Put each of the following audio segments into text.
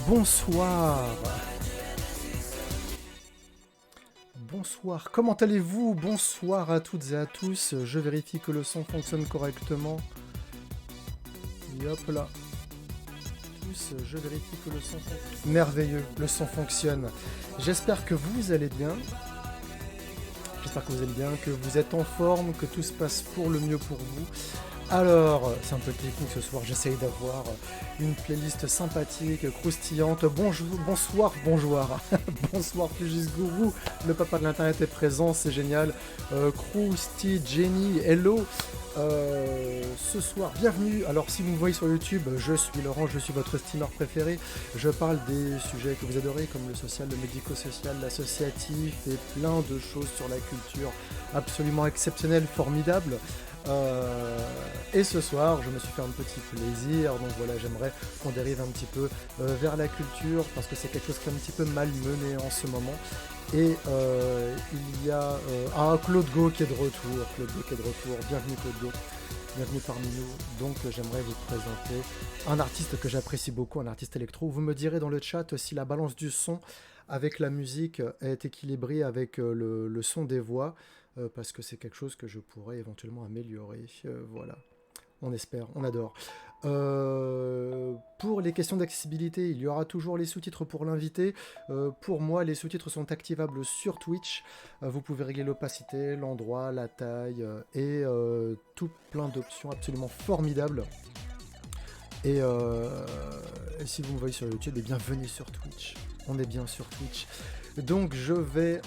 Bonsoir. Bonsoir, comment allez-vous? Bonsoir à toutes et à tous. Je vérifie que le son fonctionne correctement. Et hop là. Je vérifie que le son fonctionne. Merveilleux, le son fonctionne. J'espère que vous allez bien. J'espère que vous allez bien, que vous êtes en forme, que tout se passe pour le mieux pour vous. Alors, c'est un peu technique ce soir, j'essaye d'avoir une playlist sympathique, croustillante. Bonjour, bonsoir, bonsoir Plugis Gourou, le papa de l'internet est présent, c'est génial. Krusty, Jenny, hello. Ce soir, bienvenue. Alors, si vous me voyez sur YouTube, je suis Laurent, je suis votre streamer préféré. Je parle des sujets que vous adorez, comme le social, le médico-social, l'associatif et plein de choses sur la culture absolument exceptionnelles, formidables. Et ce soir, je me suis fait un petit plaisir, donc voilà, j'aimerais qu'on dérive un petit peu vers la culture, parce que c'est quelque chose qui est un petit peu malmené en ce moment. Et il y a Claude Go qui est de retour. Bienvenue Claude Go, bienvenue parmi nous. Donc j'aimerais vous présenter un artiste que j'apprécie beaucoup, un artiste électro. Vous me direz dans le chat si la balance du son avec la musique est équilibrée avec le son des voix. Parce que c'est quelque chose que je pourrais éventuellement améliorer. Voilà, on espère, on adore. Pour les questions d'accessibilité, il y aura toujours les sous-titres pour l'invité. Pour moi, les sous-titres sont activables sur Twitch. Vous pouvez régler l'opacité, l'endroit, la taille et tout plein d'options absolument formidables. Et si vous me voyez sur YouTube, eh bien venez sur Twitch. On est bien sur Twitch. Donc je vais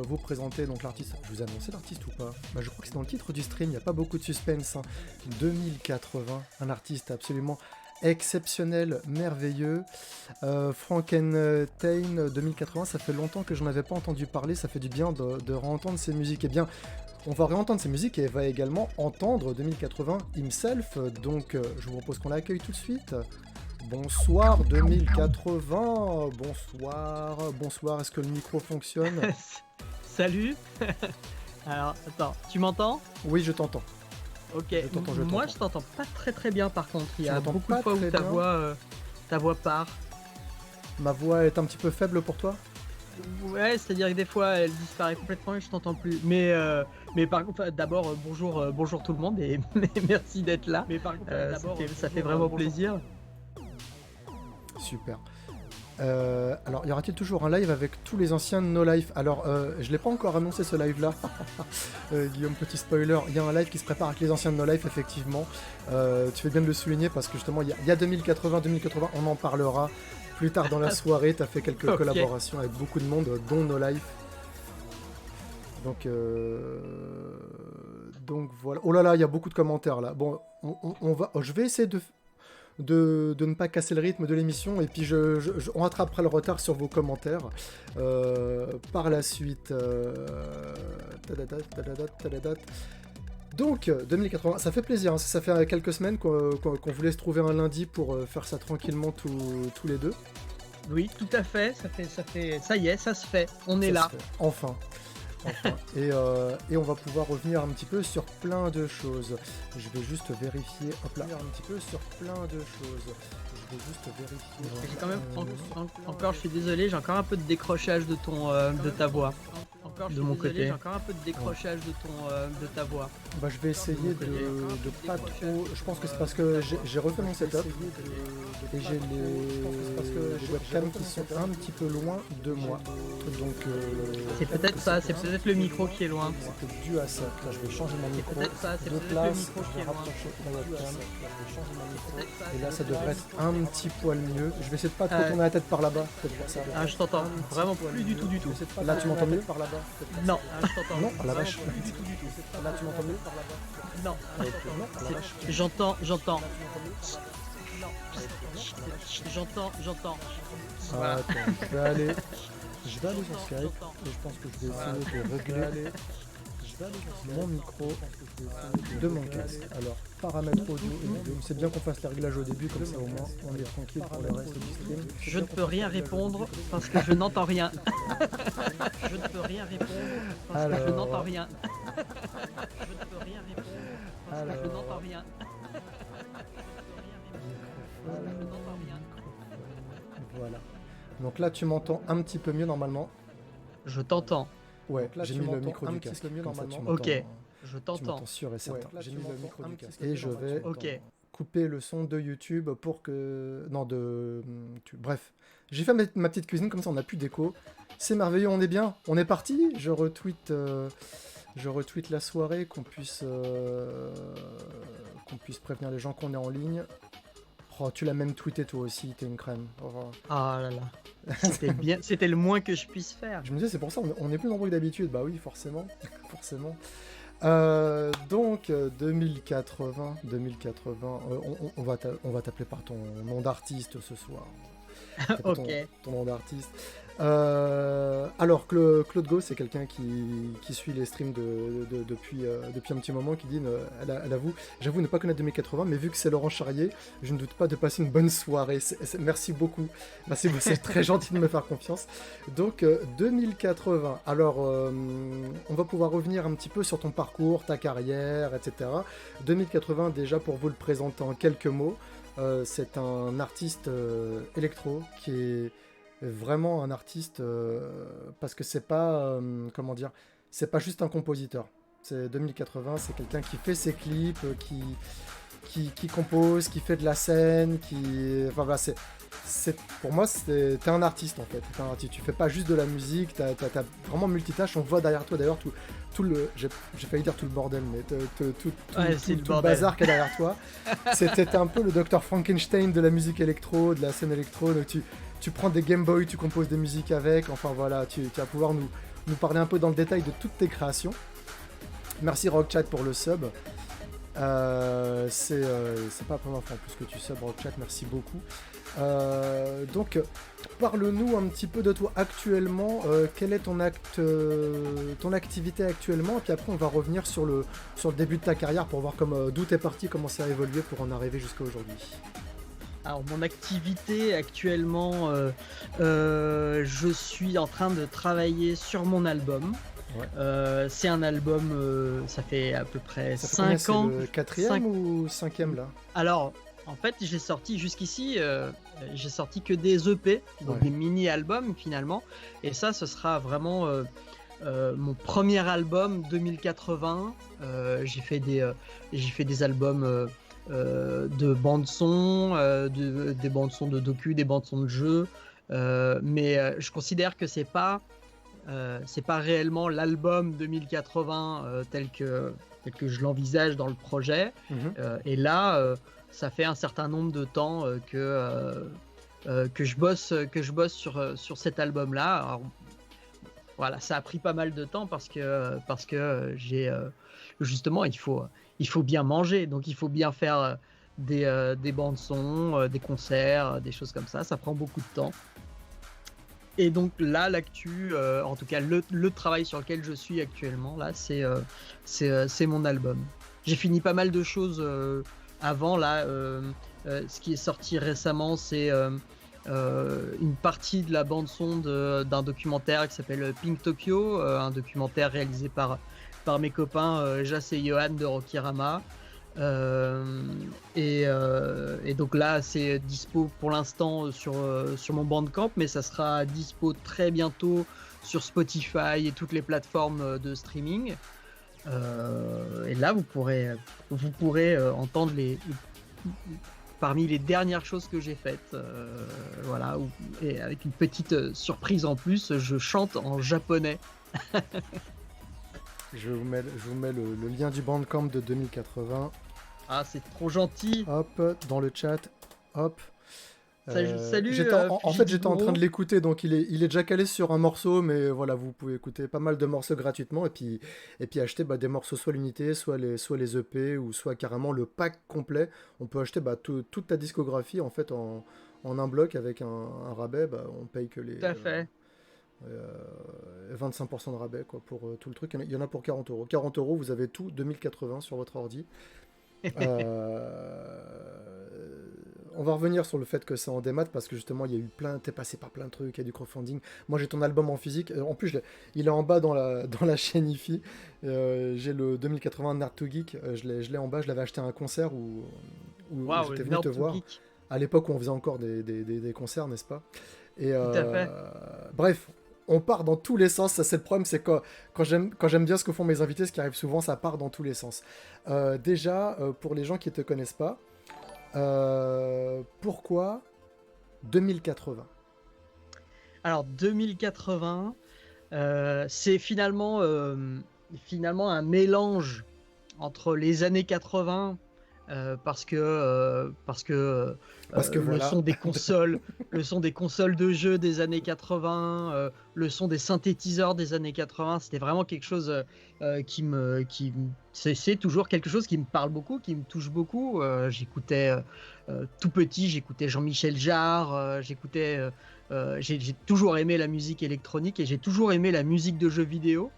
vous présenter donc l'artiste. Je vous ai annoncé l'artiste ou pas? Je crois que c'est dans le titre du stream, il n'y a pas beaucoup de suspense. 2080, un artiste absolument exceptionnel, merveilleux. Frankenstein 2080, ça fait longtemps que je n'en avais pas entendu parler, ça fait du bien de réentendre ses musiques. Eh bien, on va réentendre ses musiques et va également entendre 2080 himself. Donc je vous propose qu'on l'accueille tout de suite. Bonsoir 2080, bonsoir, est-ce que le micro fonctionne? Salut. Alors, attends, tu m'entends? Oui, je t'entends. Ok, moi je t'entends pas très bien par contre, il y a beaucoup de fois où ta voix part. Ma voix est un petit peu faible pour toi? Ouais, c'est-à-dire que des fois elle disparaît complètement et je t'entends plus. Mais par contre, d'abord, bonjour tout le monde et merci d'être là. Mais par contre, ça fait vraiment plaisir. Super. Alors, y aura-t-il toujours un live avec tous les anciens No Life? Alors, je l'ai pas encore annoncé ce live-là. Guillaume, petit spoiler, il y a un live qui se prépare avec les anciens de No Life, effectivement. Tu fais bien de le souligner parce que justement, il y a 2080, on en parlera plus tard dans la soirée. Tu as fait quelques collaborations avec beaucoup de monde, dont No Life. Donc voilà. Oh là là, il y a beaucoup de commentaires là. Bon, je vais essayer de ne pas casser le rythme de l'émission et puis on rattrapera le retard sur vos commentaires par la suite. Donc 2080, ça fait plaisir, hein. Ça fait quelques semaines qu'on voulait se trouver un lundi pour faire ça tranquillement tous les deux. Oui, tout à fait, ça y est, ça se fait, on est là. Enfin. Et on va pouvoir revenir un petit peu sur plein de choses. Je vais juste vérifier. Hop là. Un petit peu sur plein de choses. Je vais juste vérifier. J'ai quand même encore, je suis désolé, j'ai encore un peu de décrochage de ta voix. De mon côté. J'ai encore un peu de décrochage de ta voix. Je vais essayer de pas trop. Je pense que c'est parce que j'ai refait mon setup et j'ai les webcams qui sont un petit peu loin de moi. Donc c'est peut-être ça, c'est peut-être le micro qui est loin. C'est peut-être dû à ça. Là, je vais changer mon micro de place. Je vais rapprocher ma webcam. Et là, ça devrait être un petit poil mieux. Je vais essayer de pas trop tourner la tête par là-bas. Ça. Ah, je t'entends vraiment plus du tout. Là, tu m'entends mieux par là-bas? Non, je t'entends. Non, la vache. Là, tu m'entends mieux par là-bas? Non. Non, la vache. J'entends. J'entends. Voilà. Attends, je vais aller sur Skype et je pense que je vais essayer de régler mon micro de mon casque. Alors, paramètres audio et vidéo. C'est bien qu'on fasse les réglages au début, comme ça au moins on est tranquille pour le reste du stream. Je ne peux rien répondre parce que je n'entends rien. Je ne peux rien répondre parce que je n'entends rien. Je ne peux rien répondre parce que je n'entends rien. Voilà. Donc là, tu m'entends un petit peu mieux normalement. Je t'entends. Ouais, là, j'ai mis le micro du casque. Mieux, normalement. Ok, je t'entends. Tu m'entends sûr et certain. Là, j'ai mis le micro du casque. Et je vais couper le son de YouTube pour que... Non, de... Bref. J'ai fait ma petite cuisine, comme ça on n'a plus d'écho. C'est merveilleux, on est bien. On est parti. Je retweet la soirée, qu'on puisse prévenir les gens qu'on est en ligne. Oh, tu l'as même tweeté toi aussi, t'es une crème. Oh. Ah là là. C'était bien, c'était le moins que je puisse faire. Je me disais, c'est pour ça, on est plus nombreux que d'habitude. Bah oui, forcément. Forcément. Donc 2080, on va t'appeler par ton nom d'artiste ce soir. Ok. Ton nom d'artiste. Alors Claude Go, c'est quelqu'un qui suit les streams depuis un petit moment, qui dit, j'avoue ne pas connaître 2080, mais vu que c'est Laurent Charrier, je ne doute pas de passer une bonne soirée. Merci beaucoup. C'est très gentil de me faire confiance. Donc 2080. Alors on va pouvoir revenir un petit peu sur ton parcours, ta carrière, etc. 2080, déjà pour vous le présenter en quelques mots. C'est un artiste électro qui est vraiment un artiste parce que c'est pas c'est pas juste un compositeur. C'est 2080, c'est quelqu'un qui fait ses clips, qui compose, qui fait de la scène, enfin voilà, pour moi t'es un artiste en fait. T'es un artiste. Tu fais pas juste de la musique, t'as vraiment multitâche. On voit derrière toi d'ailleurs tout le, j'ai failli dire tout le bordel, mais tout le bazar qu'il y a derrière toi. C'était un peu le Dr Frankenstein de la musique électro, de la scène électro. Donc tu prends des Game Boy, tu composes des musiques avec. Enfin voilà, tu vas pouvoir nous parler un peu dans le détail de toutes tes créations. Merci Rockchat pour le sub. C'est pas la première fois en plus que tu sub Rockchat, merci beaucoup. Donc parle-nous un petit peu de toi actuellement, quelle est ton activité actuellement, et puis après on va revenir sur le début de ta carrière pour voir d'où t'es parti, comment ça a évolué pour en arriver jusqu'à aujourd'hui. Alors mon activité actuellement, je suis en train de travailler sur mon album. Ouais. C'est un album, ça fait à peu près 5 ans. C'est le 4e ou 5e là? Alors, en fait, j'ai sorti jusqu'ici, j'ai sorti que des EP, donc des mini-albums finalement. Et ça, ce sera vraiment mon premier album 2080. J'ai fait des albums de bandes-son, des bandes-son de docu, des bandes-son de jeux. Mais je considère que c'est pas réellement l'album 2080 tel que je l'envisage dans le projet. Et là, ça fait un certain nombre de temps que je bosse sur cet album-là. Alors, voilà, ça a pris pas mal de temps parce que j'ai justement il faut bien manger, donc il faut bien faire des bandes son, des concerts, des choses comme ça. Ça prend beaucoup de temps. Et donc là, l'actu, en tout cas le travail sur lequel je suis actuellement, là, c'est mon album. J'ai fini pas mal de choses avant, là. Ce qui est sorti récemment, c'est une partie de la bande-son d'un documentaire qui s'appelle Pink Tokyo, un documentaire réalisé par mes copains Jas et Johan de Rockyrama. Et donc là c'est dispo pour l'instant sur mon Bandcamp, mais ça sera dispo très bientôt sur Spotify et toutes les plateformes de streaming. Et là vous pourrez entendre parmi les dernières choses que j'ai faites, voilà, et avec une petite surprise en plus, je chante en japonais. Je vous mets le lien du Bandcamp de 2080. Ah, c'est trop gentil. Hop, dans le chat. Hop. Salut. En fait, j'étais en train de l'écouter, donc il est déjà calé sur un morceau, mais voilà, vous pouvez écouter pas mal de morceaux gratuitement et puis acheter des morceaux, soit l'unité, soit les EP, ou soit carrément le pack complet. On peut acheter toute ta discographie en fait en un bloc avec un rabais. On paye que les. Tout à fait. 25% de rabais quoi, pour tout le truc. Il y en a pour 40 euros. 40 euros, vous avez tout 2080 sur votre ordi. On va revenir sur le fait que c'est en démat parce que justement t'es passé par plein de trucs, il y a du crowdfunding. Moi j'ai ton album en physique, en plus il est en bas dans la chaîne IFI. J'ai le 2080 Nerd to Geek, je l'ai en bas, je l'avais acheté à un concert où j'étais venu te voir. à l'époque où on faisait encore des concerts, n'est-ce pas? Et Tout à fait. bref, on part dans tous les sens. Ça, c'est le problème, c'est que quand j'aime bien ce que font mes invités, ce qui arrive souvent, ça part dans tous les sens. Déjà, pour les gens qui ne te connaissent pas, pourquoi 2080? Alors 2080, c'est finalement un mélange entre les années 80 parce que Parce que le voilà. son des consoles, le son des consoles de jeux des années 80, le son des synthétiseurs des années 80, c'était vraiment quelque chose c'est toujours quelque chose qui me parle beaucoup, qui me touche beaucoup. J'écoutais tout petit, j'écoutais Jean-Michel Jarre, j'ai toujours aimé la musique électronique et j'ai toujours aimé la musique de jeux vidéo.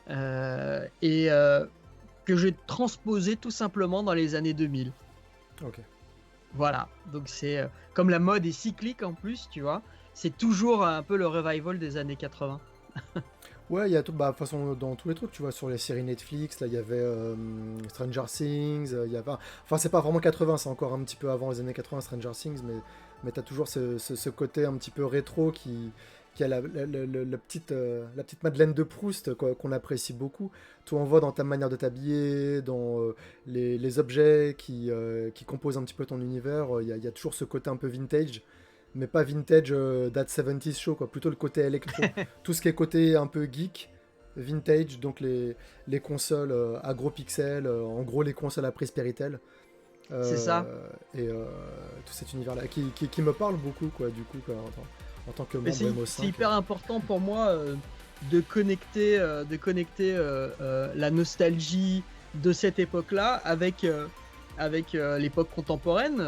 Et que j'ai transposé tout simplement dans les années 2000. Ok. Voilà, donc c'est comme la mode est cyclique en plus, tu vois, c'est toujours un peu le revival des années 80. Ouais, il y a tout, bah, de toute façon, dans tous les trucs, tu vois, sur les séries Netflix, là, il y avait Stranger Things, il y avait... Enfin, c'est pas vraiment 80, c'est encore un petit peu avant les années 80, Stranger Things, mais t'as toujours ce côté un petit peu rétro qui a la petite Madeleine de Proust qu'on apprécie beaucoup. Tout on voit dans ta manière de t'habiller, dans les objets qui composent un petit peu ton univers. Il y a toujours ce côté un peu vintage, mais pas vintage that 70s show, quoi. Plutôt le côté électro. Tout ce qui est côté un peu geek, vintage, donc les consoles à gros pixels, en gros les consoles à prise Péritel. C'est ça. Et tout cet univers-là qui me parle beaucoup, quoi, du coup, quoi, en tant que Mais membre c'est MO5. hyper important pour moi de connecter la nostalgie de cette époque-là avec l'époque contemporaine.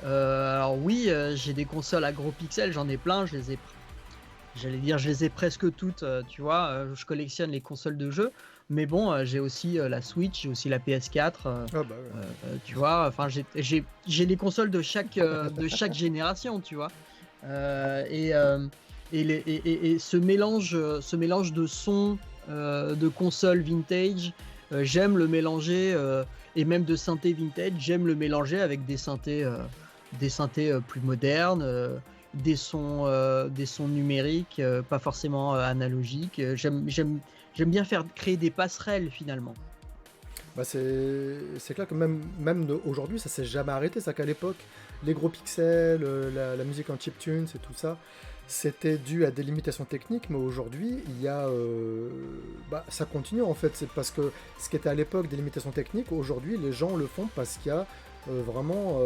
Alors oui, j'ai des consoles à gros pixels, j'en ai plein, je les ai presque toutes, tu vois. Je collectionne les consoles de jeux, mais bon, j'ai aussi la Switch, j'ai aussi la PS4, Ah bah ouais. tu vois. Enfin, j'ai les consoles de chaque génération, tu vois. Et ce mélange de sons de consoles vintage, j'aime le mélanger, et même de synthé vintage, j'aime le mélanger avec des synthés plus modernes, des sons numériques, pas forcément analogiques. J'aime bien créer des passerelles finalement. Bah c'est clair que même aujourd'hui, ça s'est jamais arrêté. Ça qu'à l'époque, les gros pixels, la musique en chiptunes et tout ça, c'était dû à des limitations techniques, mais aujourd'hui, il y a, bah, ça continue en fait. C'est parce que ce qui était à l'époque des limitations techniques, aujourd'hui, les gens le font parce qu'il y a vraiment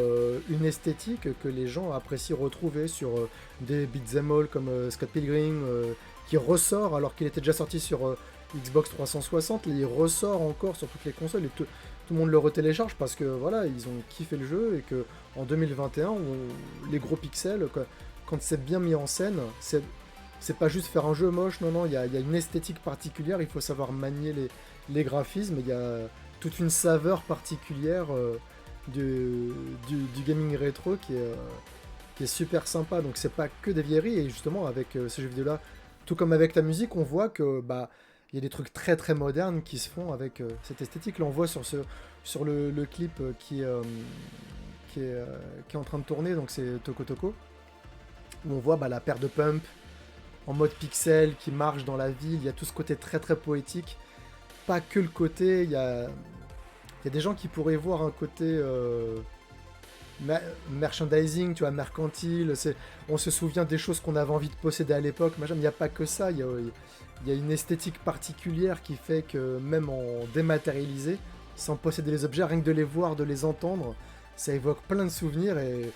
une esthétique que les gens apprécient retrouver sur des beat'em all comme Scott Pilgrim, qui ressort alors qu'il était déjà sorti sur Xbox 360, il ressort encore sur toutes les consoles et tout le monde le retélécharge parce que voilà, ils ont kiffé le jeu et que en 2021, les gros pixels, quand c'est bien mis en scène, c'est pas juste faire un jeu moche, non, il y a une esthétique particulière, il faut savoir manier les graphismes, il y a toute une saveur particulière du gaming rétro qui est super sympa. Donc c'est pas que des vieilleries, et justement avec ce jeu vidéo là, tout comme avec ta musique, on voit que bah il y a des trucs très très modernes qui se font avec cette esthétique. Là on voit sur le clip qui est en train de tourner, donc c'est Toko Toko, où on voit bah, la paire de pump en mode pixel qui marche dans la ville. Il y a tout ce côté très très poétique, pas que le côté, il y a des gens qui pourraient voir un côté merchandising, tu vois, mercantile. On se souvient des choses qu'on avait envie de posséder à l'époque. Mais il n'y a pas que ça. Il y a une esthétique particulière qui fait que même en dématérialisé, sans posséder les objets, rien que de les voir, de les entendre, ça évoque plein de souvenirs. Et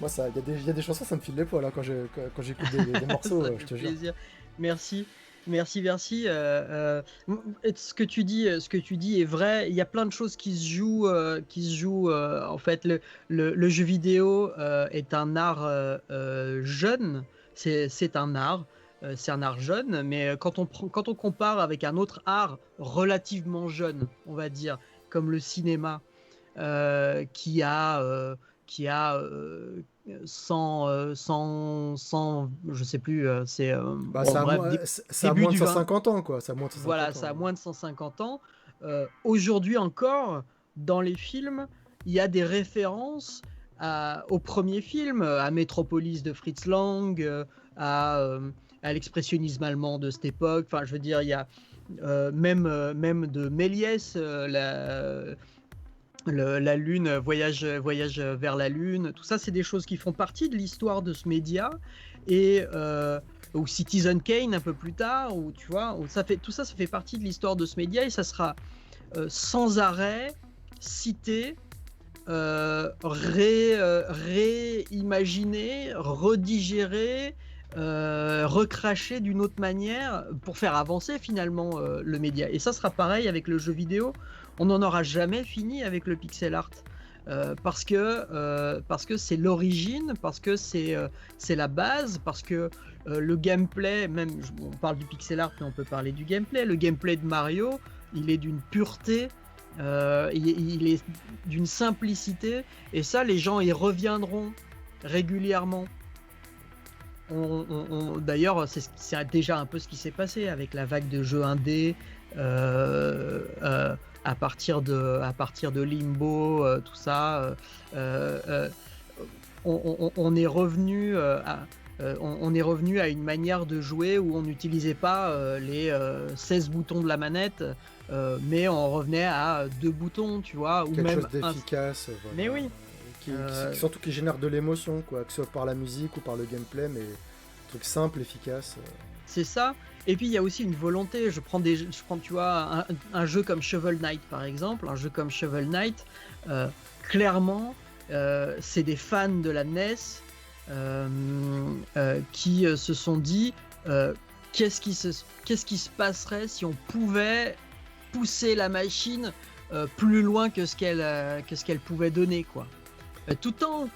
moi, il y a des chansons, ça me file les poils hein, quand j'écoute des morceaux, Ça je fait te jure. plaisir. Merci. Merci, merci. Ce que tu dis est vrai. Il y a plein de choses qui se jouent. En fait, le jeu vidéo est un art jeune. C'est un art. C'est un art jeune, mais quand on compare avec un autre art relativement jeune, on va dire, comme le cinéma, qui a 100, je sais plus, c'est Bah, bon, bref, ça a début moins de du 20. 150 ans, quoi. Ça a moins de Voilà, 150 ans. ça a moins de 150 ans. Aujourd'hui encore, dans les films, il y a des références au premier film, à Metropolis de Fritz Lang, à l'expressionnisme allemand de cette époque. Enfin, je veux dire, il y a même de Méliès, la Lune, voyage vers la Lune. Tout ça, c'est des choses qui font partie de l'histoire de ce média. Et ou Citizen Kane un peu plus tard, où tu vois, tout ça, ça fait partie de l'histoire de ce média et ça sera sans arrêt cité, réimaginé, redigéré, recraché d'une autre manière pour faire avancer finalement le média. Et ça sera pareil avec le jeu vidéo. On n'en aura jamais fini avec le pixel art. Parce que c'est l'origine, parce que c'est la base, parce que le gameplay, même on parle du pixel art, mais on peut parler du gameplay. Le gameplay de Mario, il est d'une pureté, il est d'une simplicité, et ça, les gens y reviendront régulièrement. D'ailleurs, c'est déjà un peu ce qui s'est passé avec la vague de jeux indés. À partir de Limbo, tout ça, on est revenu à une manière de jouer où on n'utilisait pas les 16 boutons de la manette, mais on revenait à 2 boutons, tu vois, ou quelque même chose d'efficace. Voilà. Mais oui. Surtout qui génère de l'émotion, quoi, que ce soit par la musique ou par le gameplay, mais un truc simple, efficace. C'est ça. Et puis il y a aussi une volonté. Je prends tu vois, un jeu comme Shovel Knight par exemple. Un jeu comme Shovel Knight, clairement, c'est des fans de la NES qui se sont dit qu'est-ce qui se passerait si on pouvait pousser la machine plus loin que ce qu'elle pouvait donner, quoi. Tout en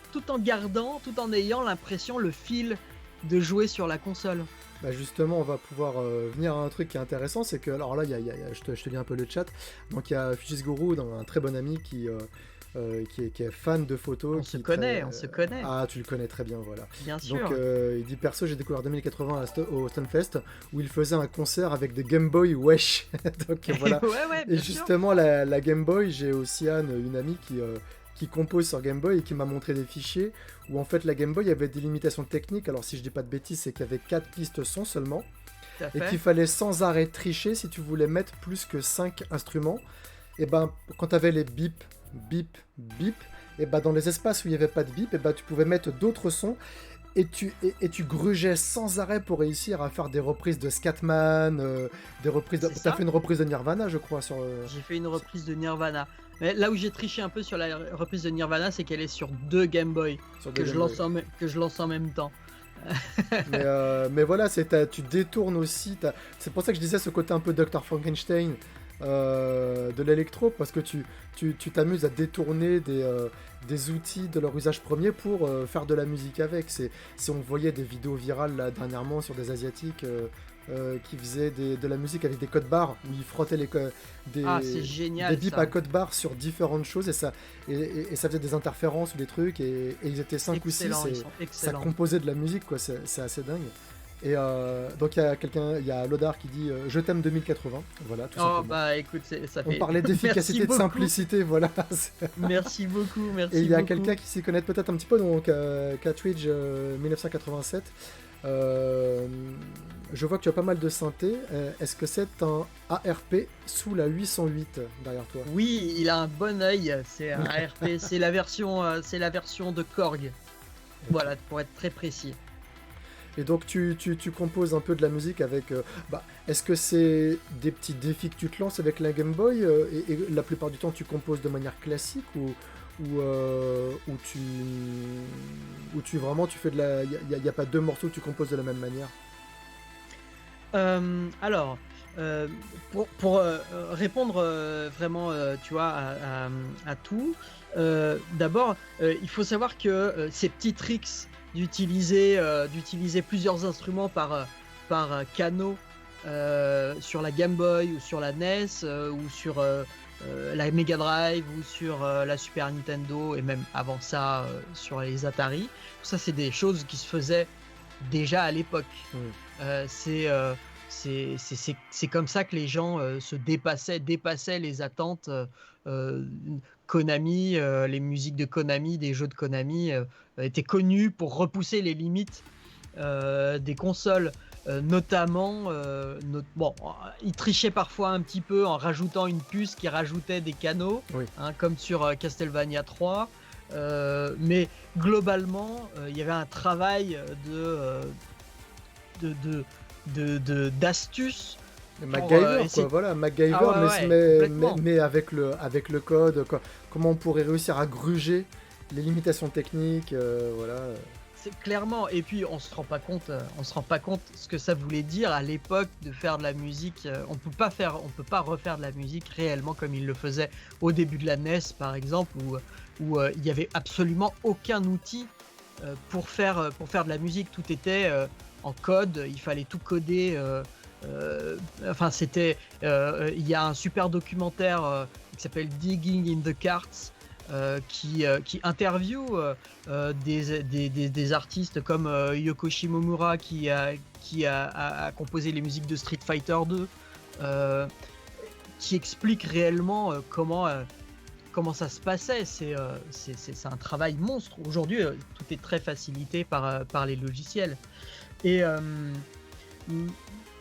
ayant l'impression, le fil de jouer sur la console. Bah justement, on va pouvoir venir à un truc qui est intéressant, c'est que, alors là, je te lis un peu le chat, donc il y a Fujis Guru, un très bon ami qui est fan de photos. On se connaît. Ah, tu le connais très bien, voilà. Bien sûr. Donc il dit, perso, j'ai découvert 2080 au Stunfest, où il faisait un concert avec des Game Boy, wesh. Donc voilà. ouais, et justement, la Game Boy, j'ai aussi une amie qui compose sur Game Boy et qui m'a montré des fichiers où en fait la Game Boy avait des limitations techniques. Alors si je dis pas de bêtises, c'est qu'il y avait 4 pistes son seulement et qu'il fallait sans arrêt tricher si tu voulais mettre plus que 5 instruments. Et ben quand tu avais les bip, bip, bip, et ben dans les espaces où il n'y avait pas de bip, et ben tu pouvais mettre d'autres sons. Et tu grugeais sans arrêt pour réussir à faire des reprises de Scatman, des reprises. T'as fait une reprise de Nirvana, je crois, sur. J'ai fait une reprise de Nirvana. Mais là où j'ai triché un peu sur la reprise de Nirvana, c'est qu'elle est sur 2 Game Boy que je lance en même temps. mais voilà, tu détournes aussi. C'est pour ça que je disais ce côté un peu Dr. Frankenstein de l'électro, parce que tu t'amuses à détourner des outils de leur usage premier pour faire de la musique avec. Si on voyait des vidéos virales là, dernièrement sur des Asiatiques qui faisaient de la musique avec des codes barres, où ils frottaient c'est génial, des bips à codes barres sur différentes choses, et ça faisait des interférences ou des trucs, et ils étaient 5 ou 6, et ça composait de la musique, quoi. C'est assez dingue. Et donc il y a Lodar qui dit je t'aime 2080, voilà, tout simplement. Bah écoute, ça fait. On parlait d'efficacité, de simplicité, voilà. Merci beaucoup, merci. Et il y a quelqu'un qui s'y connaît peut-être un petit peu, donc Catridge 1987. Je vois que tu as pas mal de synthé. Est-ce que c'est un ARP sous la 808 derrière toi? Oui, il a un bon œil. C'est un ARP, c'est la version de Korg. Voilà, pour être très précis. Et donc tu composes un peu de la musique avec... est-ce que c'est des petits défis que tu te lances avec la Game Boy et la plupart du temps tu composes de manière classique ou tu vraiment tu fais de la... Il n'y a pas 2 morceaux que tu composes de la même manière? Alors, pour répondre vraiment, tu vois, à tout, d'abord, il faut savoir que ces petits tricks d'utiliser plusieurs instruments par canot sur la Game Boy ou sur la NES ou sur la Mega Drive ou sur la Super Nintendo et même avant ça sur les Atari, ça c'est des choses qui se faisaient déjà à l'époque. C'est c'est comme ça que les gens se dépassaient les attentes. Euh, Konami, les musiques de Konami, des jeux de Konami étaient connus pour repousser les limites des consoles. Notamment, bon, ils trichaient parfois un petit peu en rajoutant une puce qui rajoutait des canaux, Oui. comme sur Castlevania 3. Mais globalement, il y avait un travail d'astuce. MacGyver, quoi, voilà, MacGyver, Ah ouais, mais avec le code, quoi. Comment on pourrait réussir à gruger les limitations techniques, voilà. C'est clairement, et puis on se rend pas compte ce que ça voulait dire à l'époque de faire de la musique. On peut pas refaire de la musique réellement comme ils le faisaient au début de la NES par exemple, où il y avait absolument aucun outil pour faire de la musique. Tout était en code, il fallait tout coder. Enfin, c'était, il y a un super documentaire qui s'appelle Digging in the Carts. Qui interview des artistes comme Yoko Shimomura qui a composé les musiques de Street Fighter 2, qui explique réellement comment ça se passait. C'est un travail monstre. Aujourd'hui, tout est très facilité par les logiciels. Et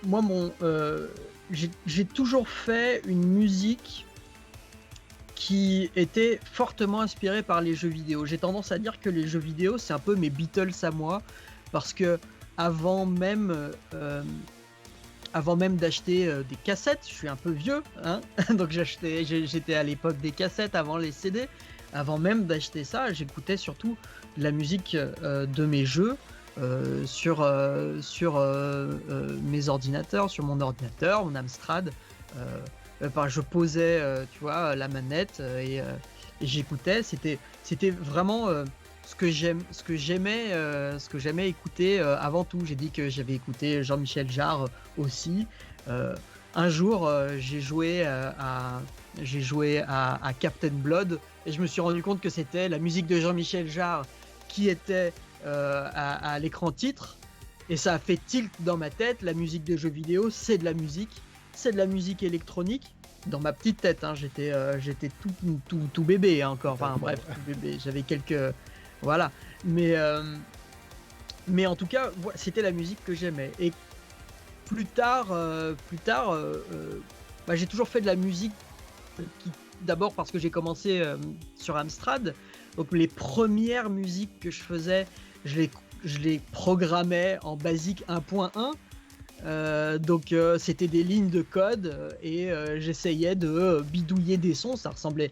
moi, j'ai toujours fait une musique qui était fortement inspiré par les jeux vidéo. J'ai tendance à dire que les jeux vidéo, c'est un peu mes Beatles à moi, parce que avant même d'acheter des cassettes, je suis un peu vieux, hein donc j'étais à l'époque des cassettes avant les CD. Avant même d'acheter ça, j'écoutais surtout la musique de mes jeux sur mes ordinateurs, sur mon ordinateur, mon Amstrad. Je posais, tu vois, la manette et j'écoutais. C'était vraiment ce que j'aimais écouter avant tout. J'ai dit que j'avais écouté Jean-Michel Jarre aussi. Un jour, j'ai joué à Captain Blood et je me suis rendu compte que c'était la musique de Jean-Michel Jarre qui était à l'écran titre, et ça a fait tilt dans ma tête. La musique de jeux vidéo, c'est de la musique électronique dans ma petite tête, hein. J'étais tout bébé, hein, encore, enfin bref, tout bébé. J'avais quelques, voilà, mais en tout cas c'était la musique que j'aimais. Et plus tard, j'ai toujours fait de la musique d'abord parce que j'ai commencé sur Amstrad. Donc les premières musiques que je faisais, je les programmais en BASIC 1.1. Donc c'était des lignes de code et j'essayais de bidouiller des sons. Ça ressemblait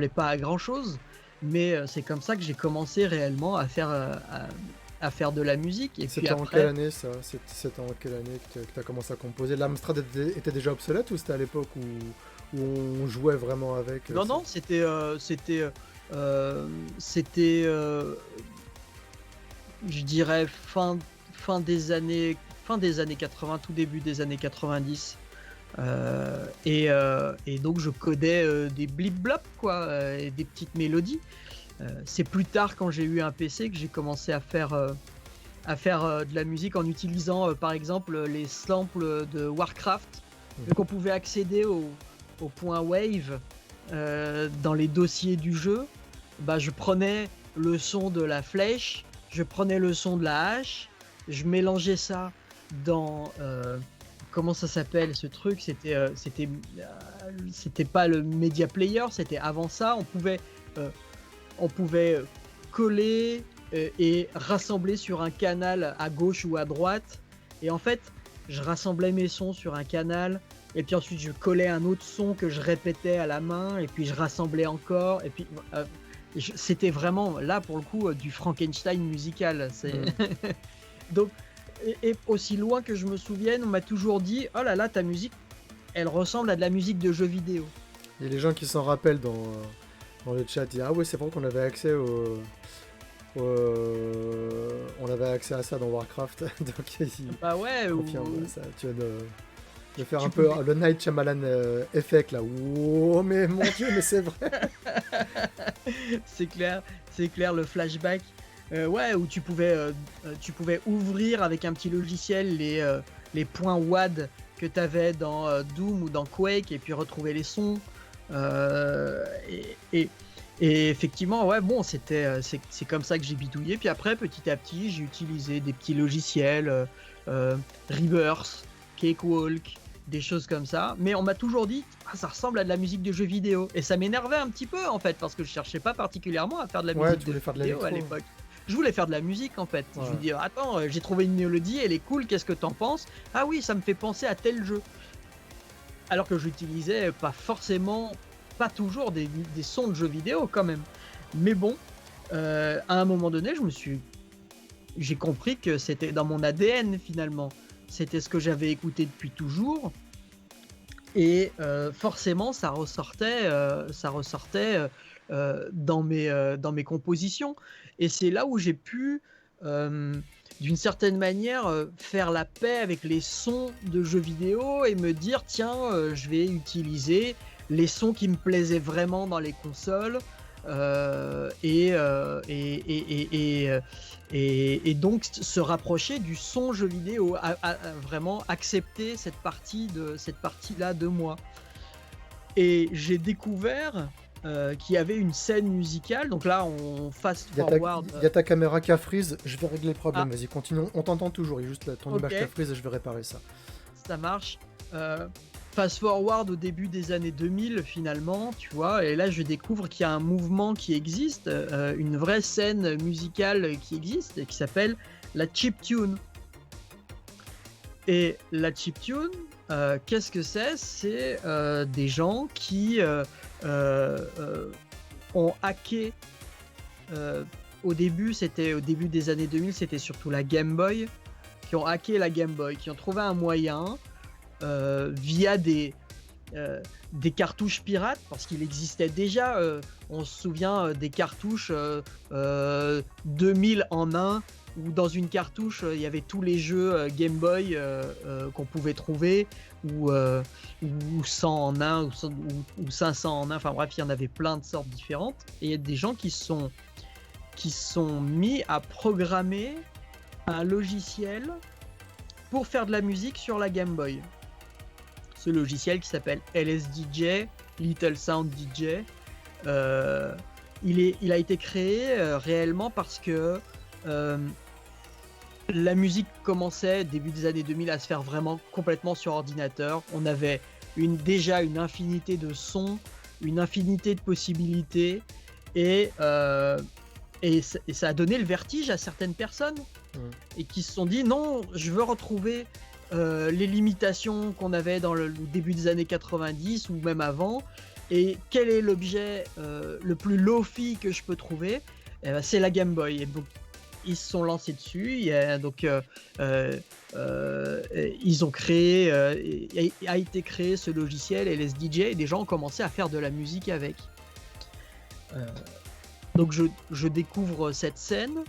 pas à grand chose, mais c'est comme ça que j'ai commencé réellement à faire de la musique. Et c'était en quelle année ça? C'était en quelle année que tu as commencé à composer? L'Amstrad était déjà obsolète ou c'était à l'époque où on jouait vraiment avec? Non, c'était je dirais fin des années 80, tout début des années 90. Et donc je codais des blip-blop, quoi, et des petites mélodies. C'est plus tard, quand j'ai eu un PC, que j'ai commencé à faire de la musique en utilisant par exemple les samples de Warcraft. Donc on pouvait accéder au point Wave dans les dossiers du jeu. Je prenais le son de la flèche, je prenais le son de la hache, je mélangeais ça dans comment ça s'appelle ce truc, c'était pas le Media Player, c'était avant ça. On pouvait coller et rassembler sur un canal à gauche ou à droite, et en fait je rassemblais mes sons sur un canal et puis ensuite je collais un autre son que je répétais à la main et puis je rassemblais encore, et puis c'était vraiment là pour le coup du Frankenstein musical. Donc et aussi loin que je me souvienne, on m'a toujours dit: oh là là, ta musique elle ressemble à de la musique de jeux vidéo. Il y a les gens qui s'en rappellent dans le chat, disent: ah ouais, c'est vrai qu'on avait accès on avait accès à ça dans Warcraft. Donc bah ouais, ça. Tu viens de faire un peu le Night Shyamalan effect là. Oh mais mon dieu, mais c'est vrai. c'est clair, le flashback. Ouais, où tu pouvais ouvrir avec un petit logiciel les points WAD que tu avais dans Doom ou dans Quake et puis retrouver les sons. Et effectivement, ouais, bon, c'est comme ça que j'ai bidouillé. Puis après, petit à petit, j'ai utilisé des petits logiciels, Reverse, Cakewalk, des choses comme ça. Mais on m'a toujours dit, ah, ça ressemble à de la musique de jeux vidéo. Et ça m'énervait un petit peu, en fait, parce que je cherchais pas particulièrement à faire de la musique de jeux vidéo à l'époque. Je voulais faire de la musique, en fait. Ouais. Je me dis, attends, j'ai trouvé une mélodie, elle est cool, qu'est-ce que t'en penses? Ah oui, ça me fait penser à tel jeu. Alors que j'utilisais pas forcément, pas toujours des sons de jeux vidéo quand même. Mais bon, à un moment donné, j'ai compris que c'était dans mon ADN finalement. C'était ce que j'avais écouté depuis toujours. Et forcément, ça ressortait dans mes compositions. Et c'est là où j'ai pu, d'une certaine manière, faire la paix avec les sons de jeux vidéo et me dire, tiens, je vais utiliser les sons qui me plaisaient vraiment dans les consoles. Et donc se rapprocher du son jeu vidéo, à vraiment accepter cette partie-là de moi. Et j'ai découvert qu'il y avait une scène musicale. Donc là, on fast forward. Il y a ta caméra qui a freeze. Je vais régler le problème. Vas-y, continue. On t'entend toujours. Il y a juste ton image qui a freeze et je vais réparer ça. Ça marche. Fast forward au début des années 2000 finalement, tu vois, et là je découvre qu'il y a un mouvement qui existe, une vraie scène musicale qui existe et qui s'appelle la chiptune. Et la chiptune, qu'est-ce que c'est? C'est des gens qui ont hacké. Au début des années 2000, c'était surtout la Game Boy, qui ont hacké la Game Boy, qui ont trouvé un moyen via des cartouches pirates, parce qu'il existait déjà, on se souvient des cartouches 2000 en 1, où dans une cartouche il y avait tous les jeux Game Boy qu'on pouvait trouver, ou 100 en 1, ou 500 en 1, enfin bref, il y en avait plein de sortes différentes, et il y a des gens qui sont mis à programmer un logiciel pour faire de la musique sur la Game Boy. Ce logiciel qui s'appelle LSDJ, Little Sound DJ, il a été créé réellement parce que la musique commençait début des années 2000 à se faire vraiment complètement sur ordinateur. On avait déjà une infinité de sons, une infinité de possibilités, et ça a donné le vertige à certaines personnes et qui se sont dit non, je veux retrouver les limitations qu'on avait dans le début des années 90 ou même avant, et quel est l'objet le plus lo-fi que je peux trouver? C'est la Game Boy. Et donc ils se sont lancés dessus, ils ont créé, a été créé ce logiciel LSDJ, et des gens ont commencé à faire de la musique avec. Donc je découvre cette scène,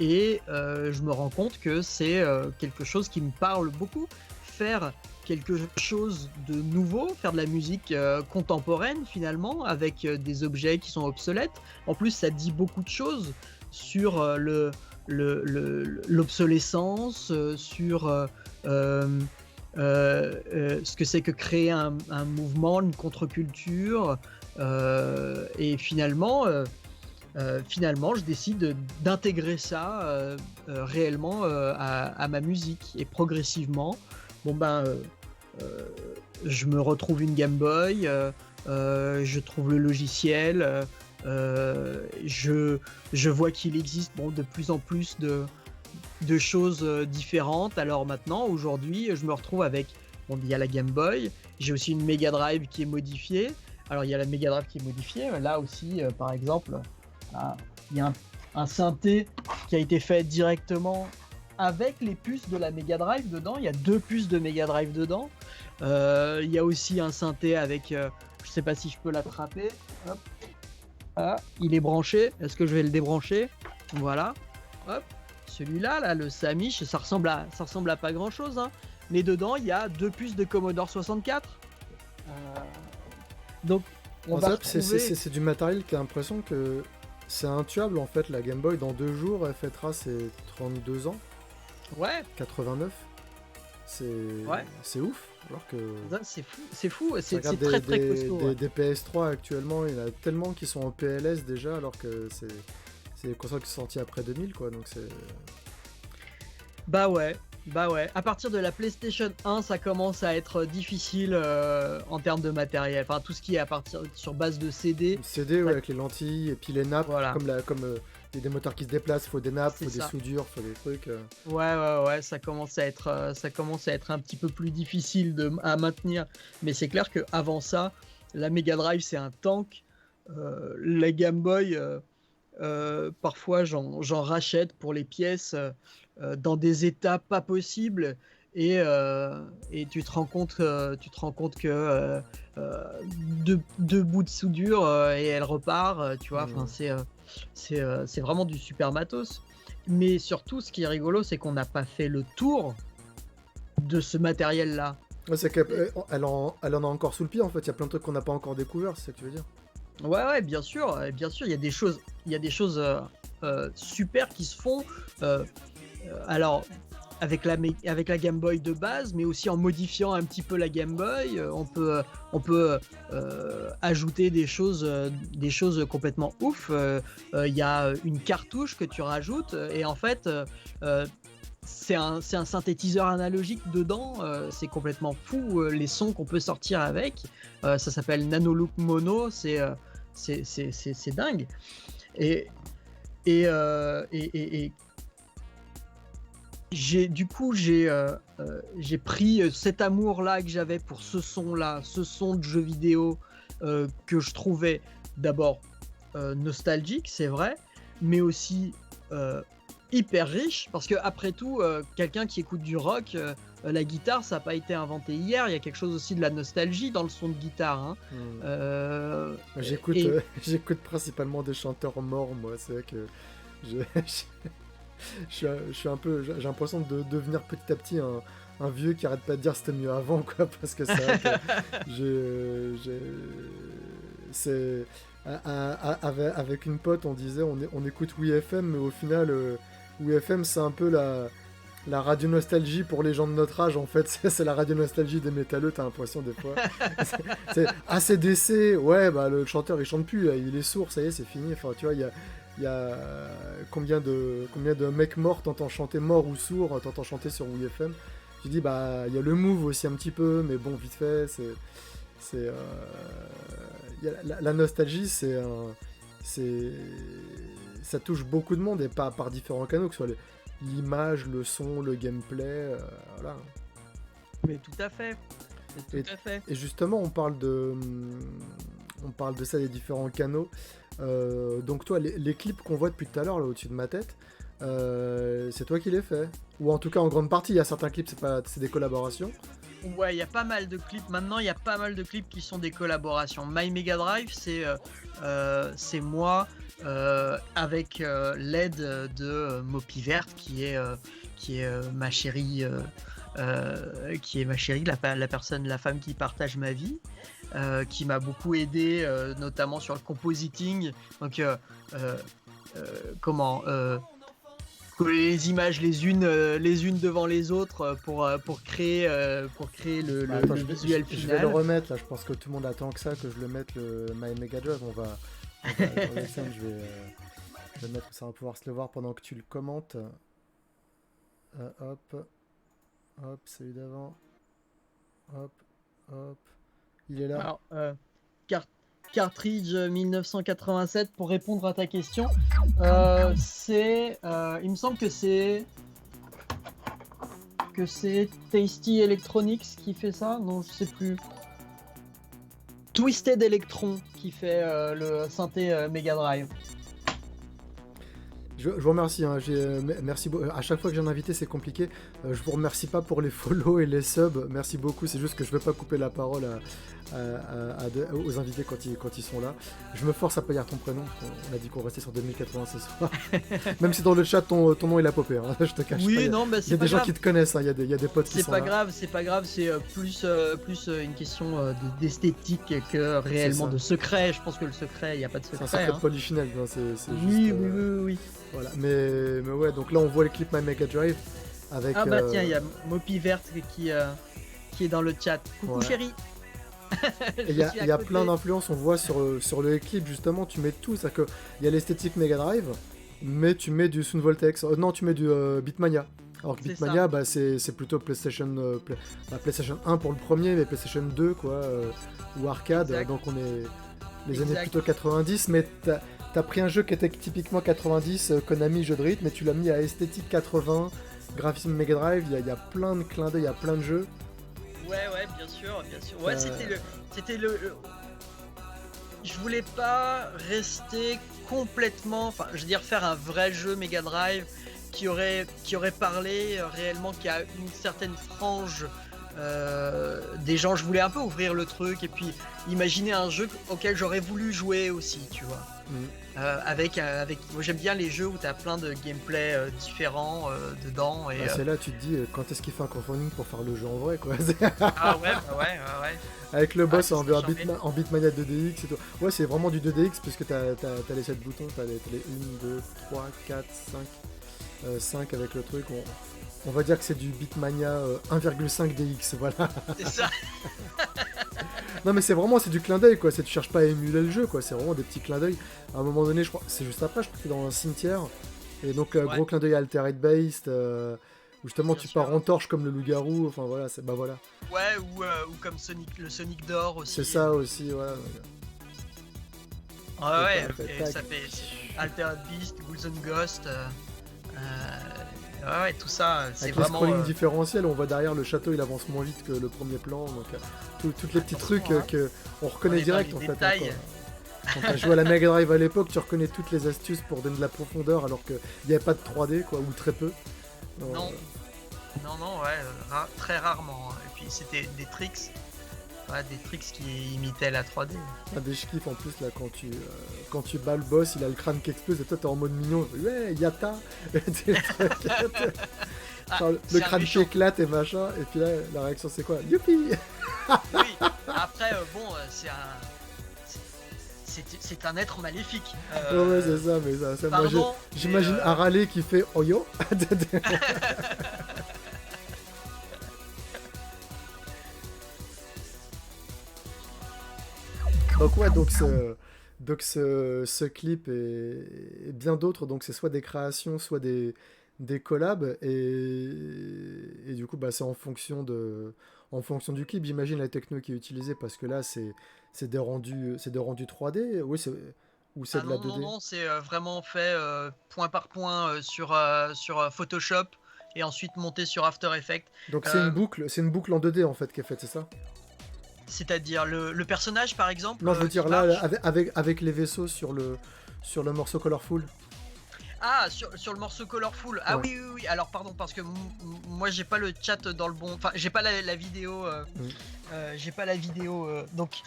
et je me rends compte que c'est quelque chose qui me parle beaucoup. Faire quelque chose de nouveau, faire de la musique contemporaine finalement, avec des objets qui sont obsolètes. En plus, ça dit beaucoup de choses sur l'obsolescence, sur ce que c'est que créer un mouvement, une contre-culture, et finalement, je décide d'intégrer ça réellement à ma musique, et progressivement, je me retrouve une Game Boy, je trouve le logiciel, je vois qu'il existe de plus en plus de choses différentes. Alors maintenant, aujourd'hui, je me retrouve avec, il y a la Game Boy, j'ai aussi une Mega Drive qui est modifiée. Alors il y a la Mega Drive qui est modifiée, là aussi, par exemple, il y a un synthé qui a été fait directement avec les puces de la Mega Drive dedans. Il y a 2 puces de Mega Drive dedans. Il y a aussi un synthé avec, je sais pas si je peux l'attraper. Hop. Ah, il est branché. Est-ce que je vais le débrancher? Voilà. Hop. Celui-là, là, le Samish, ça ressemble à pas grand-chose, hein. Mais dedans, il y a 2 puces de Commodore 64. Donc, on va retrouver... c'est du matériel qui a l'impression que c'est intuable en fait. La Game Boy, dans 2 jours, elle fêtera ses 32 ans. Ouais, 89. ouais. C'est ouf. Alors que Ça, c'est fou, tu regardes c'est très très costaud. Ouais. des PS3 actuellement, il y en a tellement qui sont en PLS déjà, alors que c'est des consoles qui sont sorties après 2000, quoi. Donc c'est. Bah ouais, bah ouais. À partir de la PlayStation 1, ça commence à être difficile en termes de matériel. Enfin, tout ce qui est à partir sur base de CD. Le CD, ouais, ça- avec les lentilles, et puis les nappes, Voilà, comme il y a des moteurs qui se déplacent, il faut des nappes, il c'est faut des ça. soudures, il faut des trucs. Ouais, ça commence à être un petit peu plus difficile à maintenir. Mais c'est clair que avant ça, la Mega Drive c'est un tank. La Game Boy, parfois j'en rachète pour les pièces dans des états pas possibles. Et tu te rends compte que euh, deux bouts de soudure et elle repart. Tu vois, enfin Hmm. c'est vraiment du super matos. Mais surtout, ce qui est rigolo, c'est qu'on n'a pas fait le tour de ce matériel-là. Ouais, c'est qu'elle en a encore sous le pied, en fait. Il y a plein de trucs qu'on n'a pas encore découvert, c'est ça que tu veux dire. Ouais, bien sûr, il y a des choses super qui se font. Alors, avec la Game Boy de base, mais aussi en modifiant un petit peu la Game Boy, on peut ajouter des choses complètement ouf. Il y a une cartouche que tu rajoutes, et en fait, c'est un synthétiseur analogique dedans. C'est complètement fou les sons qu'on peut sortir avec. Ça s'appelle Nanolook Mono. C'est dingue. Et, et j'ai pris cet amour-là que j'avais pour ce son-là, ce son de jeu vidéo que je trouvais d'abord nostalgique, c'est vrai, mais aussi hyper riche, parce que après tout, quelqu'un qui écoute du rock, la guitare, ça n'a pas été inventé hier. Il y a quelque chose aussi de la nostalgie dans le son de guitare. Hein. Hmm. Euh, J'écoute et j'écoute principalement des chanteurs morts, moi. C'est vrai que je, je suis un peu. J'ai l'impression de devenir petit à petit un vieux qui arrête pas de dire c'était mieux avant, quoi. Parce que c'est vrai que c'est. Avec une pote, on disait on écoute WeFM, mais au final, WeFM, c'est un peu la radio nostalgie pour les gens de notre âge, en fait. C'est la radio nostalgie des métalleux, t'as l'impression des fois. C'est ACDC, ouais, bah le chanteur il chante plus, il est sourd, ça y est, c'est fini. Enfin, tu vois, il y a combien de mecs morts t'entends chanter, morts ou sourds, t'entends chanter sur WeFM. Tu dis, bah, il y a le Move aussi un petit peu, mais bon, vite fait, c'est la nostalgie, c'est ça touche beaucoup de monde et pas par différents canaux, que ce soit l'image, le son, le gameplay, voilà. mais tout à fait, Et, tout à fait. et justement, on parle de ça des différents canaux. Donc toi, les clips qu'on voit depuis tout à l'heure là au-dessus de ma tête, c'est toi qui les fais? Ou en tout cas en grande partie, il y a certains clips, c'est des collaborations. Ouais, il y a pas mal de clips. Maintenant, il y a pas mal de clips qui sont des collaborations. My Mega Drive, c'est moi avec l'aide de Mopi Verte, qui est ma chérie, la femme qui partage ma vie, qui m'a beaucoup aidé, notamment sur le compositing. Donc, comment coller les images les unes devant les autres pour créer Bah, attends, le visuel je vais le final. remettre là. Je pense que tout le monde attend que ça, que je le mette le My Mega Drive. Dans les scènes, je vais le mettre, ça va pouvoir se le voir pendant que tu le commentes. Hop, hop, celui d'avant. Hop, hop. Il est là. Alors, car- cartridge 1987, pour répondre à ta question, il me semble que c'est Tasty Electronics qui fait ça. Non, je sais plus. Twisted Electron qui fait le synthé Mega Drive. Je vous remercie, hein, merci à chaque fois que j'ai un invité, c'est compliqué. Je vous remercie pas pour les follow et les subs, merci beaucoup. C'est juste que je veux pas couper la parole aux invités quand ils sont là. Je me force à pas dire ton prénom. On a dit qu'on restait sur 2080 ce soir. Même si dans le chat ton nom il a popé, hein, je te cache pas. Oui, non, bah, Il y a des gens qui te connaissent, hein, il y a des potes qui sont là. C'est pas grave, c'est plus une question d'esthétique que réellement de secret. Je pense que le secret, il n'y a pas de C'est un secret. secret de Hein. Polichinelle, c'est Oui, juste. oui. Voilà, mais ouais, donc là on voit les clips My Mega Drive. avec... Ah bah tiens, il y a Mopi Verte qui est dans le chat. Coucou ouais. chérie. Et il y a plein d'influences, on voit sur le clip justement, tu mets tout, c'est-à-dire qu'il y a l'esthétique Mega Drive, mais tu mets du Sound Voltex, non tu mets du Beatmania. Alors que Beatmania, bah, c'est plutôt PlayStation 1 pour le premier, mais PlayStation 2 quoi, ou arcade, Exact. donc on est les années plutôt 90, mais t'as pris un jeu qui était typiquement 90, Konami jeu de rythme, et tu l'as mis à esthétique 80, graphisme Mega Drive, il y a plein de clins d'œil, il y a plein de jeux. Ouais, bien sûr. Ouais, c'était le... Je voulais pas rester complètement... Enfin, je veux dire, faire un vrai jeu Mega Drive qui aurait parlé réellement, qui a une certaine frange des gens. Je voulais un peu ouvrir le truc et puis imaginer un jeu auquel j'aurais voulu jouer aussi, tu vois. Avec moi j'aime bien les jeux où t'as plein de gameplay différents dedans et c'est là tu te dis quand est-ce qu'il fait un crowdfunding pour faire le jeu en vrai quoi. Ah ouais. Avec le boss en en Beatmania 2DX et tout. Ouais, c'est vraiment du 2DX puisque t'as les 7 boutons, t'as les 1, 2, 3, 4, 5 avec le truc. On va dire que c'est du Beatmania 1,5 DX, voilà. C'est ça. Non mais c'est du clin d'œil quoi, tu cherches pas à émuler le jeu quoi, c'est vraiment des petits clins d'œil. À un moment donné, je crois, c'est juste après, je crois que c'est dans un cimetière. Et donc gros clin d'œil à Altered Beast, où justement bien tu pars en torche comme le loup-garou, enfin voilà, bah voilà. Ouais, ou comme le Sonic d'or aussi. C'est ça aussi, voilà. Ouais, et ça fait Altered Beast, Ghouls and Ghost, ouais, tout ça, c'est avec vraiment... Avec les scrolling différentiels, on voit derrière le château, il avance moins vite que le premier plan, donc tous les petits trucs qu'on reconnaît direct en fait. Quand t'as joué à la Mega Drive à l'époque, tu reconnais toutes les astuces pour donner de la profondeur alors qu'il n'y avait pas de 3D quoi, ou très peu. Non, ouais, très rarement. Et puis c'était des tricks. Ouais, des tricks qui imitaient la 3D. Des je kiffe en plus là quand tu bats le boss, il a le crâne qui explose et toi t'es en mode mignon, ouais yata. Le crâne qui éclate et machin, et puis là la réaction c'est quoi? Youpi. Oui, après c'est un être maléfique. Ouais c'est ça, mais ça moi j'imagine un râler qui fait Oyo. Donc ouais, donc ce clip et bien d'autres, donc c'est soit des créations, soit des collabs, et du coup bah c'est en fonction du clip, j'imagine la techno qui est utilisée, parce que là c'est des rendus 3D, oui ou c'est de la 2D. Non, c'est vraiment fait point par point sur Photoshop et ensuite monté sur After Effects. Donc c'est une boucle en 2D en fait qui est faite, c'est ça? C'est-à-dire le personnage par exemple? Non, je veux dire là avec les vaisseaux sur le morceau Colorful. Ah, sur le morceau Colorful. Ah ouais. Oui. Alors pardon, parce que moi j'ai pas le chat dans le bon. Enfin, j'ai pas la vidéo. J'ai pas la vidéo. Donc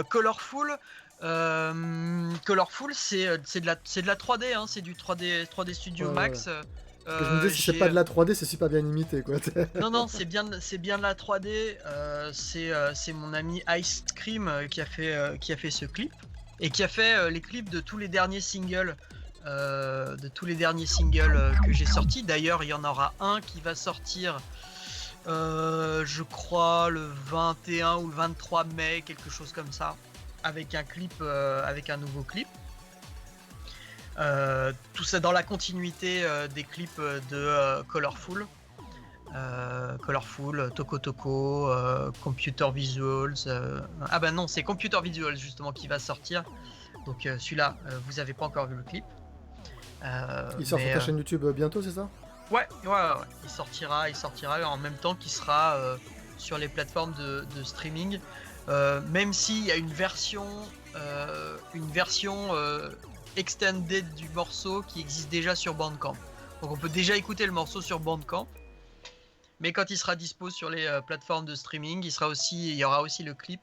Colorful. Colorful, c'est de la 3D. Hein, c'est du 3D Studio Max. Ouais. Je me disais, si c'est pas de la 3D, c'est super bien imité quoi. Non, c'est bien de la 3D. C'est mon ami Ice Cream qui a fait ce clip et qui a fait les clips de tous les derniers singles. Que j'ai sortis. D'ailleurs, il y en aura un qui va sortir, je crois, le 21 ou le 23 mai, quelque chose comme ça, avec un clip, avec un nouveau clip. Tout ça dans la continuité des clips de Colorful. Colorful, Toko Toko, Computer Visuals. Ah bah non, c'est Computer Visuals justement qui va sortir. Donc celui-là, vous avez pas encore vu le clip. Il sort sur ta chaîne YouTube bientôt, c'est ça? Ouais. Il sortira en même temps qu'il sera sur les plateformes de streaming. Même s'il y a une version extended du morceau qui existe déjà sur Bandcamp. Donc on peut déjà écouter le morceau sur Bandcamp. Mais quand il sera dispo sur les plateformes de streaming, il y aura aussi le clip.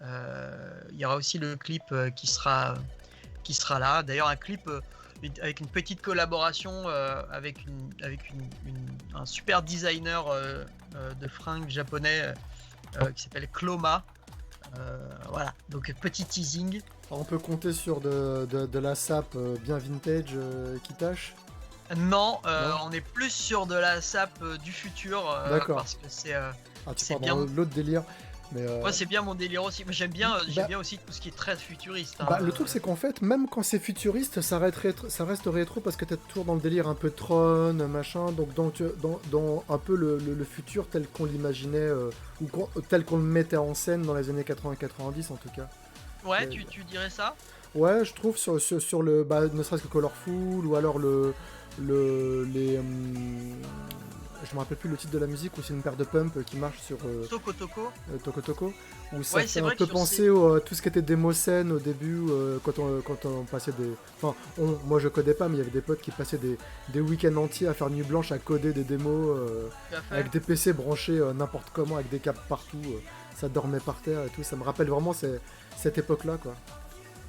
Il y aura aussi le clip qui sera là. D'ailleurs, un clip avec une petite collaboration avec un super designer de fringues japonais qui s'appelle Cloma. Voilà, donc petit teasing. Alors, on peut compter sur de la sap bien vintage qui tâche. Non, Non. on est plus sur de la SAP du futur, D'accord. parce que c'est Tu c'est pars bien. dans l'autre délire. Mais Moi, c'est bien mon délire aussi. Mais j'aime bah, bien aussi tout ce qui est très futuriste, hein. le truc c'est qu'en fait, même quand c'est futuriste, ça reste rétro parce que t'es toujours dans le délire un peu Tron, machin, donc dans un peu le futur tel qu'on l'imaginait, tel qu'on le mettait en scène dans les années 80-90 en tout cas. Ouais, Euh, tu dirais ça? Ouais, je trouve sur le, ne serait-ce que Colorful ou alors je me rappelle plus le titre de la musique, où c'est une paire de pumps qui marche sur Toko Toko. Toko Toko, où ça Ouais, fait c'est un vrai que peu sur penser à tout ce qui était démo scène au début, quand on passait des... Enfin, moi je codais pas, mais il y avait des potes qui passaient des week-ends entiers à faire nuit blanche, à coder des démos, tout à fait. avec des PC branchés n'importe comment, avec des câbles partout, ça dormait par terre et tout, ça me rappelle vraiment cette époque-là, quoi.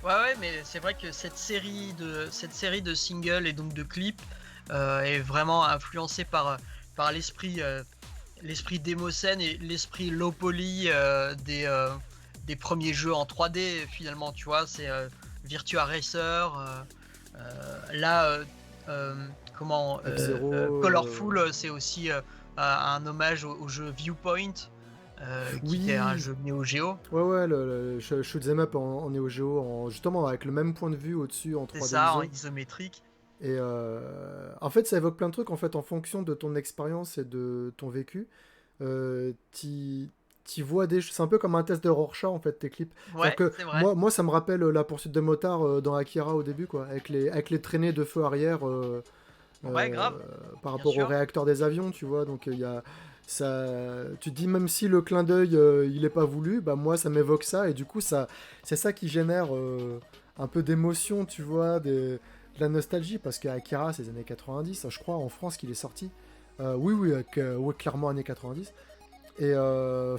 Ouais, mais c'est vrai que cette série de singles et donc de clips est vraiment influencée par l'esprit démocène et l'esprit low poly des premiers jeux en 3D finalement, tu vois, c'est Virtua Racer, là, F-Zero, Colorful, c'est aussi un hommage au jeu Viewpoint, qui était un oui, jeu Neo Geo. ouais, le shoot 'em up en Neo Geo, justement avec le même point de vue au-dessus en C'est 3D ça, en ISO. isométrique. Et en fait, ça évoque plein de trucs en fait en fonction de ton expérience et de ton vécu. T'y vois c'est un peu comme un test de Rorschach en fait tes clips. C'est-à-dire Ouais, que c'est vrai. moi ça me rappelle la poursuite de motard dans Akira au début quoi, avec les traînées de feu arrière Ouais, euh, grave, par bien rapport au sûr. réacteur des avions, tu vois. Donc il y a ça, tu te dis même si le clin d'œil il est pas voulu, bah moi ça m'évoque ça et du coup ça c'est ça qui génère un peu d'émotion, tu vois, de la nostalgie parce qu'Akira c'est les années 90, je crois en France qu'il est sorti. Oui, ouais, clairement années 90 et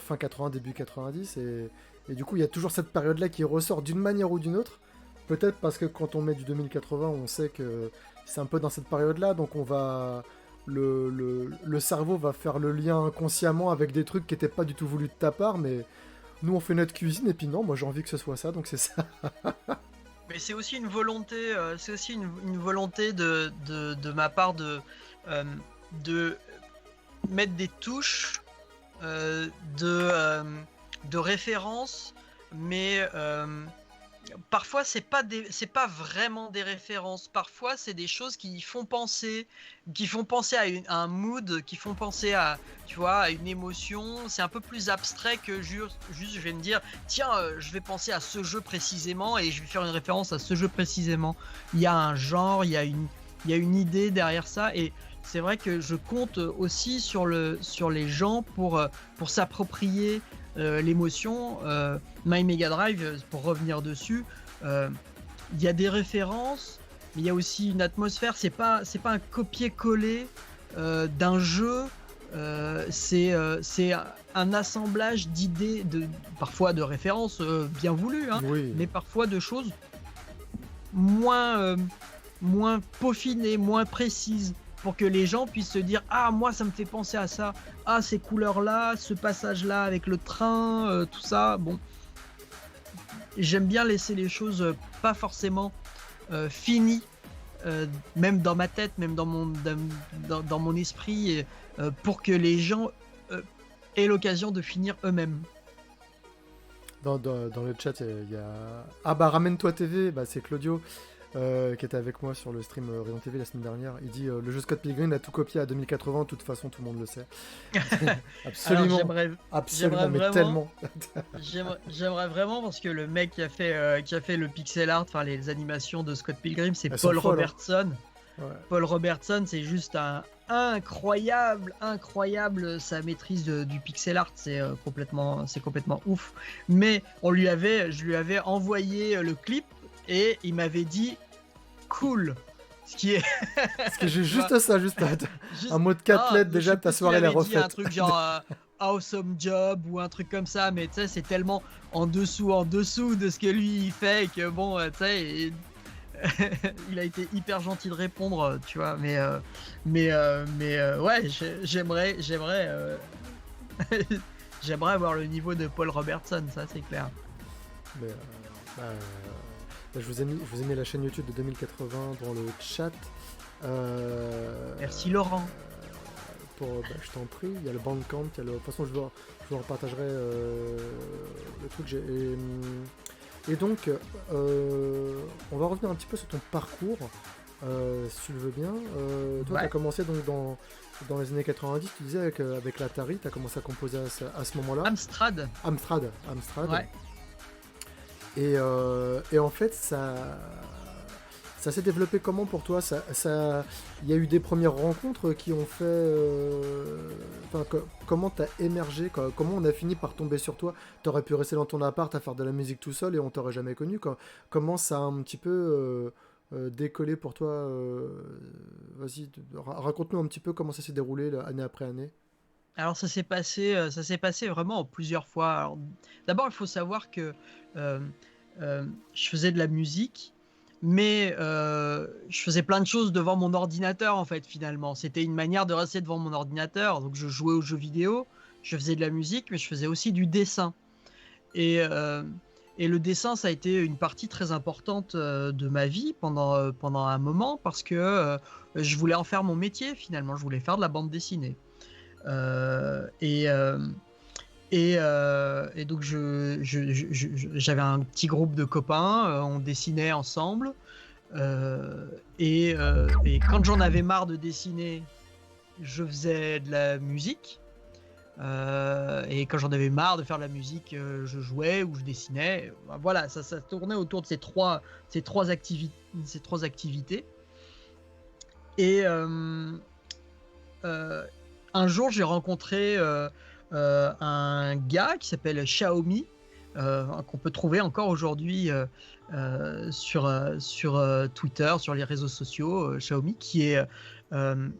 fin 80 début 90 et du coup il y a toujours cette période là qui ressort d'une manière ou d'une autre, peut-être parce que quand on met du 2080 on sait que c'est un peu dans cette période là, donc on va le cerveau va faire le lien inconsciemment avec des trucs qui n'étaient pas du tout voulus de ta part, mais nous on fait notre cuisine et puis non, moi j'ai envie que ce soit ça, donc c'est ça. Mais c'est aussi une volonté, une volonté de ma part euh, de mettre des touches euh, de, euh, de référence, mais parfois c'est pas vraiment des références. Parfois c'est des choses qui font penser à un mood, qui font penser à, tu vois, à une émotion. C'est un peu plus abstrait que juste je vais me dire tiens, je vais penser à ce jeu précisément et je vais faire une référence à ce jeu précisément. Il y a un genre, il y a une idée derrière ça et c'est vrai que je compte aussi sur les gens pour s'approprier l'émotion. My Mega Drive, pour revenir dessus, il y a des références, mais il y a aussi une atmosphère. C'est pas un copier-coller d'un jeu. C'est un assemblage d'idées, parfois de références bien voulues, hein, Oui. mais parfois de choses moins, moins peaufinées, moins précises, pour que les gens puissent se dire ah, moi ça me fait penser à ça, ah, ces couleurs là, ce passage là avec le train, tout ça. Bon, j'aime bien laisser les choses pas forcément finies, même dans ma tête, même dans mon esprit, pour que les gens aient l'occasion de finir eux-mêmes. Dans le chat, il y a... Ah bah Ramène-toi TV, bah, c'est Claudio qui était avec moi sur le stream Rayon TV la semaine dernière. Il dit le jeu Scott Pilgrim a tout copié à 2080, de toute façon tout le monde le sait. Absolument. Alors, Absolument, mais vraiment, tellement. j'aimerais vraiment, parce que le mec qui a fait le pixel art, enfin les animations de Scott Pilgrim, c'est Elles sont Paul folles, hein. Robertson. Ouais. Paul Robertson, c'est juste un incroyable sa maîtrise du pixel art, c'est complètement ouf. Mais je lui avais envoyé le clip et il m'avait dit cool. Ce qui est Parce que j'ai juste ça, juste juste- un mot de 4 lettres, je déjà sais ta plus s'il soirée elle est avait dit un refaite. truc genre awesome job ou un truc comme ça, mais tu sais, c'est tellement en dessous de ce que lui il fait et que bon, tu sais, il a été hyper gentil de répondre, tu vois, mais ouais, j'aimerais j'aimerais avoir le niveau de Paul Robertson, ça c'est clair. Mais, je vous ai mis la chaîne YouTube de 2080 dans le chat. Merci Laurent. Je t'en prie, il y a le Bandcamp, de toute façon je vous repartagerai le truc. Et donc, on va revenir un petit peu sur ton parcours, si tu le veux bien. Toi, tu as commencé donc dans les années 90, tu disais avec l'Atari, tu as commencé à composer à ce moment-là. Amstrad. Ouais. Et en fait, ça s'est développé comment pour toi? Il y a eu des premières rencontres qui ont fait... comment t'as émergé? Comment on a fini par tomber sur toi? T'aurais pu rester dans ton appart à faire de la musique tout seul et on t'aurait jamais connu. Comment ça a un petit peu décollé pour toi? Vas-y, raconte-nous un petit peu comment ça s'est déroulé là, année après année. Alors ça s'est passé vraiment en plusieurs fois. Alors, d'abord, il faut savoir que je faisais de la musique, mais je faisais plein de choses devant mon ordinateur en fait. Finalement, c'était une manière de rester devant mon ordinateur. Donc je jouais aux jeux vidéo, je faisais de la musique, mais je faisais aussi du dessin. Et le dessin, ça a été une partie très importante de ma vie pendant un moment, parce que je voulais en faire mon métier finalement. Je voulais faire de la bande dessinée. Et donc j'avais un petit groupe de copains, on dessinait ensemble, et quand j'en avais marre de dessiner, je faisais de la musique, et quand j'en avais marre de faire de la musique, je jouais ou je dessinais. Voilà, ça tournait autour de ces trois activités. Et un jour, j'ai rencontré un gars qui s'appelle Xiaomi, qu'on peut trouver encore aujourd'hui sur Twitter, sur les réseaux sociaux. Xiaomi, qui est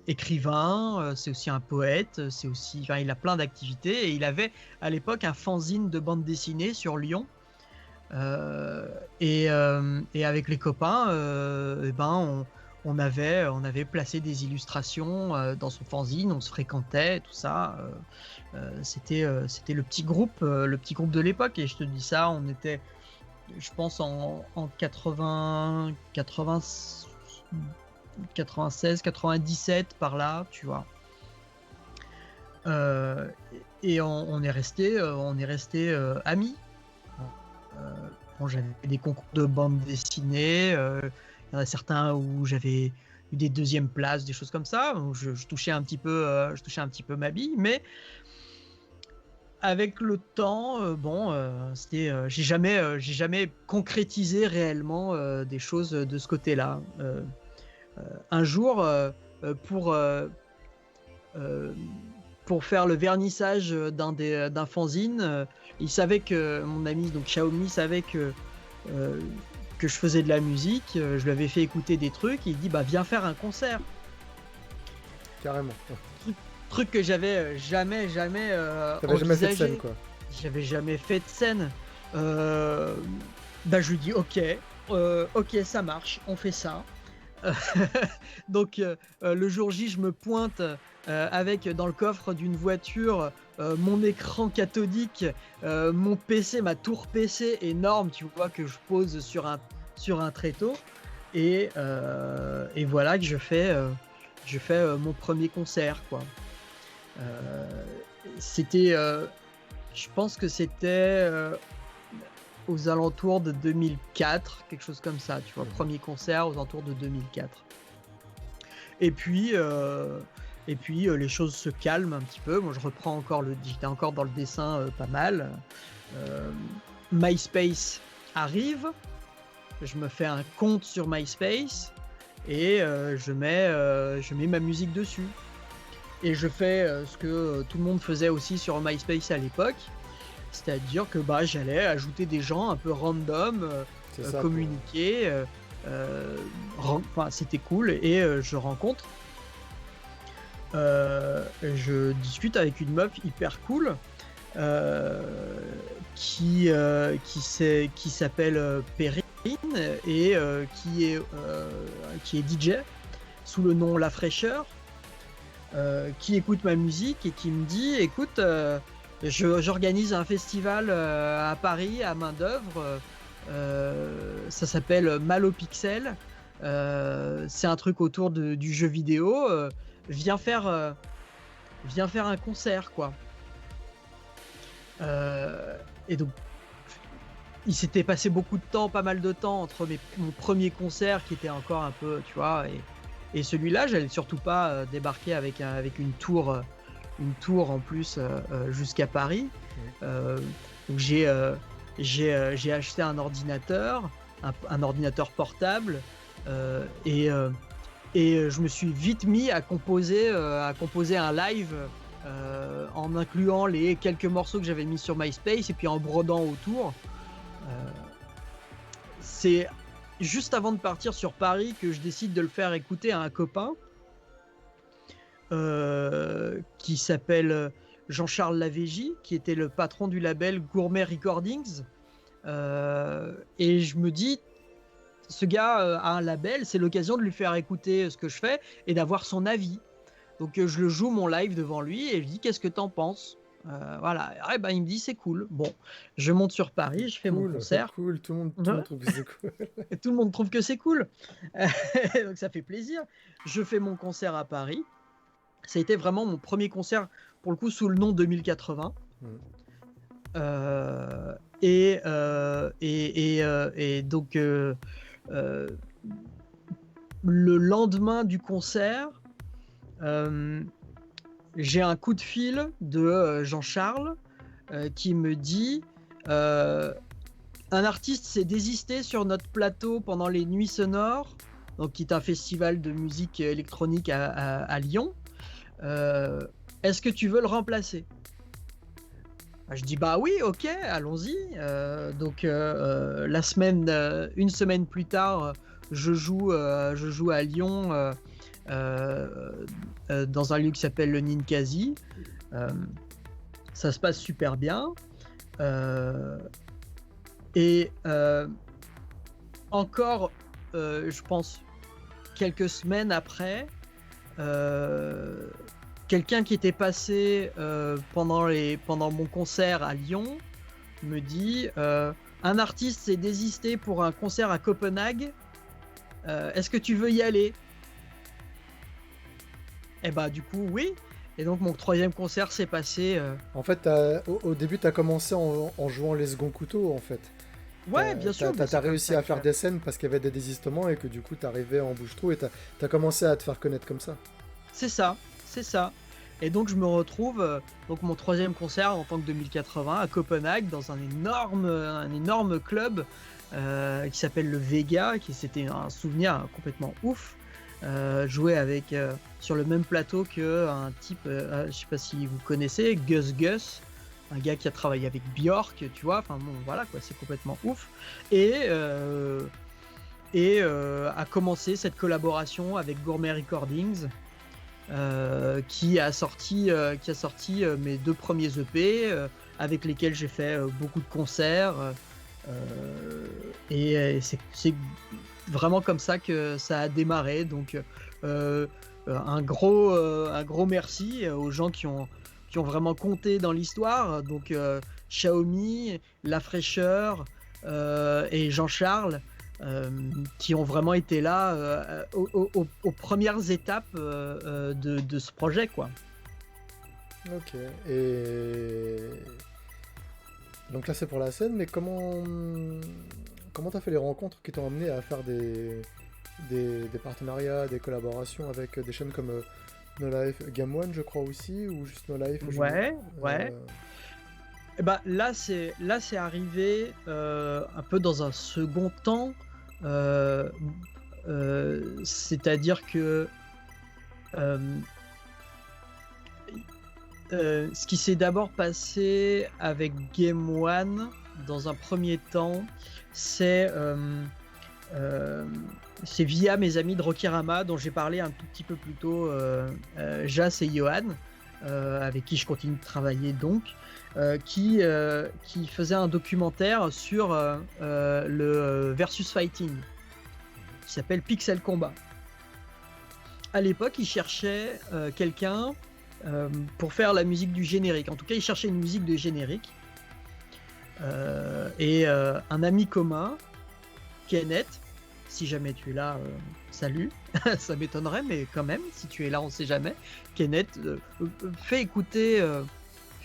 écrivain, c'est aussi un poète, il a plein d'activités, et il avait à l'époque un fanzine de bande dessinée sur Lyon. Et avec les copains, on avait placé des illustrations dans son fanzine, on se fréquentait, tout ça. C'était le petit groupe de l'époque, et je te dis ça, on était, je pense, en 96, 97 par là, tu vois. Et on est resté amis. J'avais des concours de bande dessinée. Il y en a certains où j'avais eu des deuxièmes places, des choses comme ça, où je touchais un petit peu ma bille, mais avec le temps, j'ai jamais concrétisé réellement des choses de ce côté-là. Un jour, pour faire le vernissage d'un fanzine, il savait que mon ami, donc Xiaomi, savait que je faisais de la musique. Je lui avais fait écouter des trucs, il dit viens faire un concert. Carrément. Truc que j'avais jamais t'avais jamais fait de scène, quoi. J'avais jamais fait de scène. Je lui dis ok, ça marche, on fait ça. Donc le jour J, je me pointe avec dans le coffre d'une voiture mon écran cathodique, mon PC, ma tour PC énorme, tu vois, que je pose sur un tréteau, et voilà que je fais mon premier concert, quoi. C'était, je pense que c'était aux alentours de 2004, quelque chose comme ça, tu vois, premier concert aux alentours de 2004. Et puis les choses se calment un petit peu. Moi, j'étais encore dans le dessin pas mal. MySpace arrive, je me fais un compte sur MySpace, et je mets ma musique dessus. Et je fais ce que tout le monde faisait aussi sur MySpace à l'époque, c'est-à-dire que j'allais ajouter des gens un peu random, communiquer, c'était cool, et je rencontre, je discute avec une meuf hyper cool qui s'appelle Perrine, et qui est DJ sous le nom La Fraîcheur, qui écoute ma musique et qui me dit écoute, j'organise un festival à Paris à main d'œuvre, ça s'appelle Mal au Pixel, c'est un truc autour du jeu vidéo. Viens faire, viens faire un concert, quoi. Et donc, il s'était passé beaucoup de temps, pas mal de temps entre mon premier concert qui était encore un peu, tu vois, et celui-là, j'allais surtout pas débarquer avec une tour en plus jusqu'à Paris. Donc j'ai acheté un ordinateur, un ordinateur portable, et je me suis vite mis à composer un live en incluant les quelques morceaux que j'avais mis sur MySpace et puis en brodant autour. C'est juste avant de partir sur Paris que je décide de le faire écouter à un copain qui s'appelle Jean-Charles Lavégie, qui était le patron du label Gourmet Recordings. Et je me dis, ce gars a un label, c'est l'occasion de lui faire écouter ce que je fais et d'avoir son avis. Donc je le joue mon live devant lui et je dis, qu'est-ce que t'en penses? Voilà. Et ben, il me dit, c'est cool. Bon, je monte sur Paris, je fais mon concert. Cool, tout le monde trouve que c'est cool. Et tout le monde trouve que c'est cool. Donc ça fait plaisir. Je fais mon concert à Paris. Ça a été vraiment mon premier concert, pour le coup, sous le nom 2080. Et donc, le lendemain du concert, j'ai un coup de fil de Jean-Charles qui me dit un artiste s'est désisté sur notre plateau pendant les Nuits Sonores, donc qui est un festival de musique électronique à Lyon. Est-ce que tu veux le remplacer? Je dis bah oui, ok, allons-y. Donc une semaine plus tard, je joue à Lyon dans un lieu qui s'appelle le Ninkasi. Ça se passe super bien. Et encore, je pense, quelques semaines après, quelqu'un qui était passé pendant mon concert à Lyon me dit un artiste s'est désisté pour un concert à Copenhague. Est-ce que tu veux y aller? Et bah du coup oui. Et donc mon troisième concert s'est passé. En fait, au début, tu as commencé en jouant les seconds couteaux, en fait. Ouais, bien sûr. T'as réussi à faire des scènes parce qu'il y avait des désistements et que du coup, t'arrivais en bouche-trou et t'as commencé à te faire connaître comme ça. C'est ça. Et donc je me retrouve donc mon troisième concert en tant que 2080 à Copenhague dans un énorme club qui s'appelle le Vega, c'était un souvenir complètement ouf. Jouer avec sur le même plateau que un type, je sais pas si vous connaissez, Gus Gus, un gars qui a travaillé avec Björk, tu vois, enfin bon voilà quoi, c'est complètement ouf. Et a commencé cette collaboration avec Gourmet Recordings. Qui a sorti mes 2 premiers EP avec lesquels j'ai fait beaucoup de concerts et c'est vraiment comme ça que ça a démarré. Donc un gros merci aux gens qui ont vraiment compté dans l'histoire, donc Xiaomi, La Fraîcheur et Jean-Charles, qui ont vraiment été là aux premières étapes de ce projet, quoi. Ok. Et donc là c'est pour la scène, mais comment t'as fait les rencontres qui t'ont amené à faire des partenariats, des collaborations avec des chaînes comme No Life, Game One, je crois aussi, ou juste No Life? Ouais. Et bah, là c'est arrivé un peu dans un second temps. C'est-à-dire que ce qui s'est d'abord passé avec Game One dans un premier temps, c'est via mes amis de Rokirama dont j'ai parlé un tout petit peu plus tôt, Jas et Johan, avec qui je continue de travailler donc, qui faisait un documentaire sur le versus fighting qui s'appelle Pixel Combat. À l'époque, ils cherchaient quelqu'un pour faire la musique du générique. En tout cas, ils cherchaient une musique de générique. Et un ami commun, Kenneth, si jamais tu es là, salut, ça m'étonnerait, mais quand même, si tu es là, on sait jamais. Kenneth, fais écouter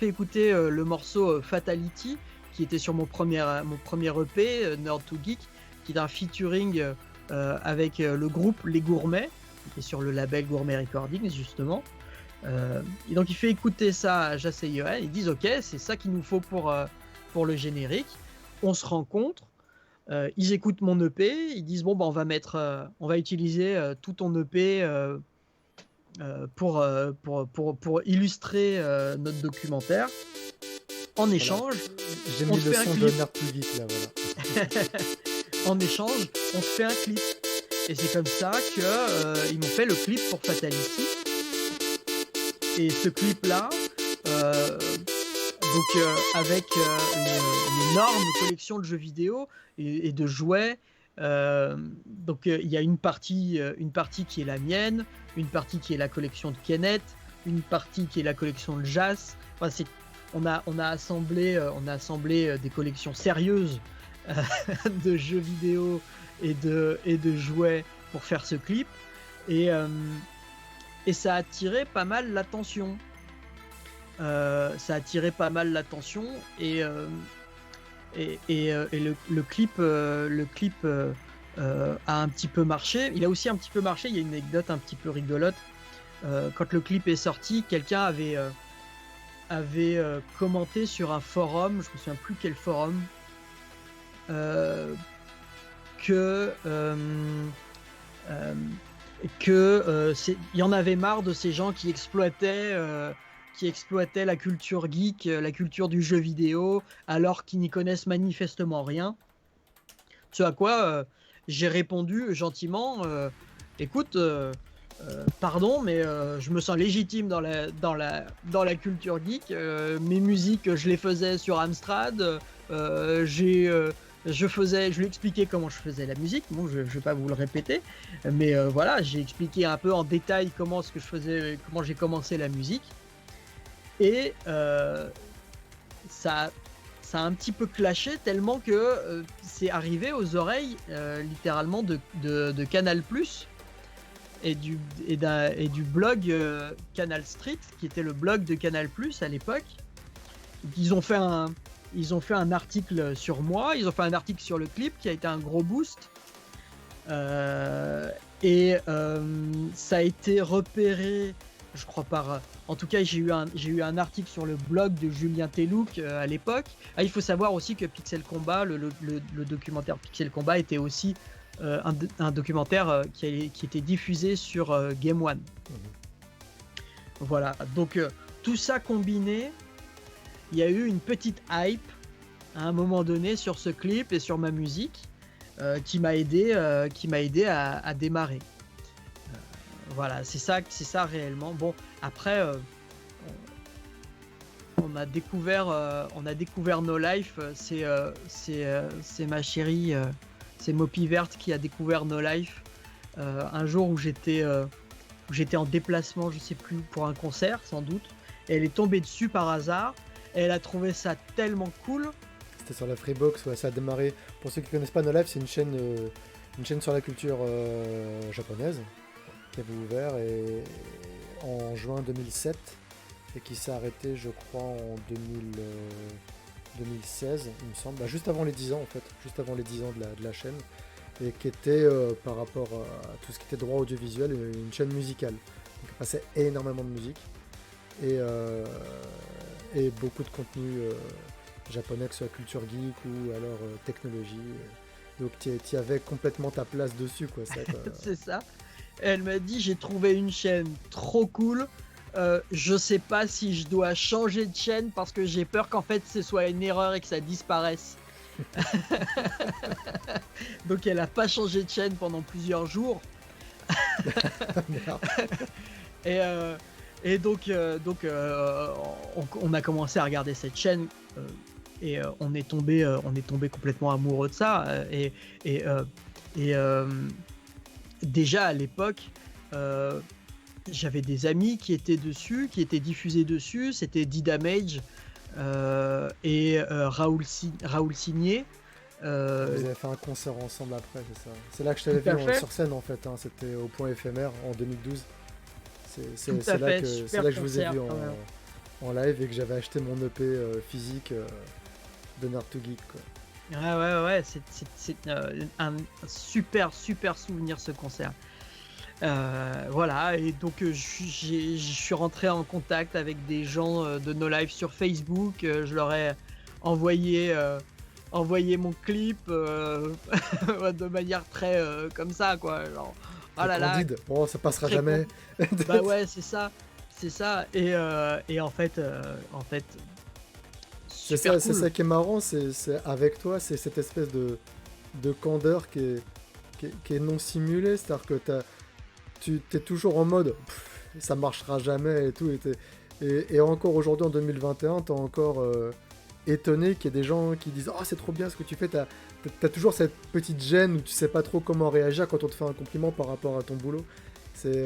le morceau Fatality, qui était sur mon premier EP, Nerd to Geek, qui est un featuring avec le groupe Les Gourmets, qui est sur le label Gourmet Recordings, justement. Et donc il fait écouter ça à Jas et Johan, ils disent ok, c'est ça qu'il nous faut pour le générique. On se rencontre, ils écoutent mon EP, ils disent bon, bah, on va utiliser tout ton EP pour illustrer notre documentaire. En échange, j'ai mis le son de Nerd to Geek là, voilà. En échange, on te fait un clip. Et c'est comme ça qu'ils m'ont fait le clip pour Fatality. Et ce clip-là, avec une énorme collection de jeux vidéo et de jouets. Il y a une partie qui est la mienne, une partie qui est la collection de Kenneth, une partie qui est la collection de Jas. Enfin, on a assemblé des collections sérieuses de jeux vidéo et de jouets pour faire ce clip. Et ça a attiré pas mal l'attention. Et le clip a un petit peu marché. Il a aussi un petit peu marché. Il y a une anecdote un petit peu rigolote. Quand le clip est sorti, quelqu'un avait commenté sur un forum, je me souviens plus quel forum, il y en avait marre de ces gens qui exploitaient la culture geek, la culture du jeu vidéo, alors qu'ils n'y connaissent manifestement rien. Ce à quoi j'ai répondu gentiment, écoute, pardon, mais je me sens légitime dans la culture geek. Mes musiques, je les faisais sur Amstrad. Je lui expliquais comment je faisais la musique. Bon, je vais pas vous le répéter, mais voilà, j'ai expliqué un peu en détail comment j'ai commencé la musique. Et ça a un petit peu clashé tellement que c'est arrivé aux oreilles littéralement de Canal+, et du blog Canal Street, qui était le blog de Canal+ à l'époque. Ils ont fait un article sur moi, ils ont fait un article sur le clip qui a été un gros boost. Ça a été repéré, je crois en tout cas, j'ai eu un article sur le blog de Julien Telouk à l'époque. Il faut savoir aussi que Pixel Combat, le documentaire Pixel Combat était aussi un documentaire qui était diffusé sur Game One. Voilà, donc tout ça combiné, il y a eu une petite hype à un moment donné sur ce clip et sur ma musique qui m'a aidé à démarrer. Voilà, c'est ça réellement. Bon, après, on a découvert No Life. C'est ma chérie, c'est Mopi Verte qui a découvert No Life un jour où j'étais en déplacement, je sais plus, pour un concert sans doute. Et elle est tombée dessus par hasard. Et elle a trouvé ça tellement cool. C'était sur la Freebox, ouais, ça a démarré. Pour ceux qui connaissent pas No Life, c'est une chaîne sur la culture japonaise qui avait ouvert en juin 2007 et qui s'est arrêtée, je crois, en 2016, il me semble, juste avant les 10 ans en fait, juste avant les 10 ans de la chaîne, et qui était par rapport à tout ce qui était droit audiovisuel, une chaîne musicale. Donc elle passait énormément de musique et beaucoup de contenu japonais, que ce soit culture geek ou alors technologie. Donc tu avais complètement ta place dessus, quoi. Ça, quoi. C'est ça. Elle m'a dit, j'ai trouvé une chaîne trop cool. Je sais pas si je dois changer de chaîne parce que j'ai peur qu'en fait ce soit une erreur et que ça disparaisse. Donc elle a pas changé de chaîne pendant plusieurs jours. Et donc on a commencé à regarder cette chaîne et on est tombé complètement amoureux de ça. Déjà à l'époque, j'avais des amis qui étaient dessus, qui étaient diffusés dessus. C'était D-Damage et Raoul Signé. Vous avez fait un concert ensemble après, c'est ça. C'est là que je Tout t'avais à vu fait, sur scène en fait, hein. C'était au Point éphémère en 2012. tout à fait, C'est super là que je vous ai concert vu quand même. en live et que j'avais acheté mon EP physique de Nerd to Geek, quoi. Ouais, c'est un super, super souvenir ce concert. Voilà, et donc je suis rentré en contact avec des gens de No Life sur Facebook. Je leur ai envoyé, envoyé mon clip de manière très comme ça, quoi. Genre, oh Très là là, candide, bon ça passera très con. jamais. Bah ouais, c'est ça. Et en fait, super C'est cool. ça qui est marrant, c'est avec toi, c'est cette espèce de candeur qui est non simulée, c'est-à-dire que tu t'es toujours en mode ça marchera jamais et tout, et encore aujourd'hui en 2021, t'es encore étonné qu'il y ait des gens qui disent oh c'est trop bien ce que tu fais, t'as toujours cette petite gêne où tu sais pas trop comment réagir quand on te fait un compliment par rapport à ton boulot. C'est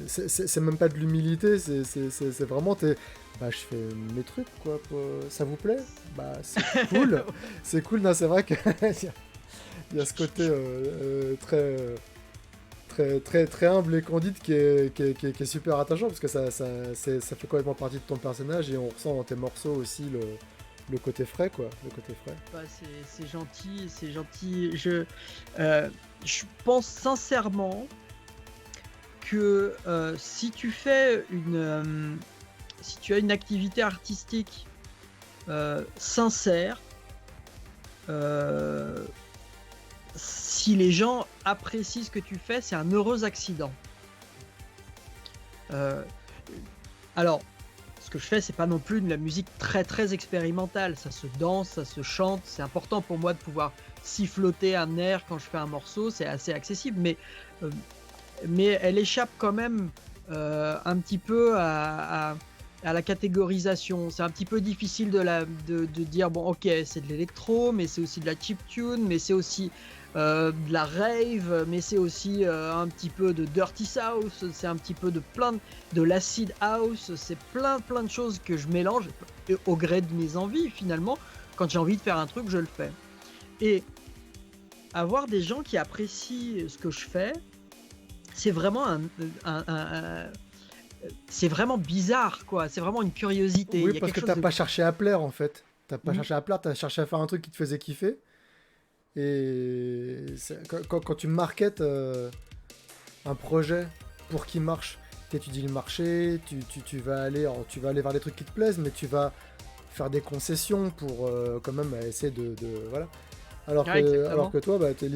c'est même pas de l'humilité, c'est vraiment bah je fais mes trucs quoi, ça vous plaît? Bah c'est cool, c'est cool, non c'est vrai que il y a ce côté très humble et candide qui est super attachant parce que ça fait complètement partie de ton personnage et on ressent dans tes morceaux aussi le côté frais quoi, le côté frais. Bah, c'est gentil, c'est gentil. Je pense sincèrement que si tu as une activité artistique sincère, euh, si les gens apprécient ce que tu fais, c'est un heureux accident. Euh, alors, ce que je fais, c'est pas non plus de la musique très très expérimentale. Ça se danse, ça se chante. C'est important pour moi de pouvoir siffloter un air quand je fais un morceau. C'est assez accessible, euh, mais elle échappe quand même un petit peu à la catégorisation. C'est un petit peu difficile de dire bon, ok, c'est de l'électro, mais c'est aussi de la chiptune, mais c'est aussi de la rave, mais c'est aussi un petit peu de dirty south, c'est un petit peu de l'acid house, c'est plein de choses que je mélange au gré de mes envies finalement. Quand j'ai envie de faire un truc, je le fais. Et avoir des gens qui apprécient ce que je fais, c'est vraiment c'est vraiment bizarre, quoi. C'est vraiment une curiosité. Oui Il y a parce quelque que chose t'as de... pas cherché à plaire en fait, t'as pas Mhm. cherché à plaire, t'as cherché à faire un truc qui te faisait kiffer et quand tu marketes un projet pour qu'il marche, t'étudies le marché, tu vas aller, alors, tu vas aller vers des trucs qui te plaisent, mais tu vas faire des concessions pour quand même essayer voilà. Ouais, Alors exactement. que toi, bah, t'es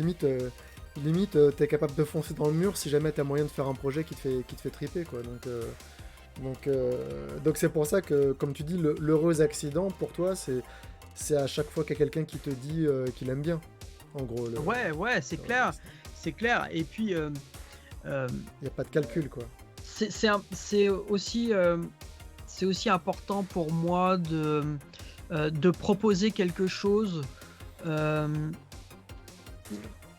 t'es capable de foncer dans le mur si jamais t'as moyen de faire un projet qui te fait triper, quoi. Donc c'est pour ça que, comme tu dis, l'heureux accident pour toi, c'est à chaque fois qu'il y a quelqu'un qui te dit qu'il aime bien. En gros, Ouais, c'est clair. C'est clair. Et puis, euh, il n'y a pas de calcul, quoi. c'est aussi important pour moi de proposer quelque chose. euh,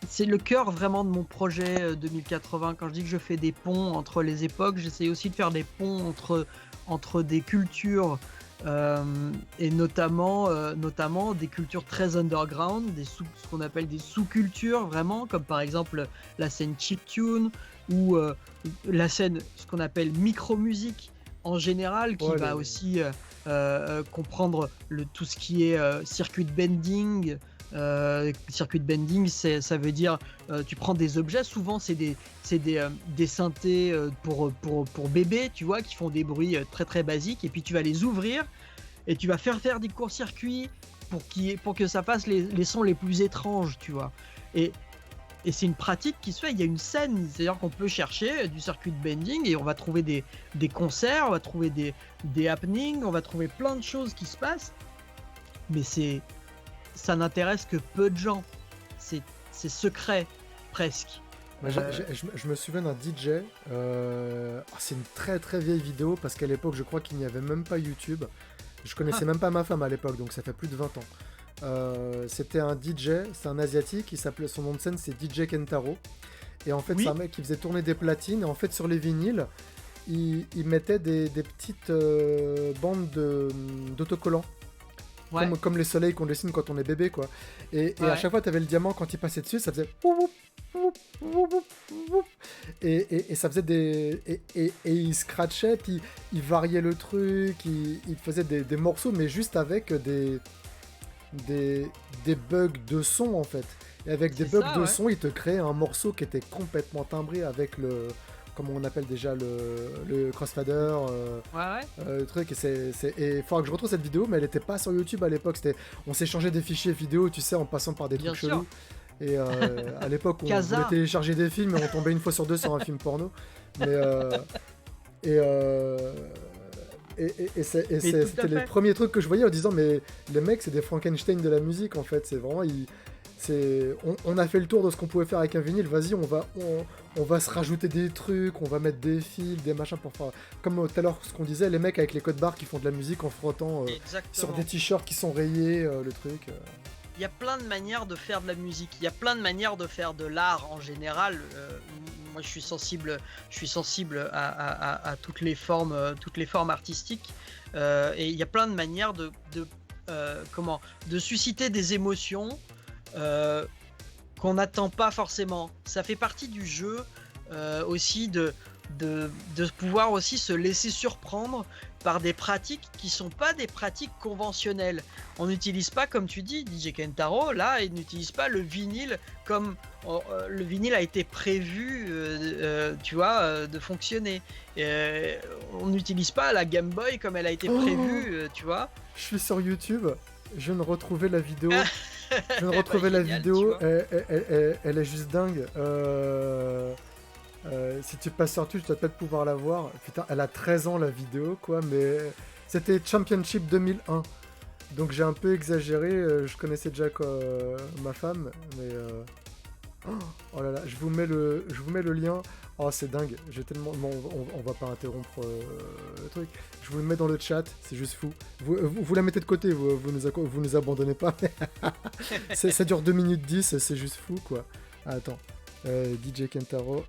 c'est le cœur vraiment de mon projet 2080. Quand je dis que je fais des ponts entre les époques, j'essaie aussi de faire des ponts entre des cultures euh, et notamment des cultures très underground, ce qu'on appelle des sous-cultures vraiment, comme par exemple la scène chiptune ou la scène, ce qu'on appelle micro-musique en général, qui Ouais, va aussi comprendre tout ce qui est circuit de bending. Circuit de bending, ça veut dire tu prends des objets, souvent des synthés pour bébés, tu vois, qui font des bruits très très basiques, et puis tu vas les ouvrir et tu vas faire des courts-circuits pour que ça fasse les sons les plus étranges, tu vois. Et, et c'est une pratique qui se fait, il y a une scène, c'est-à-dire qu'on peut chercher du circuit de bending et on va trouver des concerts, on va trouver des happenings, on va trouver plein de choses qui se passent, mais ça n'intéresse que peu de gens. C'est secret, presque. Moi, Euh, je me souviens d'un DJ. C'est une très très vieille vidéo parce qu'à l'époque, je crois qu'il n'y avait même pas YouTube. Je connaissais ah, même pas ma femme à l'époque, donc ça fait plus de 20 ans. C'était un DJ, c'est un asiatique, son nom de scène c'est DJ Kentaro. Et en fait, c'est un oui, mec qui faisait tourner des platines. Et en fait, sur les vinyles, il mettait des petites bandes d'autocollants Ouais. comme les soleils qu'on dessine quand on est bébé, quoi. Et à Ouais. chaque fois, t'avais le diamant, quand il passait dessus, ça faisait... poup, poup, poup, poup, poup. Et ça faisait des... Et il scratchait, puis il variait le truc, il faisait des morceaux, mais juste avec des, des bugs de son, en fait. Et avec des C'est bugs ça, de ouais. son, il te créait un morceau qui était complètement timbré avec le... Comment on appelle déjà le crossfader, Ouais, ouais. le truc. Et faudra que je retrouve cette vidéo, mais elle était pas sur YouTube à l'époque. On s'échangeait des fichiers vidéo, tu sais, en passant par des Bien trucs sûr. chelous. Et à l'époque, on voulait Casa. télécharger des films et on tombait une fois sur deux sur un film porno. Mais et, euh, Mais tout c'était à les fait. premiers trucs que je voyais en disant, mais les mecs, c'est des Frankenstein de la musique, en fait. C'est vraiment... on a fait le tour de ce qu'on pouvait faire avec un vinyle, vas-y, on va se rajouter des trucs, on va mettre des fils, des machins pour faire... Comme tout à l'heure, ce qu'on disait, les mecs avec les codes barres qui font de la musique en frottant sur Exactement. des t-shirts qui sont rayés, le truc. Il y a plein de manières de faire de la musique. Il y a plein de manières de faire de l'art en général. Moi, je suis sensible à toutes les formes artistiques. Et il y a plein de manières de susciter des émotions qu'on n'attend pas forcément. Ça fait partie du jeu aussi de pouvoir aussi se laisser surprendre par des pratiques qui sont pas des pratiques conventionnelles. On n'utilise pas, comme tu dis, DJ Kentaro, là, il n'utilise pas le vinyle comme le vinyle a été prévu, tu vois, de fonctionner. On n'utilise pas la Game Boy comme elle a été prévue, tu vois. Je suis sur YouTube, je viens de retrouver la vidéo. Je viens de Bah, retrouver la génial, tu vidéo, vois. elle est juste dingue. Si tu passes sur Twitch, tu vas peut-être pouvoir la voir. Putain, elle a 13 ans la vidéo, quoi, mais c'était Championship 2001. Donc j'ai un peu exagéré, je connaissais déjà quoi, ma femme, mais... Oh là là, je vous mets le lien. Oh, c'est dingue, j'ai tellement... Bon, on va pas interrompre le truc. Je vous le mets dans le chat, c'est juste fou. Vous la mettez de côté, vous nous abandonnez pas. Ça dure 2 minutes 10, c'est juste fou, quoi. Ah, attends, DJ Kentaro...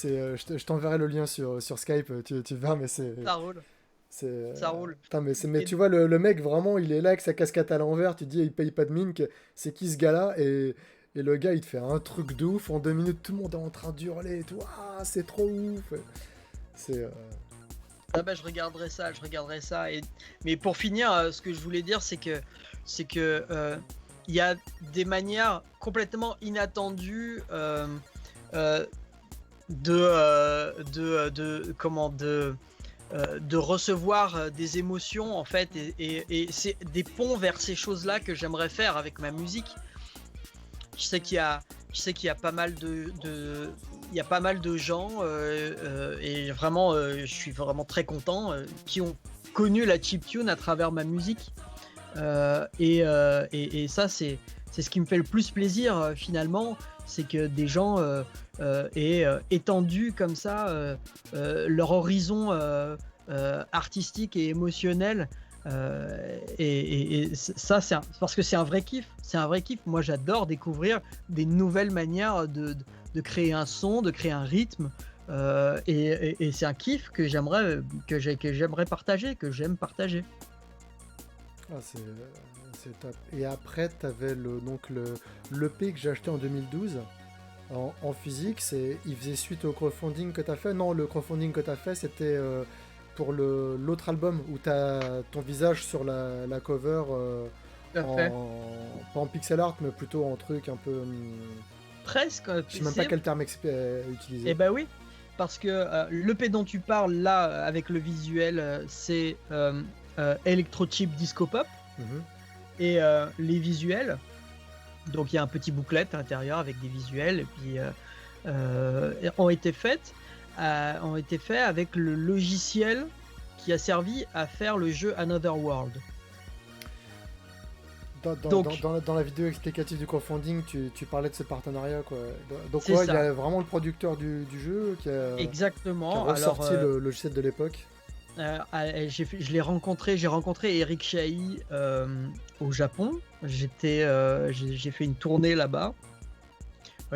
je t'enverrai le lien sur Skype, tu verras, mais c'est... Ça roule, ça roule. Putain, mais Et tu vois, le mec, vraiment, il est là avec sa casquette à l'envers, tu dis, il paye pas de mine, c'est qui ce gars-là et le gars, il te fait un truc de ouf, en 2 minutes, tout le monde est en train d'hurler et tout, ah, c'est trop ouf. C'est... ah bah, je regarderai ça, je regarderai ça. Mais pour finir, ce que je voulais dire, c'est que il y a des manières complètement inattendues de recevoir des émotions en fait, et c'est des ponts vers ces choses-là que j'aimerais faire avec ma musique. Je sais qu'il y a pas mal il y a pas mal de gens et vraiment je suis vraiment très content qui ont connu la chiptune à travers ma musique. Et ça c'est ce qui me fait le plus plaisir finalement, c'est que des gens aient étendu comme ça leur horizon artistique et émotionnel. Et ça, parce que c'est un vrai kiff. C'est un vrai kiff. Moi, j'adore découvrir des nouvelles manières de créer un son, de créer un rythme. Et c'est un kiff que j'aimerais partager, que j'aime partager. Ah, c'est top. Et après, t'avais l'EP que j'ai acheté en 2012 en physique. Il faisait suite au crowdfunding que t'as fait. Non, le crowdfunding que t'as fait, c'était pour l'autre album où t'as ton visage sur la cover Tout à fait. pas en pixel art, mais plutôt en truc un peu. Presque. Je sais même pas quel terme utiliser. Eh ben oui, parce que l'EP dont tu parles là, avec le visuel, c'est Electro Chip Disco Pop. Mhm. Et les visuels, donc il y a un petit booklet à l'intérieur avec des visuels, et puis ont été faits avec le logiciel qui a servi à faire le jeu Another World. Dans la vidéo explicative du crowdfunding, tu parlais de ce partenariat, quoi. Donc C'est ouais, il y ça. a vraiment le producteur du jeu qui a Exactement. ressorti Alors, le logiciel de l'époque. j'ai rencontré Eric Chahi au Japon. J'ai fait une tournée là-bas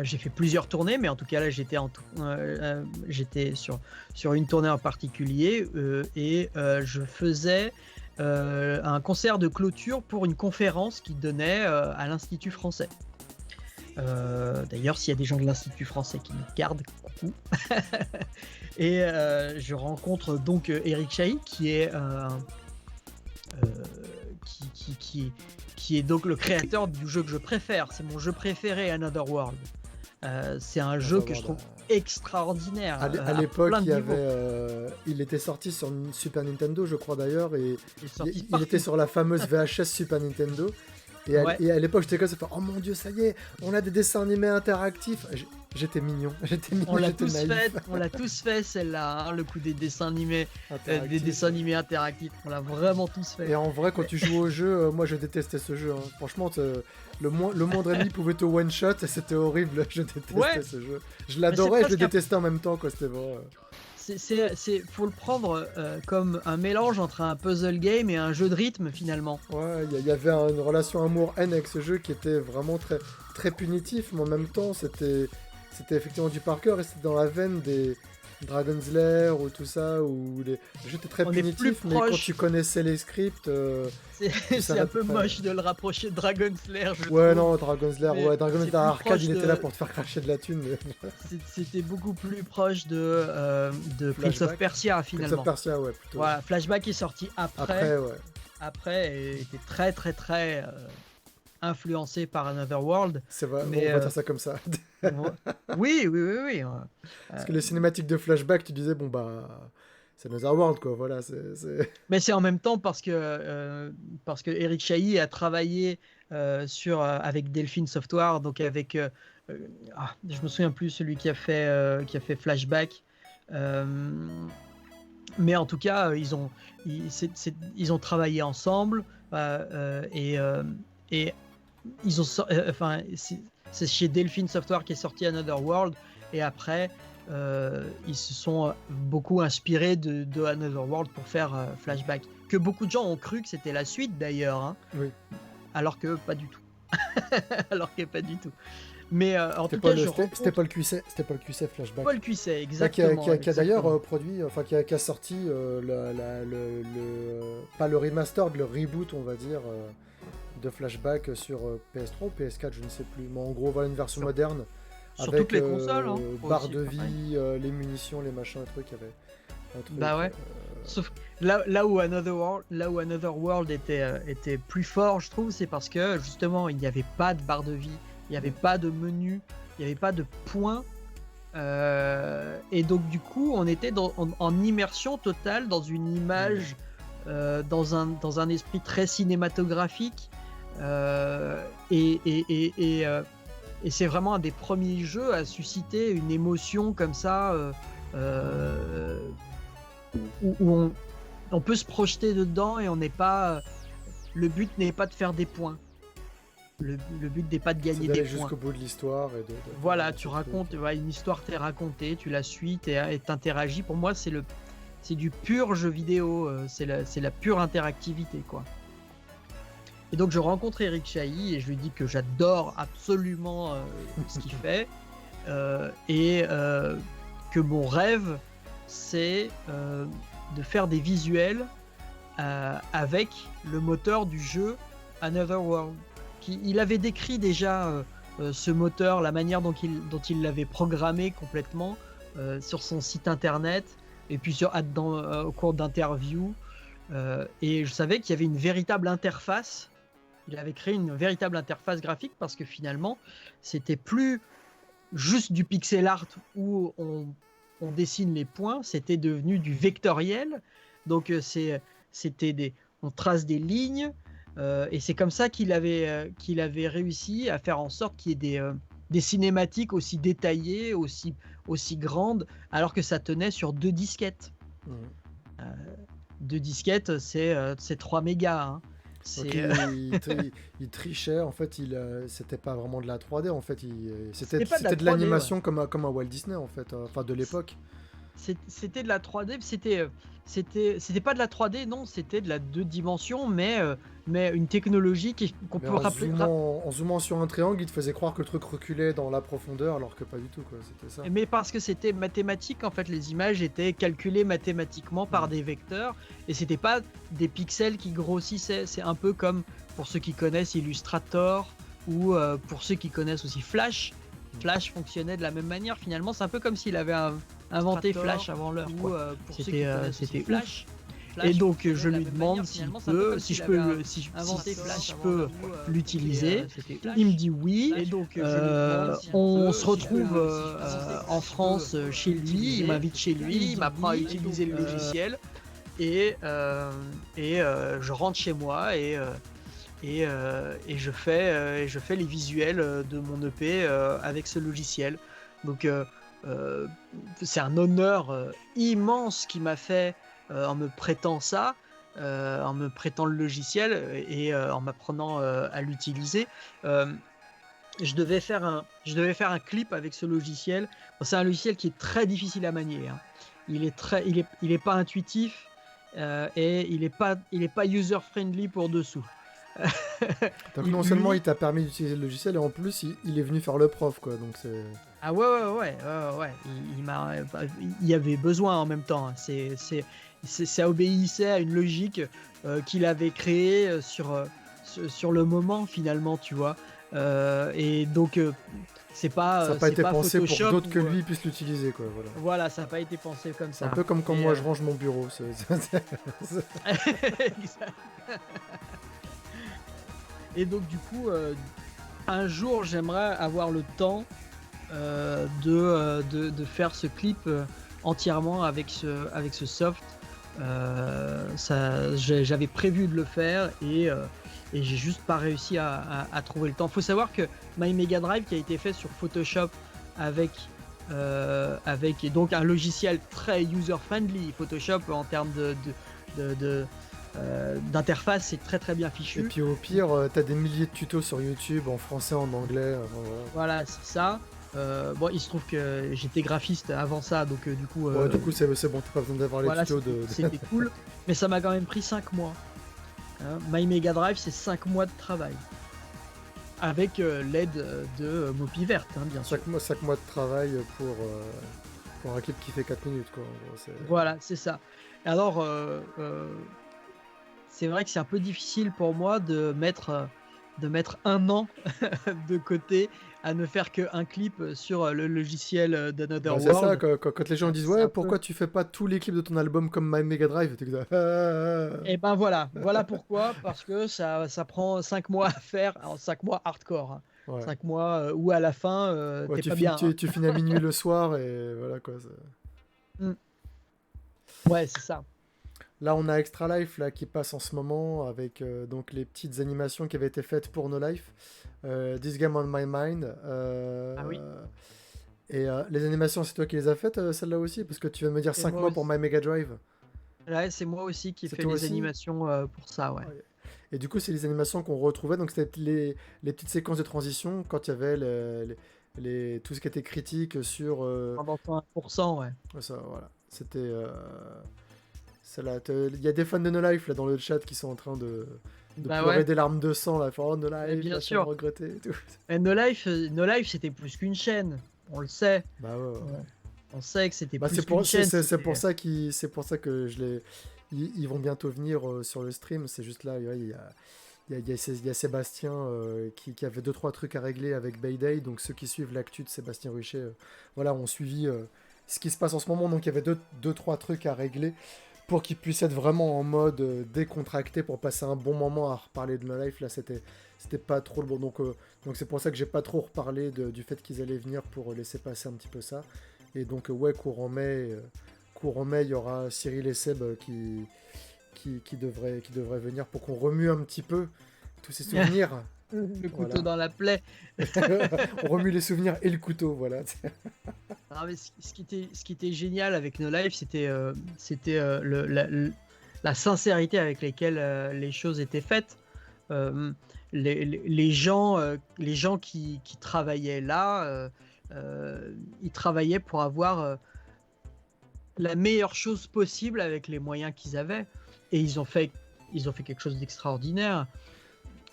j'ai fait plusieurs tournées, mais en tout cas là j'étais sur une tournée en particulier et je faisais un concert de clôture pour une conférence qui donnait à l'Institut français. D'ailleurs, s'il y a des gens de l'Institut français qui nous regardent, coucou. Et je rencontre donc Eric Chahi, qui est qui est donc le créateur du jeu que je préfère. C'est mon jeu préféré, Another World. C'est un jeu que je trouve extraordinaire. À l'époque, il était sorti sur Super Nintendo, je crois d'ailleurs, et il était sur la fameuse VHS Super Nintendo. Et à l'époque, j'étais comme ça, oh mon dieu, ça y est, on a des dessins animés interactifs. J'étais mignon. On l'a tous fait celle-là, hein, le coup des dessins animés interactifs. On l'a vraiment tous fait. Et en vrai, quand tu joues au jeu, moi je détestais ce jeu. Hein. Franchement, le moindre ennemi pouvait te one shot et c'était horrible. Je détestais ce jeu. Je l'adorais, je le détestais en même temps, quoi. C'était vrai. Faut le prendre comme un mélange entre un puzzle game et un jeu de rythme finalement. Ouais, il y avait une relation amour-haine avec ce jeu qui était vraiment très, très punitif, mais en même temps c'était effectivement du par cœur et c'était dans la veine des Dragon's Lair ou tout ça, où le jeu était très punitif, mais quand tu connaissais les scripts... c'est un peu moche de le rapprocher de Dragon's Lair, je trouve. Non, Dragon's Lair, Dragon's Lair Arcade, il était là pour te faire cracher de la thune. Mais... C'était beaucoup plus proche de Prince of Persia, finalement. Prince of Persia, ouais, plutôt. Voilà, Flashback est sorti après. Après, et était très, très, très... influencé par Another World. C'est vrai, on va dire ça comme ça. Oui. Parce que les cinématiques de Flashback, tu disais, c'est Another World, quoi, voilà. Mais c'est en même temps parce que Eric Chahi a travaillé avec Delphine Software, donc avec... je me souviens plus, celui qui a fait Flashback. Mais en tout cas, ils ont travaillé ensemble et ils ont c'est chez Delphine Software qui est sorti Another World et après ils se sont beaucoup inspirés de Another World pour faire Flashback, que beaucoup de gens ont cru que c'était la suite d'ailleurs, hein. Oui. Alors que pas du tout. Mais en tout cas, c'était Paul Cuisset Flashback. Paul Cuisset, exactement. Qui a d'ailleurs produit, qui a sorti pas le remaster, mais le reboot, on va dire, de Flashback sur PS3 ou PS4, je ne sais plus. Mais en gros, voilà une version moderne. Sur avec toutes les consoles, hein, barre de vie, les munitions, les machins, les trucs, il y avait un truc. Bah ouais. Sauf là où Another World était plus fort, je trouve, c'est parce que justement il n'y avait pas de barre de vie, il n'y avait pas de menu, il n'y avait pas de points, et donc du coup on était en immersion totale dans une image, dans un esprit très cinématographique, et c'est vraiment un des premiers jeux à susciter une émotion comme ça, où on peut se projeter dedans et on n'est pas... Le but n'est pas de faire des points. Le but n'est pas de gagner des points. Jusqu'au bout de l'histoire. Voilà, tu racontes, une histoire t'est racontée, tu la suis et t'interagis. Pour moi, c'est du pur jeu vidéo, c'est la pure interactivité, quoi. Et donc je rencontre Eric Chahi et je lui dis que j'adore absolument ce qu'il fait, et que mon rêve c'est de faire des visuels avec le moteur du jeu Another World. Il avait décrit déjà ce moteur, la manière dont il l'avait programmé complètement sur son site internet et puis au cours d'interviews, et je savais qu'il y avait une véritable interface. Il avait créé une véritable interface graphique parce que finalement c'était plus juste du pixel art où on dessine les points, c'était devenu du vectoriel. Donc on trace des lignes, et c'est comme ça qu'il avait réussi à faire en sorte qu'il y ait des cinématiques aussi détaillées, aussi grandes, alors que ça tenait sur 2 disquettes. 2 disquettes, c'est 3 mégas. Hein. Il trichait, en fait, c'était pas vraiment de la 3D, en fait, c'était de la 3D, l'animation, ouais. comme un Walt Disney, en fait, enfin de l'époque. c'était de la 3D, c'était pas de la 3D, non, c'était de la 2 dimensions, mais une technologie qu'on Mais peut rappeler. en zoomant sur un triangle, il te faisait croire que le truc reculait dans la profondeur, alors que pas du tout, quoi. C'était ça. Mais parce que c'était mathématique, en fait, les images étaient calculées mathématiquement par Mm. des vecteurs, et c'était pas des pixels qui grossissaient. C'est un peu comme, pour ceux qui connaissent Illustrator, ou pour ceux qui connaissent aussi Flash. Flash fonctionnait de la même manière, finalement. C'est un peu comme s'il avait inventé Flash avant l'heure, quoi. C'était Flash. Et donc je lui demande si je peux l'utiliser. Il me dit oui. Et donc on se retrouve en France chez lui. Il m'invite chez lui. Il m'apprend à utiliser le logiciel. Et je rentre chez moi et je fais les visuels de mon EP avec ce logiciel. Donc c'est un honneur immense qu'il m'a fait en me prêtant ça, en me prêtant le logiciel et en m'apprenant à l'utiliser. Je devais faire un clip avec ce logiciel. Bon, c'est un logiciel qui est très difficile à manier, hein. Il est pas intuitif et il est pas user friendly pour dessous. Donc non seulement il t'a permis d'utiliser le logiciel, et en plus il est venu faire le prof, quoi. Donc c'est... Ah ouais. Il y avait besoin en même temps, hein. Ça obéissait à une logique qu'il avait créée sur le moment, finalement, tu vois. Et donc c'est pas ça n'a pas été pensé Photoshop pour d'autres que lui puissent l'utiliser, quoi. Voilà. Voilà, ça n'a pas été pensé comme C'est ça. un peu comme quand moi je range mon bureau. Exact. Et donc du coup, un jour, j'aimerais avoir le temps de faire ce clip entièrement avec ce soft. J'avais prévu de le faire et j'ai juste pas réussi à trouver le temps. Faut savoir que My Mega Drive, qui a été fait sur Photoshop avec donc un logiciel très user friendly, Photoshop en termes d'interface, c'est très très bien fichu. Et puis au pire, t'as des milliers de tutos sur YouTube en français, en anglais. Voilà, c'est ça. Bon, il se trouve que j'étais graphiste avant ça, donc du coup. Ouais, du coup, c'est bon, t'as pas besoin d'avoir les tutos de. C'était cool, mais ça m'a quand même pris 5 mois. Hein, My Mega Drive, c'est 5 mois de travail. Avec l'aide de Mopi Verte, hein, bien sûr. 5 mois de travail pour un clip qui fait 4 minutes, quoi. En gros, voilà, c'est ça. Alors, c'est vrai que c'est un peu difficile pour moi de mettre un an de côté à ne faire qu'un clip sur le logiciel d'Another World. C'est ça, quand les gens disent ouais, pourquoi tu fais pas tous les clips de ton album comme My Mega Drive, et ben voilà pourquoi, parce que ça prend 5 mois à faire, alors 5 mois hardcore, hein. Ouais. 5 mois où à la fin t'es pas bien. Tu finis à minuit le soir et voilà quoi. Ouais, c'est ça. Là, on a Extra Life là, qui passe en ce moment avec donc les petites animations qui avaient été faites pour No Life. This Game on My Mind. Ah oui. Et les animations, c'est toi qui les as faites, celles-là aussi? Parce que tu viens de me dire 5 mois aussi. Pour My Mega Drive. Ouais, c'est moi aussi qui ai fait les animations pour ça, ouais. Et du coup, c'est les animations qu'on retrouvait. Donc, c'était les petites séquences de transition quand il y avait tout ce qui était critique sur... 1%, ouais. Ça, voilà. C'était... Il y a des fans de No Life là, dans le chat qui sont en train de pleurer des larmes de sang. Là. Oh, No Life, bien sûr. Regretter et tout. Et No Life, c'était plus qu'une chaîne. On le sait. Bah ouais. On sait que c'était plus qu'une chaîne. C'est pour ça que ils vont bientôt venir sur le stream. C'est juste là, il y a Sébastien qui avait 2-3 trucs à régler avec Bayday. Donc ceux qui suivent l'actu de Sébastien Ruchet ont suivi ce qui se passe en ce moment. Donc il y avait 2-3 trucs à régler pour qu'ils puissent être vraiment en mode décontracté pour passer un bon moment à reparler de No Life. Là, c'était pas trop le bon. Donc c'est pour ça que j'ai pas trop reparlé du fait qu'ils allaient venir pour laisser passer un petit peu ça. Et donc, courant mai, il y aura Cyril et Seb qui devraient venir pour qu'on remue un petit peu tous ces souvenirs. Le couteau dans la plaie. On remue les souvenirs et le couteau, voilà. Non, mais ce qui était génial avec No Life, c'était la sincérité avec laquelle les choses étaient faites. Les gens qui travaillaient là, ils travaillaient pour avoir la meilleure chose possible avec les moyens qu'ils avaient. Et ils ont fait quelque chose d'extraordinaire.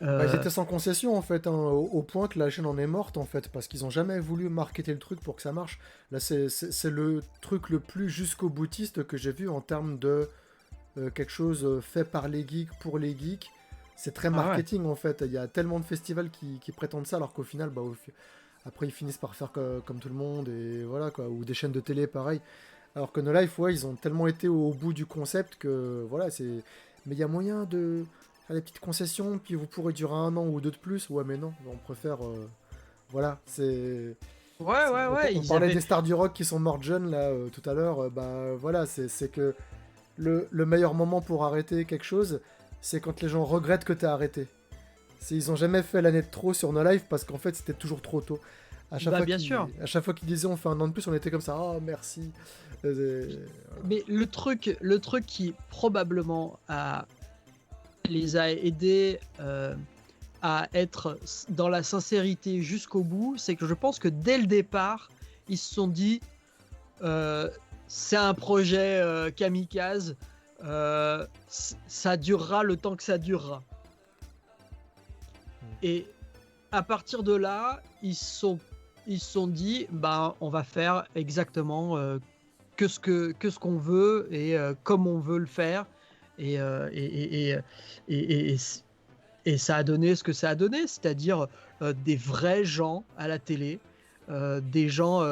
Ils étaient sans concession en fait, hein, au point que la chaîne en est morte en fait, parce qu'ils ont jamais voulu marketer le truc pour que ça marche. Là, c'est le truc le plus jusqu'au boutiste que j'ai vu en termes de quelque chose fait par les geeks, pour les geeks. C'est très marketing en fait. Il y a tellement de festivals qui prétendent ça, alors qu'au final, après ils finissent par faire comme tout le monde, et voilà quoi, ou des chaînes de télé pareil. Alors que No Life, ils ont tellement été au bout du concept que voilà, c'est. Mais il y a moyen de faire des petites concessions, puis vous pourrez durer 1 an ou 2 de plus. Ouais, mais non, on préfère. Voilà, c'est. Ouais. On parlait des stars du rock qui sont mortes jeunes là tout à l'heure. Voilà, c'est que le meilleur moment pour arrêter quelque chose, c'est quand les gens regrettent que t'as arrêté. Ils ont jamais fait l'année de trop sur No Life parce qu'en fait c'était toujours trop tôt. À chaque fois qu'ils disaient on fait 1 an de plus, on était comme ça, oh merci. Mais le truc qui probablement les a aidés à être dans la sincérité jusqu'au bout, c'est que je pense que dès le départ, ils se sont dit c'est un projet kamikaze, ça durera le temps que ça durera. Et à partir de là, ils se sont dit on va faire exactement que ce qu'on veut et comme on veut le faire, et ça a donné ce que ça a donné, c'est-à-dire des vrais gens à la télé, des gens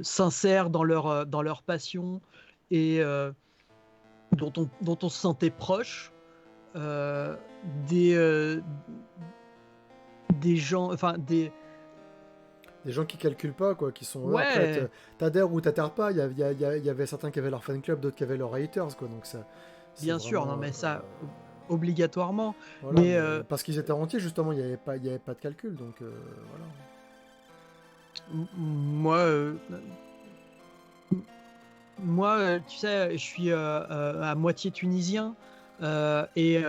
sincères dans leur passion, et dont on se sentait proche, des gens, enfin des gens qui calculent pas, quoi, qui sont là, après, t'adhères ou t'adhères pas. Il y avait certains qui avaient leur fan club, d'autres qui avaient leurs haters, quoi, donc ça. Bien sûr, non mais ça obligatoirement. Voilà, mais parce qu'ils étaient entiers justement, il y avait pas de calcul, donc voilà. Moi, tu sais, je suis à moitié tunisien, et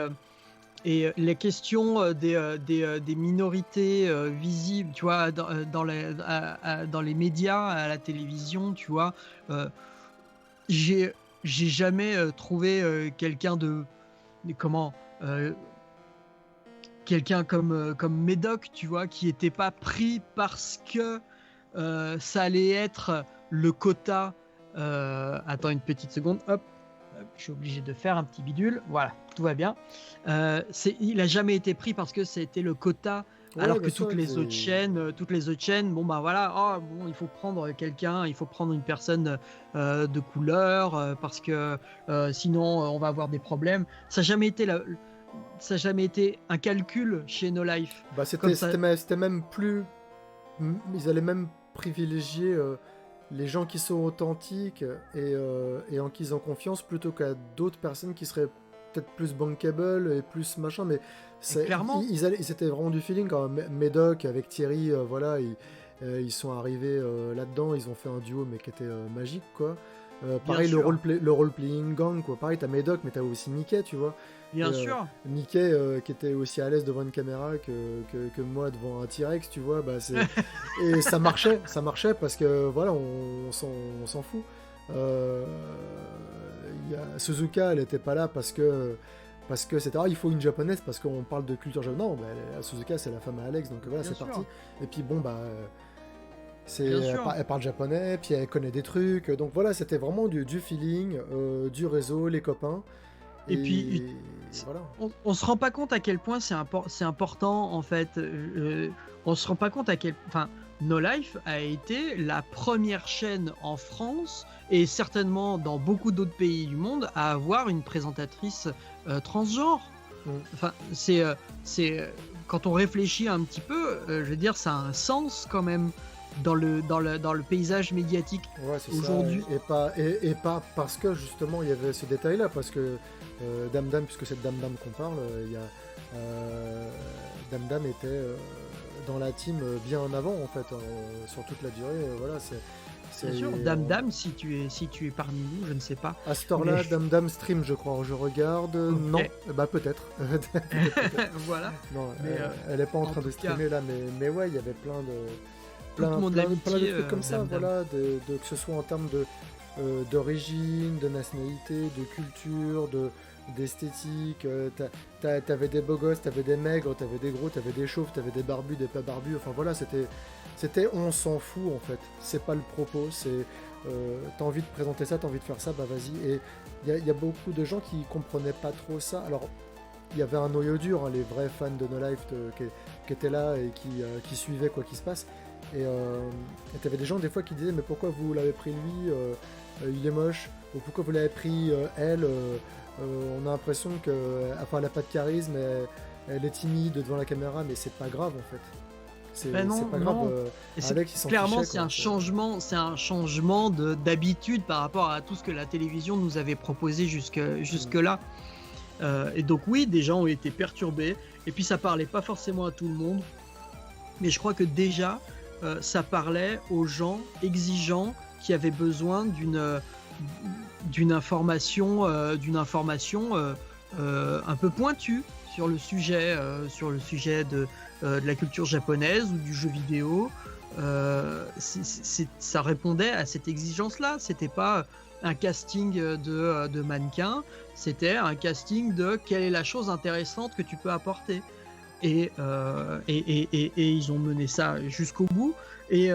les questions des minorités visibles, tu vois, dans les médias, à la télévision, tu vois, j'ai jamais trouvé quelqu'un quelqu'un comme Médoc, tu vois, qui était pas pris parce que ça allait être le quota. Attends une petite seconde, hop, je suis obligé de faire un petit bidule, voilà, tout va bien. Il a jamais été pris parce que c'était le quota, alors que toutes les autres chaînes, il faut prendre quelqu'un, il faut prendre une personne de couleur, parce que sinon on va avoir des problèmes. Ça n'a jamais été un calcul chez No Life. C'était même plus. Ils allaient même privilégier les gens qui sont authentiques et en qui ils ont confiance, plutôt qu'à d'autres personnes qui seraient peut-être plus bankable et plus machin, mais clairement c'était vraiment du feeling quand même. Médoc avec Thierry, voilà, ils sont arrivés là-dedans, ils ont fait un duo mais qui était magique, quoi. Pareil, le role-playing gang, quoi. Pareil, t'as Médoc, mais t'as aussi Mickey, tu vois. Bien sûr. Mickey qui était aussi à l'aise devant une caméra que moi devant un T-Rex, tu vois. Et ça marchait parce que voilà, on s'en fout. Suzuka, elle était pas là parce que c'était il faut une japonaise parce qu'on parle de culture japonaise. Non, Suzuka c'est la femme à Alex, donc voilà, c'est parti. Et puis bon, elle parle japonais, puis elle connaît des trucs, donc voilà, c'était vraiment du feeling, du réseau, les copains. Et puis voilà. On se rend pas compte à quel point c'est important en fait. On se rend pas compte enfin, No Life a été la première chaîne en France, et certainement dans beaucoup d'autres pays du monde, à avoir une présentatrice transgenre. Enfin, c'est quand on réfléchit un petit peu, je veux dire, ça a un sens quand même dans le paysage médiatique aujourd'hui. Et pas parce que justement il y avait ce détail là, parce que Dame Dame, puisque c'est de Dame Dame qu'on parle, Dame Dame était dans la team bien en avant en fait, sur toute la durée, voilà, bien sûr, Dame Dame, si tu es parmi nous, je ne sais pas. À ce temps-là, Dame Dame stream, je crois, je regarde, non, peut-être. Voilà. Non, elle est pas en train de streamer là, mais ouais, il y avait plein tout le monde plein l'amitié. de trucs comme ça, voilà, que ce soit en termes d'origine, de nationalité, de culture, d'esthétique. T'avais des beaux gosses, t'avais des maigres, t'avais des gros, t'avais des chauves, t'avais des barbus, des pas barbus. Enfin voilà, c'était on s'en fout en fait. C'est pas le propos, c'est t'as envie de présenter ça, t'as envie de faire ça, bah vas-y. Et il y a beaucoup de gens qui comprenaient pas trop ça. Alors il y avait un noyau dur, hein, les vrais fans de No Life qui étaient là et qui suivaient quoi qu'il se passe. Et t'avais des gens des fois qui disaient mais pourquoi vous l'avez pris lui, il est moche, ou pourquoi vous l'avez pris elle, on a l'impression que enfin, elle a pas de charisme, elle est timide devant la caméra, mais c'est pas grave en fait. C'est pas grave. Alex, il s'en clairement, fichait, c'est un changement d'habitude par rapport à tout ce que la télévision nous avait proposé jusque là. Et donc oui, des gens ont été perturbés. Et puis ça parlait pas forcément à tout le monde, mais je crois que déjà ça parlait aux gens exigeants qui avaient besoin d'une information un peu pointue sur le sujet de la culture japonaise ou du jeu vidéo. Ça répondait à cette exigence-là. C'était pas un casting de mannequins, c'était un casting de quelle est la chose intéressante que tu peux apporter. Et ils ont mené ça jusqu'au bout. Et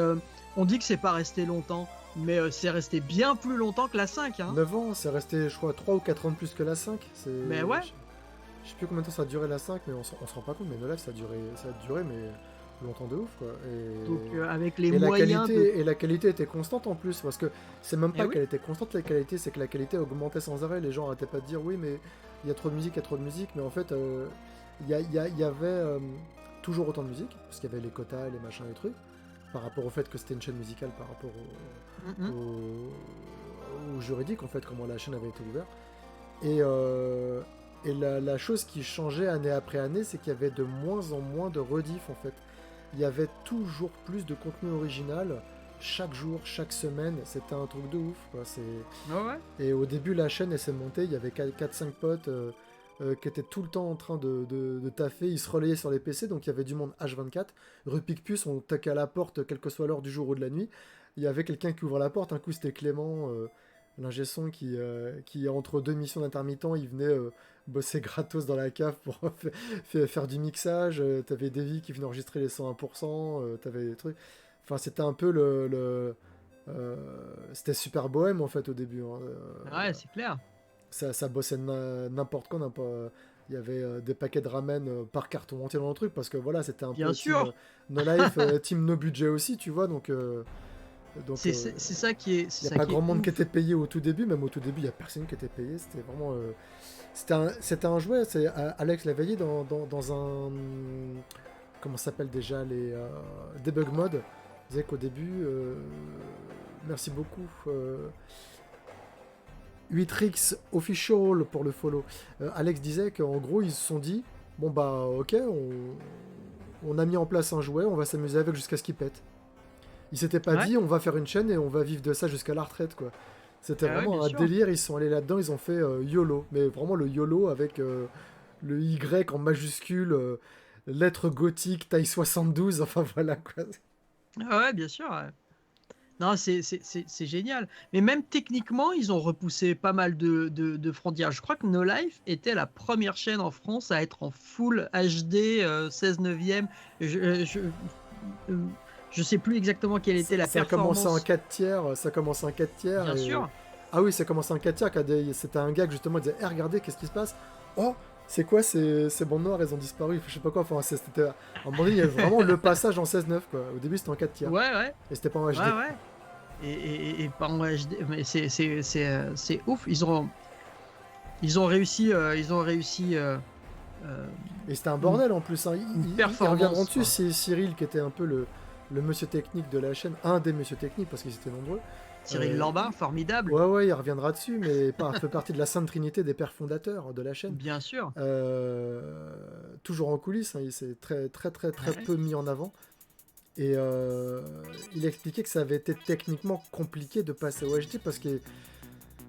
on dit que c'est pas resté longtemps, mais c'est resté bien plus longtemps que la 5. Hein. 9 ans, c'est resté, je crois, 3 ou 4 ans de plus que la 5. Mais ouais. Je sais plus combien de temps ça a duré la 5, mais on se rend pas compte. Mais No Life, ça a duré mais longtemps de ouf, quoi. Donc avec les moyens et la qualité était constante en plus, parce que c'est même pas qu'elle était constante, la qualité, c'est que la qualité augmentait sans arrêt. Les gens arrêtaient pas de dire oui mais il y a trop de musique, mais en fait il y avait toujours autant de musique, parce qu'il y avait les quotas, les machins, les trucs, par rapport au fait que c'était une chaîne musicale, par rapport au juridique, en fait, comment la chaîne avait été ouverte. Et la chose qui changeait année après année, c'est qu'il y avait de moins en moins de rediff, en fait. Il y avait toujours plus de contenu original, chaque jour, chaque semaine, c'était un truc de ouf, quoi. Et au début, la chaîne, elle s'est montée, il y avait 4-5 potes qui étaient tout le temps en train de taffer, ils se relayaient sur les PC, donc il y avait du monde H24. Rue Picpus, on toquait à la porte, quelle que soit l'heure du jour ou de la nuit. Il y avait quelqu'un qui ouvre la porte, un coup c'était Clément, l'ingé son qui entre deux missions d'intermittent, il venait bosser gratos dans la cave pour faire du mixage. T'avais Davy qui venait enregistrer les 101%, t'avais des trucs. Enfin, c'était un peu c'était super bohème en fait au début. Hein. Ouais, c'est clair. Ça bossait n'importe quand. Il y avait des paquets de ramen par carton entier dans le truc, parce que voilà, c'était un Bien peu sûr. No Life, team no budget aussi, tu vois, donc c'est ça qui est. Il n'y a pas grand monde qui était payé au tout début, même au tout début, il n'y a personne qui était payé. C'était vraiment. C'était un jouet. Alex l'a veillé dans un. Comment ça s'appelle déjà les debug mode. Il disait qu'au début. Merci beaucoup. 8Rix official pour le follow. Alex disait qu'en gros, ils se sont dit bon, bah, ok, on a mis en place un jouet, on va s'amuser avec jusqu'à ce qu'il pète. Ils s'étaient pas dit on va faire une chaîne et on va vivre de ça jusqu'à la retraite, quoi. C'était vraiment un délire. Ils sont allés là-dedans, ils ont fait YOLO, mais vraiment le YOLO avec le Y en majuscule, lettre gothique, taille 72, enfin voilà, quoi. Ouais, bien sûr. Ouais. Non, c'est génial. Mais même techniquement, ils ont repoussé pas mal de frontières. Je crois que No Life était la première chaîne en France à être en full HD 16 neuvième. Je sais plus exactement quelle était la performance. Ça commençait en 4 tiers. Bien sûr. Ah oui, ça commençait en 4 tiers. C'était un gars qui justement disait regardez, qu'est-ce qui se passe? Oh, c'est quoi ces bandes noires? Elles ont disparu. Je sais pas quoi. Enfin, c'était. À un moment donné, il y avait vraiment le passage en 16-9, quoi. Au début, c'était en 4 tiers. Ouais. Et c'était pas en HD. Ouais. Et pas en HD. Mais c'est ouf. Ils ont réussi. Et c'était un bordel en plus. Hein. Ils reviendront dessus. C'est Cyril qui était un peu le monsieur technique de la chaîne, un des monsieur techniques parce qu'ils étaient nombreux. Cyril Lambert, formidable. Ouais, il reviendra dessus, mais fait partie de la sainte trinité des pères fondateurs de la chaîne. Bien sûr. Toujours en coulisses, hein, il s'est très peu mis en avant. Et il expliquait que ça avait été techniquement compliqué de passer au HD parce que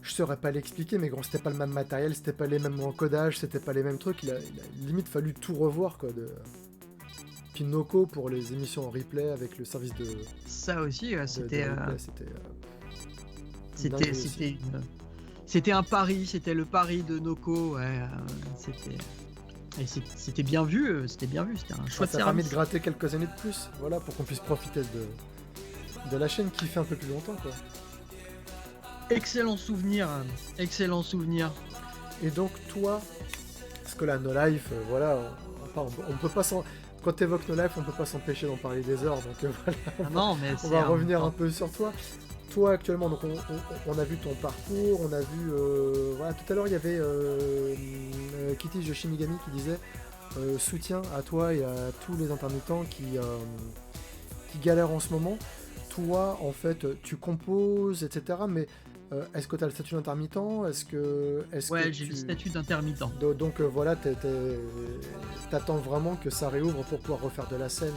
je saurais pas l'expliquer, mais gros, c'était pas le même matériel, c'était pas les mêmes encodages, c'était pas les mêmes trucs. Il a limite fallu tout revoir, quoi. puis Noco pour les émissions en replay avec le service de Ça aussi, c'était dingue aussi. c'était un pari, c'était le pari de Noco. Ouais, c'était bien vu, c'était un chouette Ça a permis de service. gratter quelques années de plus, voilà, pour qu'on puisse profiter de la chaîne qui fait un peu plus longtemps, quoi. Excellent souvenir, excellent souvenir. Et donc toi, parce que là, No Life, voilà, on peut pas s'en... Quand t'évoques No Life, on peut pas s'empêcher d'en parler des heures, donc voilà, Ah non, mais on va revenir un peu sur toi. Toi actuellement, donc on a vu ton parcours, on a vu, voilà, tout à l'heure il y avait Kitty Yoshinigami qui disait soutien à toi et à tous les intermittents qui galèrent en ce moment. Toi, en fait, tu composes, etc. Mais est-ce que tu as le statut d'intermittent? Ouais, j'ai le statut d'intermittent. Donc voilà, t'attends vraiment que ça réouvre pour pouvoir refaire de la scène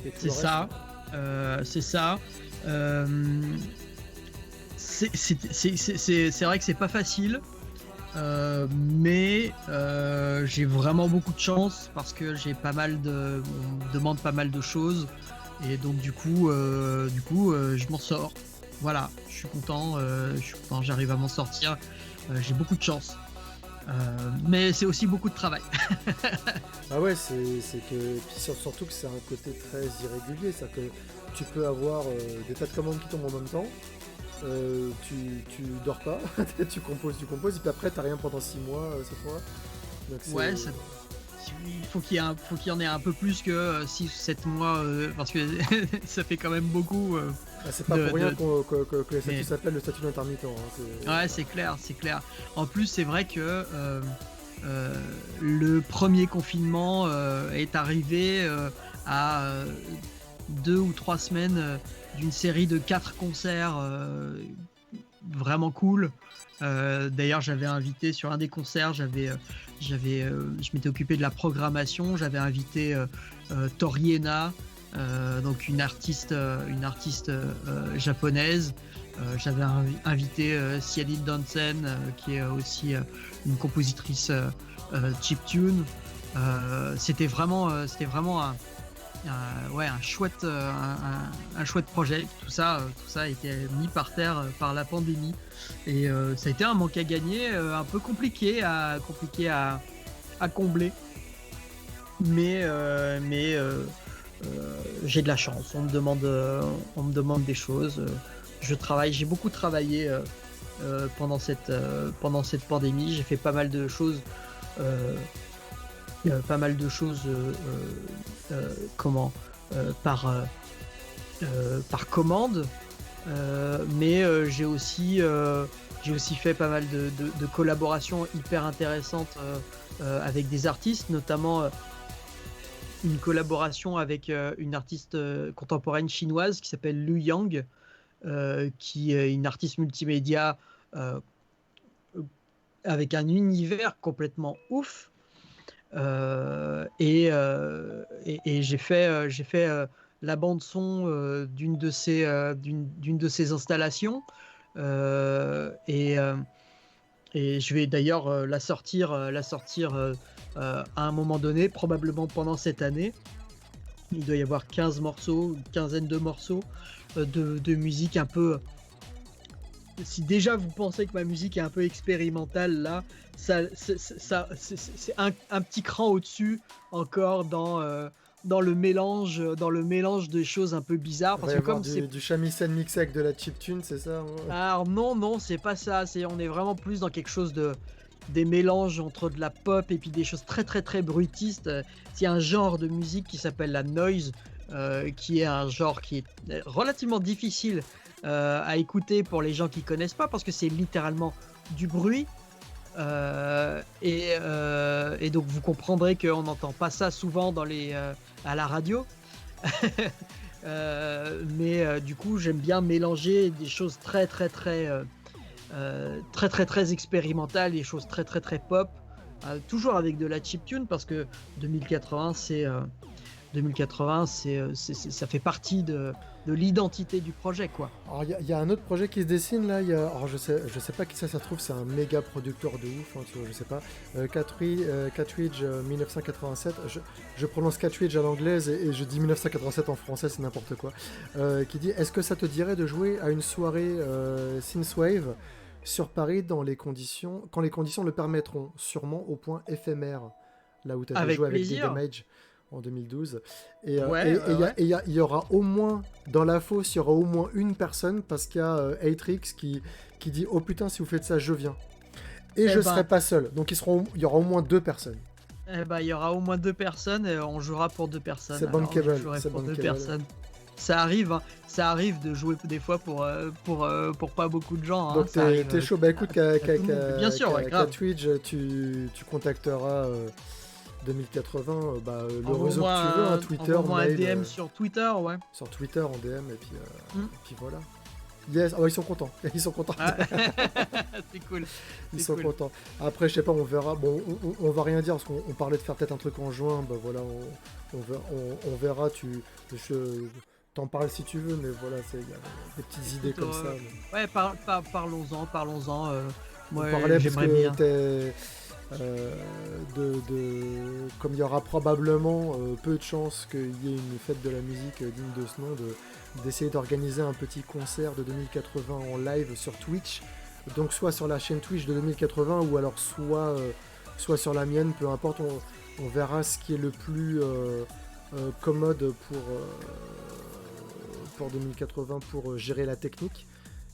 et tout le reste. C'est ça. C'est vrai que c'est pas facile, mais j'ai vraiment beaucoup de chance parce que on me demande pas mal de choses et donc du coup, je m'en sors. Voilà, je suis content, j'arrive à m'en sortir. J'ai beaucoup de chance. Mais c'est aussi beaucoup de travail. Ah ouais, c'est que puis surtout que c'est un côté très irrégulier, c'est que tu peux avoir des tas de commandes qui tombent en même temps, tu dors pas, tu composes, et puis après t'as rien pendant 6 mois, cette fois. Donc Ouais, il faut qu'il y en ait un peu plus que 6 ou 7 mois, parce que ça fait quand même beaucoup. C'est pas pour rien que le statut s'appelle le statut d'intermittent. Ouais, c'est clair. En plus, c'est vrai que le premier confinement est arrivé à 2 ou 3 semaines d'une série de 4 concerts vraiment cool. D'ailleurs, j'avais invité sur un des concerts, je m'étais occupé de la programmation, j'avais invité Toriena, donc une artiste japonaise. J'avais invité Cialit Dansen, qui est aussi une compositrice chiptune. C'était vraiment un chouette projet. Tout ça a été mis par terre par la pandémie et ça a été un manque à gagner un peu compliqué à combler, mais j'ai de la chance. On me demande des choses. Je travaille, j'ai beaucoup travaillé pendant cette pandémie. J'ai fait pas mal de choses. Par commande, mais j'ai aussi fait pas mal de collaborations hyper intéressantes avec des artistes, notamment une collaboration avec une artiste contemporaine chinoise qui s'appelle Lu Yang, qui est une artiste multimédia avec un univers complètement ouf. Et j'ai fait la bande son d'une de ces installations, et je vais d'ailleurs la sortir à un moment donné, probablement pendant cette année. Il doit y avoir 15 morceaux, une quinzaine de morceaux de musique un peu. Si déjà vous pensez que ma musique est un peu expérimentale, là, c'est un petit cran au-dessus encore dans le mélange des choses un peu bizarres. Parce que comme c'est du shamisen mixé avec de la chiptune, c'est ça? Alors non, c'est pas ça. On est vraiment plus dans quelque chose des mélanges entre de la pop et puis des choses très très très bruitistes. Il y a un genre de musique qui s'appelle la noise, qui est un genre qui est relativement difficile à écouter pour les gens qui connaissent pas, parce que c'est littéralement du bruit, et donc vous comprendrez qu'on n'entend pas ça souvent à la radio. Mais du coup j'aime bien mélanger des choses très très très très très très expérimentales, des choses très très très pop, toujours avec de la chiptune, parce que 2080 2080, ça fait partie de l'identité du projet, quoi. Alors, il y a un autre projet qui se dessine là. Alors, je sais pas qui ça se trouve, c'est un méga producteur de ouf, hein, tu vois, je sais pas. Catridge 1987. Je prononce Catridge à l'anglaise et je dis 1987 en français, c'est n'importe quoi. Qui dit: est-ce que ça te dirait de jouer à une soirée Synthwave sur Paris quand les conditions le permettront, sûrement au point éphémère, là où tu avais Avec joué avec plaisir. Damage en 2012. Et Ouais, ouais. il y aura au moins, dans la fosse, il y aura au moins une personne, parce qu'il y a Atrix qui dit: oh putain, si vous faites ça, je viens. Et Eh je ben, serai pas seul. Donc il y aura au moins 2 personnes. il y aura au moins 2 personnes et on jouera pour 2 personnes. C'est Alors, bankable. je jouerai C'est pour 2 bankable. personnes. Ça arrive, hein. Ça arrive de jouer des fois pour pas beaucoup de gens. Hein. Donc Ça arrive, t'es chaud. Bah écoute, tout le monde. Bien sûr, ouais, grave. Twitch, tu contacteras 2080, le réseau Envoie-moi que tu veux, hein, Twitter, envoie-moi un mail, DM sur Twitter, ouais. sur Twitter en DM, et Mm. puis voilà. Yes, ils sont contents. Ils sont contents. Ah. C'est cool. Ils C'est sont cool. contents. Après, je sais pas, on verra. Bon, on va rien dire parce qu'on parlait de faire peut-être un truc en juin. Bah voilà, on verra. T'en parles si tu veux, mais voilà, il y a des petites idées Écoute, comme ça. Mais... Ouais, parlons-en. Moi, on parlait parce j'aimerais que bien. comme il y aura probablement peu de chances qu'il y ait une fête de la musique digne de ce nom, d'essayer d'organiser un petit concert de 2080 en live sur Twitch, donc soit sur la chaîne Twitch de 2080 ou alors soit sur la mienne, peu importe, on verra ce qui est le plus commode pour 2080 pour gérer la technique.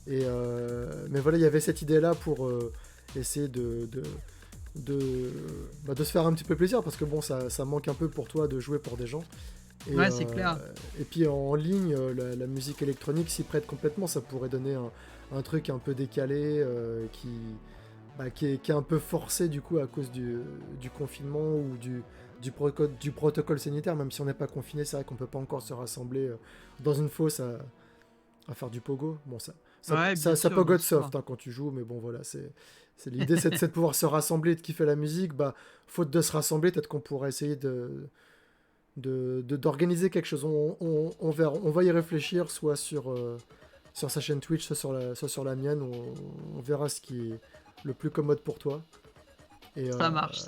Mais voilà, il y avait cette idée là pour essayer de se faire un petit peu plaisir, parce que bon, ça manque un peu pour toi de jouer pour des gens. Ouais, c'est clair. Et puis en ligne, la musique électronique s'y prête complètement. Ça pourrait donner un truc un peu décalé qui est un peu forcé du coup à cause du confinement ou du protocole sanitaire. Même si on n'est pas confiné, c'est vrai qu'on peut pas encore se rassembler dans une fosse à faire du pogo. Bon, ça pogote soft, hein, quand tu joues, mais bon voilà, l'idée, c'est de pouvoir se rassembler et de kiffer la musique. Faute de se rassembler, peut-être qu'on pourrait essayer d'organiser quelque chose. On verra, on va y réfléchir, soit sur sa chaîne Twitch, soit sur la mienne. On verra ce qui est le plus commode pour toi. Et, ça marche.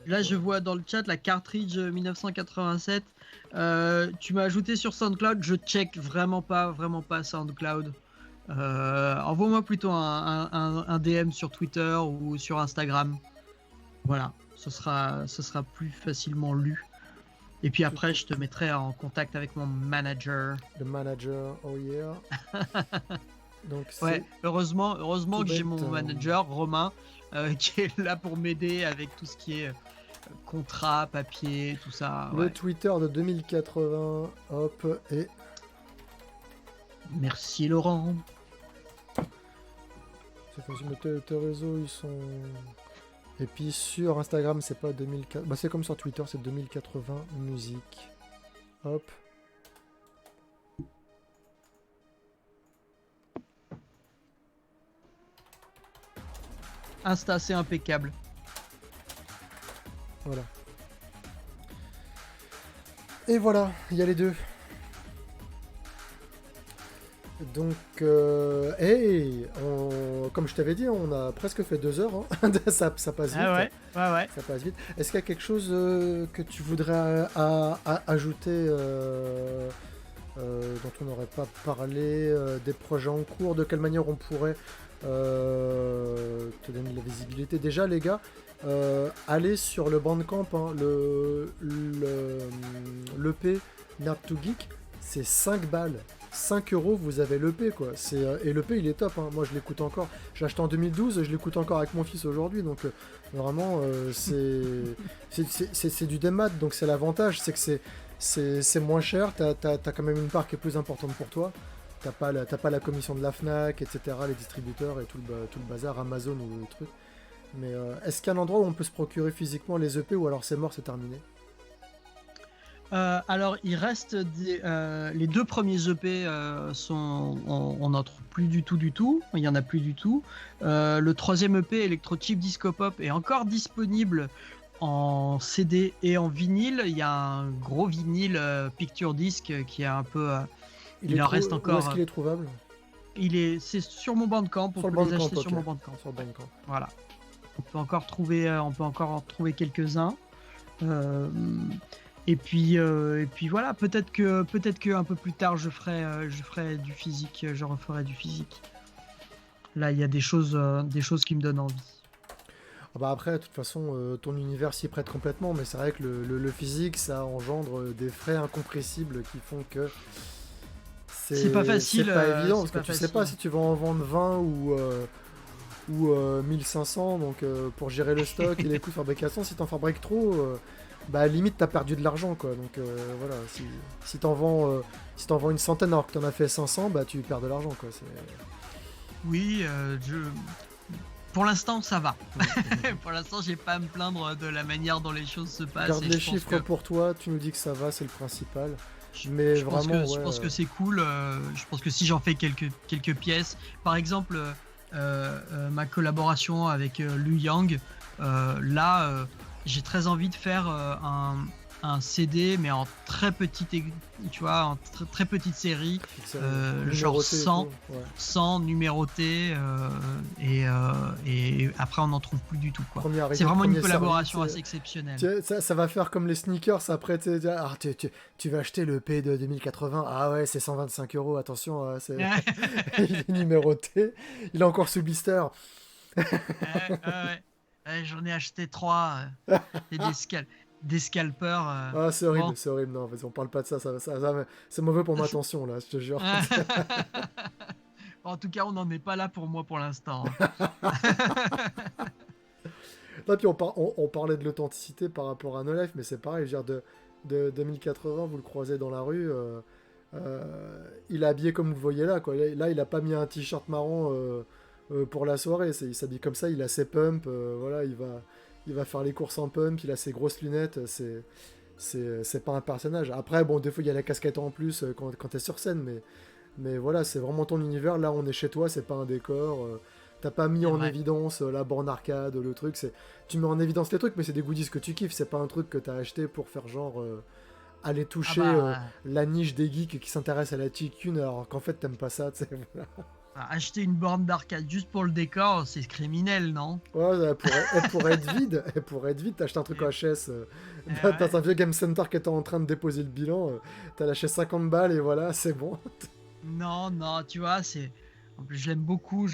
Là, je vois dans le chat la cartridge 1987. Tu m'as ajouté sur SoundCloud. Je check vraiment pas SoundCloud. Envoie-moi plutôt un DM sur Twitter ou sur Instagram. Voilà, ce sera plus facilement lu. Et puis après, je te mettrai en contact avec mon manager. Le manager, oh yeah. Donc, ouais, heureusement que j'ai mon manager, Romain, qui est là pour m'aider avec tout ce qui est contrat, papier, tout ça. Le Twitter de 2080, hop, et... Merci Laurent. C'est facile, mais tes réseaux, ils sont... Et puis sur Instagram, c'est pas 2004... Bah c'est comme sur Twitter, c'est 2080 musique. Hop. Insta, c'est impeccable. Voilà. Et voilà, il y a les deux. Donc, comme je t'avais dit, on a presque fait 2 heures. Hein. ça passe vite. Ah ouais. Ça passe vite. Est-ce qu'il y a quelque chose que tu voudrais ajouter dont on n'aurait pas parlé, des projets en cours, de quelle manière on pourrait te donner de la visibilité? Déjà, les gars, allez sur le Bandcamp, hein, l'EP Nerd to Geek, c'est 5 balles. 5 euros, vous avez l'EP, quoi. Et l'EP, il est top, hein. Moi, je l'écoute encore. J'ai acheté en 2012, je l'écoute encore avec mon fils aujourd'hui. Donc, vraiment, c'est du démat. Donc, c'est l'avantage, c'est que c'est moins cher. T'as quand même une part qui est plus importante pour toi. T'as pas la commission de la Fnac, etc., les distributeurs et tout le bazar, Amazon ou le truc. Mais est-ce qu'il y a un endroit où on peut se procurer physiquement les EP, ou alors c'est mort, c'est terminé? Alors, il reste les 2 premiers EP on n'en trouve plus du tout. Il y en a plus du tout. Le 3e EP, Electro Cheap Disco Pop, est encore disponible en CD et en vinyle. Il y a un gros vinyle Picture Disc qui est un peu. Il en reste Où encore. est-ce qu'il est trouvable? C'est sur mon Bandcamp. On Sur le peut les Bandcamp, acheter sur ok. mon Bandcamp. Sur le Bandcamp. Voilà. On peut encore en trouver quelques-uns. Euh, et puis voilà. Peut-être que un peu plus tard je ferai du physique. Je referai du physique. Là, il y a des choses qui me donnent envie. Ah bah après, de toute façon, ton univers s'y prête complètement, mais c'est vrai que le physique, ça engendre des frais incompressibles qui font que c'est pas facile. C'est pas évident, parce c'est que pas tu sais pas si tu vas en vendre 20 ou 1500, donc pour gérer le stock et les coûts de fabrication, si t'en fabriques trop, bah limite t'as perdu de l'argent, quoi. Donc voilà, si t'en vends une centaine alors que t'en as fait 500, bah tu perds de l'argent, quoi. Oui, pour l'instant, ça va. Pour l'instant, j'ai pas à me plaindre de la manière dont les choses se passent. Garde les chiffres pour toi, tu nous dis que ça va, c'est le principal. Mais je vraiment, pense que c'est cool. Je pense que si j'en fais quelques pièces, par exemple, ma collaboration avec Lu Yang, là, j'ai très envie de faire un CD, mais en très petite, tu vois, en très petite série, genre 100 numérotés, et après on n'en trouve plus du tout, quoi. C'est vraiment une collaboration assez exceptionnelle. Ça va faire comme les sneakers, après tu vas acheter le P de 2080, ah ouais c'est 125 €, attention, il est numéroté, il est encore sous blister. J'en ai acheté 3, et des scalpers. Ah, c'est horrible, c'est horrible. Non, vas-y, on parle pas de ça, c'est mauvais pour ma tension, là, je te jure. En tout cas, on n'en est pas là pour moi pour l'instant. Là, puis on parlait de l'authenticité par rapport à No Life, mais c'est pareil, je veux dire, de 2080, vous le croisez dans la rue, il est habillé comme vous le voyez là, quoi. Là, il a pas mis un t-shirt marron pour la soirée, il s'habille comme ça, il a ses pumps, voilà, il va faire les courses en pump, il a ses grosses lunettes, c'est pas un personnage. Après, bon, des fois, il y a la casquette en plus quand t'es sur scène, mais voilà, c'est vraiment ton univers. Là, on est chez toi, c'est pas un décor. T'as pas mis en évidence la borne arcade, le truc. Tu mets en évidence les trucs, mais c'est des goodies que tu kiffes. C'est pas un truc que t'as acheté pour faire genre aller toucher la niche des geeks qui s'intéressent à la chicune, alors qu'en fait, t'aimes pas ça, tu sais. Voilà. Acheter une borne d'arcade juste pour le décor, c'est criminel, non? Ouais, elle pourrait être vide. Elle pourrait être vide. T'achètes un truc HS. T'as un vieux Game Center qui est en train de déposer le bilan. T'as lâché 50 balles et voilà, c'est bon. Non, tu vois, en plus, je l'aime beaucoup.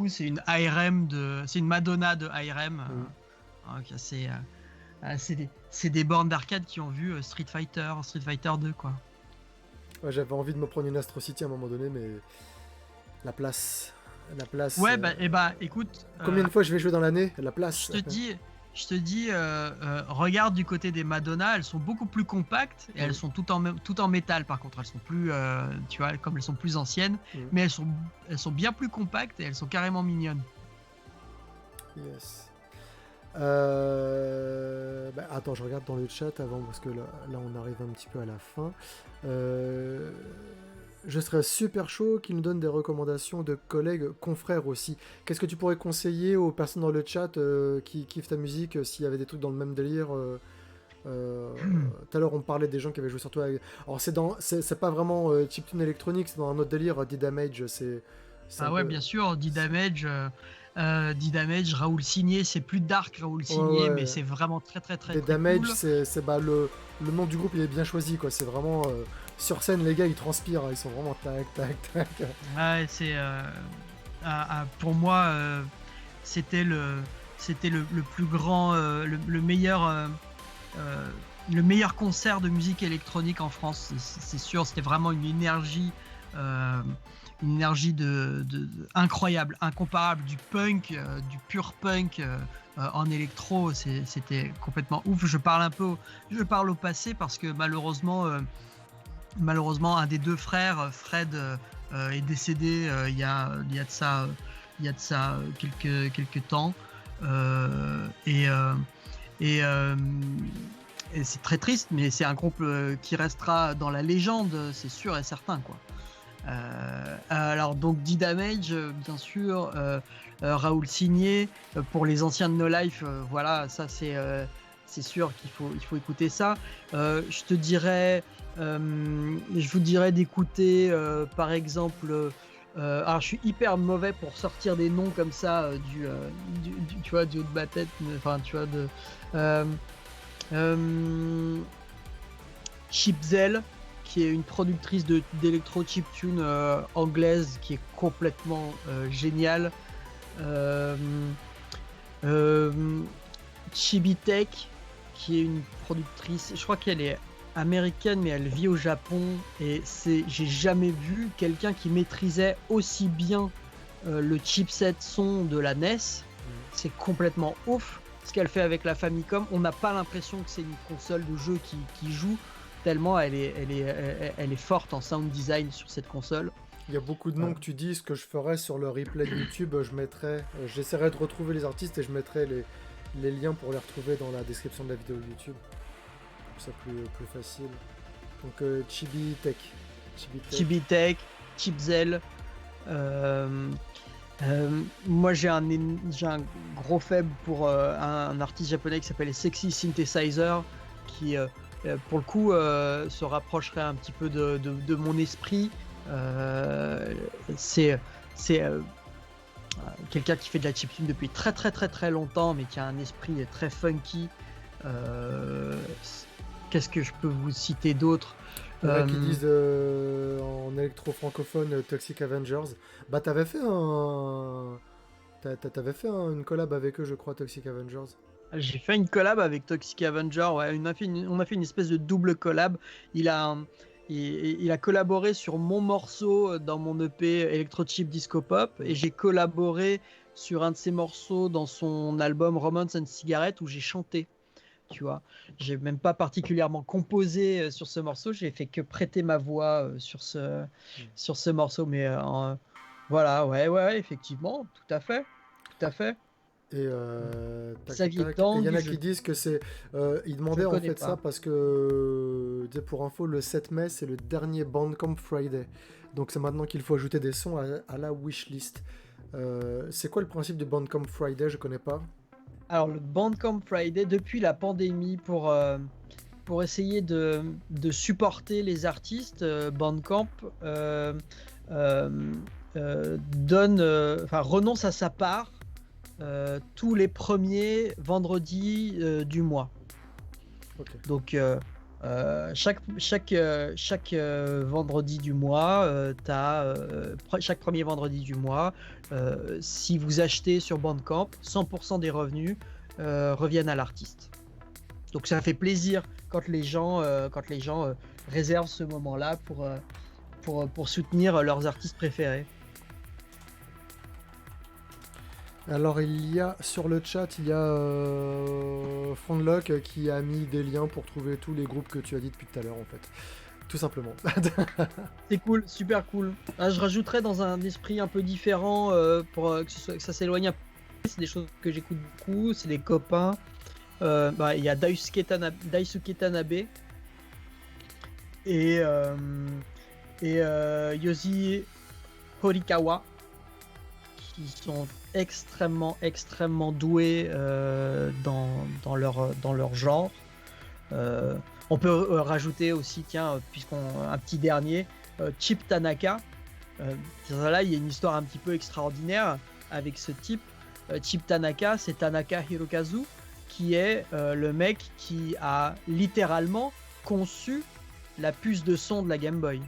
C'est une ARM c'est une Madonna de ARM. C'est des bornes d'arcade qui ont vu Street Fighter 2, quoi. Ouais, j'avais envie de me prendre une Astro City à un moment donné, mais la place. Ouais, écoute. Combien de fois je vais jouer dans l'année? La place. Je te dis, regarde du côté des Madonna, elles sont beaucoup plus compactes et elles sont tout en métal. Par contre, elles sont plus, tu vois, comme elles sont plus anciennes, mais elles sont bien plus compactes et elles sont carrément mignonnes. Yes. Attends, je regarde dans le chat avant parce que là on arrive un petit peu à la fin. Je serais super chaud qu'ils nous donnent des recommandations de collègues, confrères aussi. Qu'est-ce que tu pourrais conseiller aux personnes dans le chat qui kiffent ta musique, s'il y avait des trucs dans le même délire tout à l'heure on parlait des gens qui avaient joué sur toi. Alors c'est pas vraiment chiptune électronique, c'est dans un autre délire. D-Damage, bien sûr, D-Damage, Raoul Signé, c'est plus dark Raoul Signé, mais c'est vraiment très D-Damage, cool. c'est le nom du groupe, il est bien choisi, quoi. C'est vraiment sur scène, les gars ils transpirent, ils sont vraiment tac. Ouais, c'est pour moi c'était le plus grand, le meilleur concert de musique électronique en France, c'est sûr. C'était vraiment une énergie incroyable, incomparable, du punk, du pur punk en électro. C'était complètement ouf. Je parle au passé parce que malheureusement un des deux frères, Fred, est décédé il y a de ça quelques temps, et c'est très triste, mais c'est un groupe qui restera dans la légende, c'est sûr et certain, quoi. Alors donc D-Damage, bien sûr, Raoul Signé, pour les anciens de No Life, voilà, ça c'est c'est sûr il faut écouter ça. Je te dirais, je vous dirais d'écouter, par exemple. Alors, je suis hyper mauvais pour sortir des noms comme ça tu vois, du haut de ma tête. Enfin, tu vois, Chipzel, qui est une productrice d'électro chiptune anglaise, qui est complètement géniale. Chibitek, qui est une productrice, je crois qu'elle est américaine, mais elle vit au Japon, et j'ai jamais vu quelqu'un qui maîtrisait aussi bien le chipset son de la NES. C'est complètement ouf ce qu'elle fait avec la Famicom. On n'a pas l'impression que c'est une console de jeu qui joue, tellement elle est forte en sound design sur cette console. Il y a beaucoup de noms que tu dis. Ce que je ferais sur le replay de YouTube, j'essaierai de retrouver les artistes et je mettrai les liens pour les retrouver dans la description de la vidéo YouTube. Comme ça, plus facile. Donc Chibitek, Chipzel. Moi j'ai un gros faible pour un artiste japonais qui s'appelle Sexy Synthesizer, qui pour le coup se rapprocherait un petit peu de mon esprit. C'est quelqu'un qui fait de la chiptune depuis très très très très longtemps, mais qui a un esprit très funky. Qu'est-ce que je peux vous citer d'autre? Il y en a qui disent en électro francophone Toxic Avengers. Bah t'avais fait une collab avec eux, je crois, Toxic Avengers. J'ai fait une collab avec Toxic Avenger, ouais, on a fait une espèce de double collab. Il a collaboré sur mon morceau dans mon EP Electro Chip Disco Pop, et j'ai collaboré sur un de ses morceaux dans son album Romance and Cigarette, où j'ai chanté. Tu vois, j'ai même pas particulièrement composé sur ce morceau, j'ai fait que prêter ma voix sur ce morceau, mais voilà, ouais, effectivement, tout à fait. Et Xavier il Tang, y en a qui disent que c'est ils demandaient en fait ça parce que pour info, le 7 mai c'est le dernier Bandcamp Friday, donc c'est maintenant qu'il faut ajouter des sons à la wishlist. C'est quoi le principe du Bandcamp Friday? Je connais pas. Alors, le Bandcamp Friday, depuis la pandémie, pour essayer de supporter les artistes, Bandcamp renonce à sa part tous les premiers vendredis du mois. Okay. Donc, chaque vendredi du mois, chaque premier vendredi du mois, si vous achetez sur Bandcamp, 100% des revenus reviennent à l'artiste. Donc ça fait plaisir quand les gens réservent ce moment-là pour soutenir leurs artistes préférés. Alors il y a sur le chat, il y a Fondlock qui a mis des liens pour trouver tous les groupes que tu as dit depuis tout à l'heure en fait. Tout simplement. C'est cool, super cool. Je rajouterais dans un esprit un peu différent pour que ça s'éloigne un peu. C'est des choses que j'écoute beaucoup, c'est des copains. Il y a Daisuke Tanabe et Yoshi Horikawa, qui sont extrêmement doués dans leur genre. On peut rajouter aussi, tiens, un petit dernier, Chip Tanaka. Là, il y a une histoire un petit peu extraordinaire avec ce type. Chip Tanaka, c'est Tanaka Hirokazu, qui est le mec qui a littéralement conçu la puce de son de la Game Boy.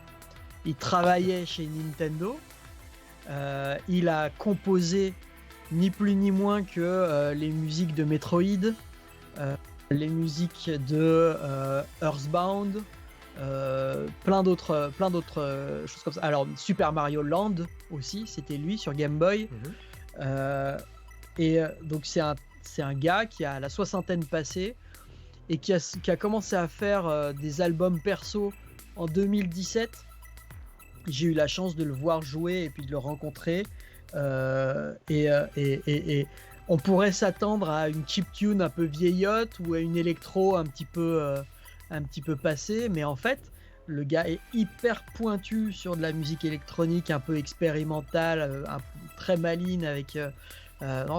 Il travaillait chez Nintendo. Il a composé ni plus ni moins que les musiques de Metroid, les musiques de Earthbound, plein d'autres choses comme ça. Alors Super Mario Land aussi, c'était lui sur Game Boy. Donc c'est un gars qui a la soixantaine passée et qui a commencé à faire des albums perso en 2017. J'ai eu la chance de le voir jouer et puis de le rencontrer. Et on pourrait s'attendre à une chiptune un peu vieillotte ou à une électro un petit peu passée, mais en fait le gars est hyper pointu sur de la musique électronique un peu expérimentale, très maligne avec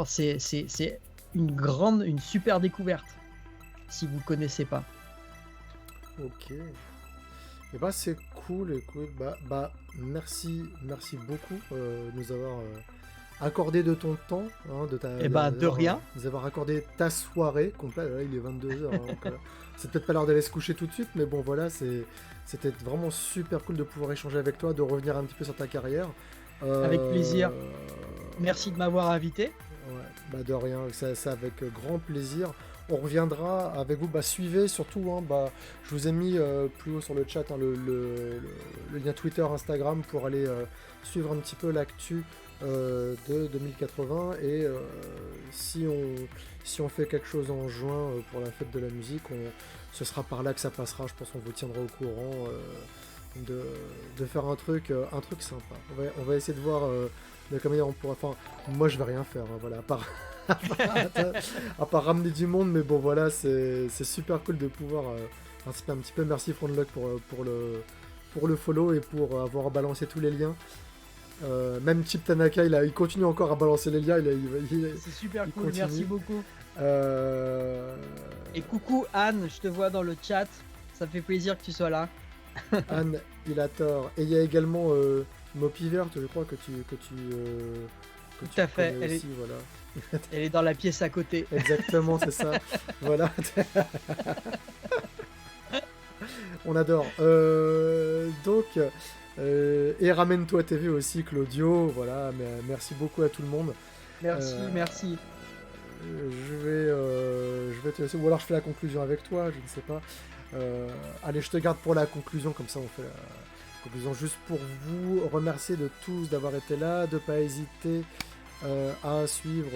c'est une super découverte. si vous connaissez pas. Ok. Et bah c'est cool, écoute, merci beaucoup de nous avoir accordé de ton temps, hein, Et bah de rien. nous avoir accordé ta soirée complète. Là, il est 22h, c'est peut-être pas l'heure d'aller se coucher tout de suite, mais bon voilà, c'était vraiment super cool de pouvoir échanger avec toi, de revenir un petit peu sur ta carrière. Avec plaisir. Merci de m'avoir invité. Ouais, de rien, c'est avec grand plaisir. On reviendra avec vous, suivez surtout, hein, je vous ai mis plus haut sur le chat, hein, le lien Twitter, Instagram pour aller suivre un petit peu l'actu de 2080 et si on fait quelque chose en juin pour la fête de la musique, ce sera par là que ça passera, je pense qu'on vous tiendra au courant de faire un truc sympa. On va essayer de voir de quelle manière on pourra. Enfin, moi je vais rien faire, hein, voilà, à part ramener du monde, mais bon voilà, c'est super cool de pouvoir participer un petit peu. Merci Frondlock pour le follow et pour avoir balancé tous les liens. Même Chip Tanaka, il continue encore à balancer les liens. C'est super cool, continue. merci beaucoup. Et coucou Anne, je te vois dans le chat, ça fait plaisir que tu sois là. Anne, il a tort. Et il y a également Mopivert, je crois que tu tout à fait, aussi, voilà. Elle est dans la pièce à côté. Exactement, c'est ça. Voilà. On adore. Donc, et Ramène-toi TV aussi, Claudio. Voilà, mais merci beaucoup à tout le monde. Merci. Je vais te laisser. Ou alors je fais la conclusion avec toi, je ne sais pas. Allez, je te garde pour la conclusion, comme ça on fait la conclusion. Juste pour vous remercier de tous d'avoir été là, de ne pas hésiter à suivre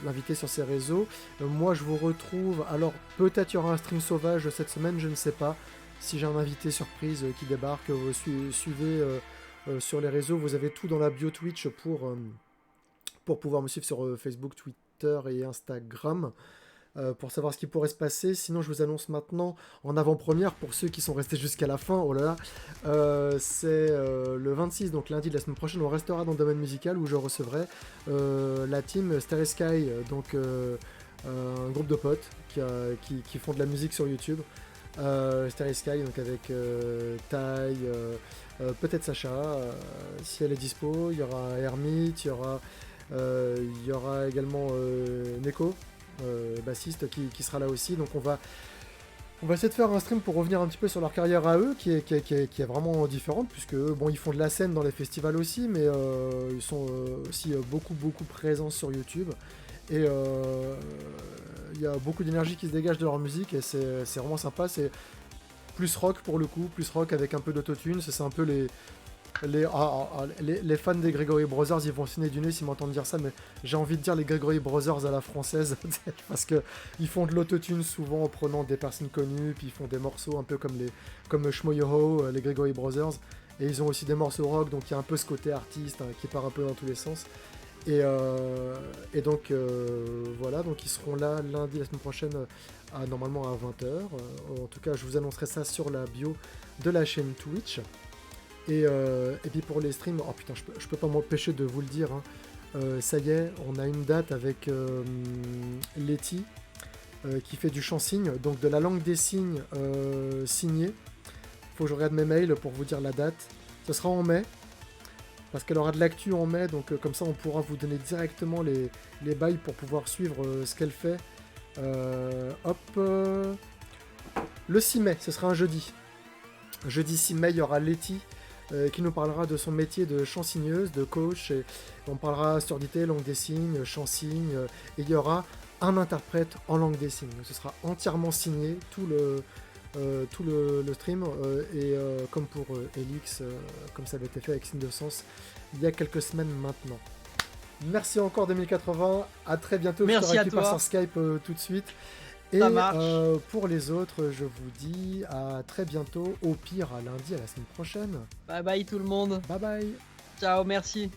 l'invité sur ses réseaux. Moi je vous retrouve, alors peut-être il y aura un stream sauvage cette semaine, je ne sais pas. Si j'ai un invité surprise qui débarque, suivez sur les réseaux, vous avez tout dans la bio Twitch pour pouvoir me suivre sur Facebook, Twitter et Instagram. Pour savoir ce qui pourrait se passer. Sinon, je vous annonce maintenant en avant-première pour ceux qui sont restés jusqu'à la fin. Oh là là, c'est le 26, donc lundi de la semaine prochaine. On restera dans le domaine musical où je recevrai la team Starry Sky, donc un groupe de potes qui font de la musique sur YouTube. Starry Sky, donc avec Tai, peut-être Sacha, si elle est dispo. Il y aura Hermite, il y aura également Neko. Bassiste qui sera là aussi, donc on va essayer de faire un stream pour revenir un petit peu sur leur carrière à eux qui est vraiment différente, puisque bon, ils font de la scène dans les festivals aussi, mais ils sont aussi beaucoup présents sur YouTube et il y a beaucoup d'énergie qui se dégage de leur musique et c'est vraiment sympa. C'est plus rock pour le coup, plus rock avec un peu d'autotune. C'est un peu les fans des Gregory Brothers, ils vont signer du nez s'ils m'entendent dire ça, mais j'ai envie de dire les Gregory Brothers à la française parce que ils font de l'autotune souvent en prenant des personnes connues, puis ils font des morceaux un peu comme Shmoyoho, les Gregory Brothers, et ils ont aussi des morceaux rock, donc il y a un peu ce côté artiste qui part un peu dans tous les sens. Et donc voilà, donc ils seront là lundi la semaine prochaine normalement à 20h. En tout cas, je vous annoncerai ça sur la bio de la chaîne Twitch. Et puis pour les streams, oh putain, je peux pas m'empêcher de vous le dire, hein. Ça y est, on a une date avec Letty qui fait du chant-signe, donc de la langue des signes signée. Faut que je regarde mes mails pour vous dire la date. Ce sera en mai, parce qu'elle aura de l'actu en mai, donc comme ça on pourra vous donner directement les bails pour pouvoir suivre ce qu'elle fait. Le 6 mai, ce sera un jeudi. Jeudi 6 mai, il y aura Letty qui nous parlera de son métier de chansigneuse, de coach, et on parlera surdité, langue des signes, chant-signe, et il y aura un interprète en langue des signes. Donc, ce sera entièrement signé, tout le stream, et comme pour Elix, comme ça avait été fait avec Signe de Sens, il y a quelques semaines maintenant. Merci encore 2080, à très bientôt. Merci je te à toi. sur Skype tout de suite. Et pour les autres, je vous dis à très bientôt, au pire à lundi, à la semaine prochaine. Bye bye tout le monde. Bye bye. Ciao, merci.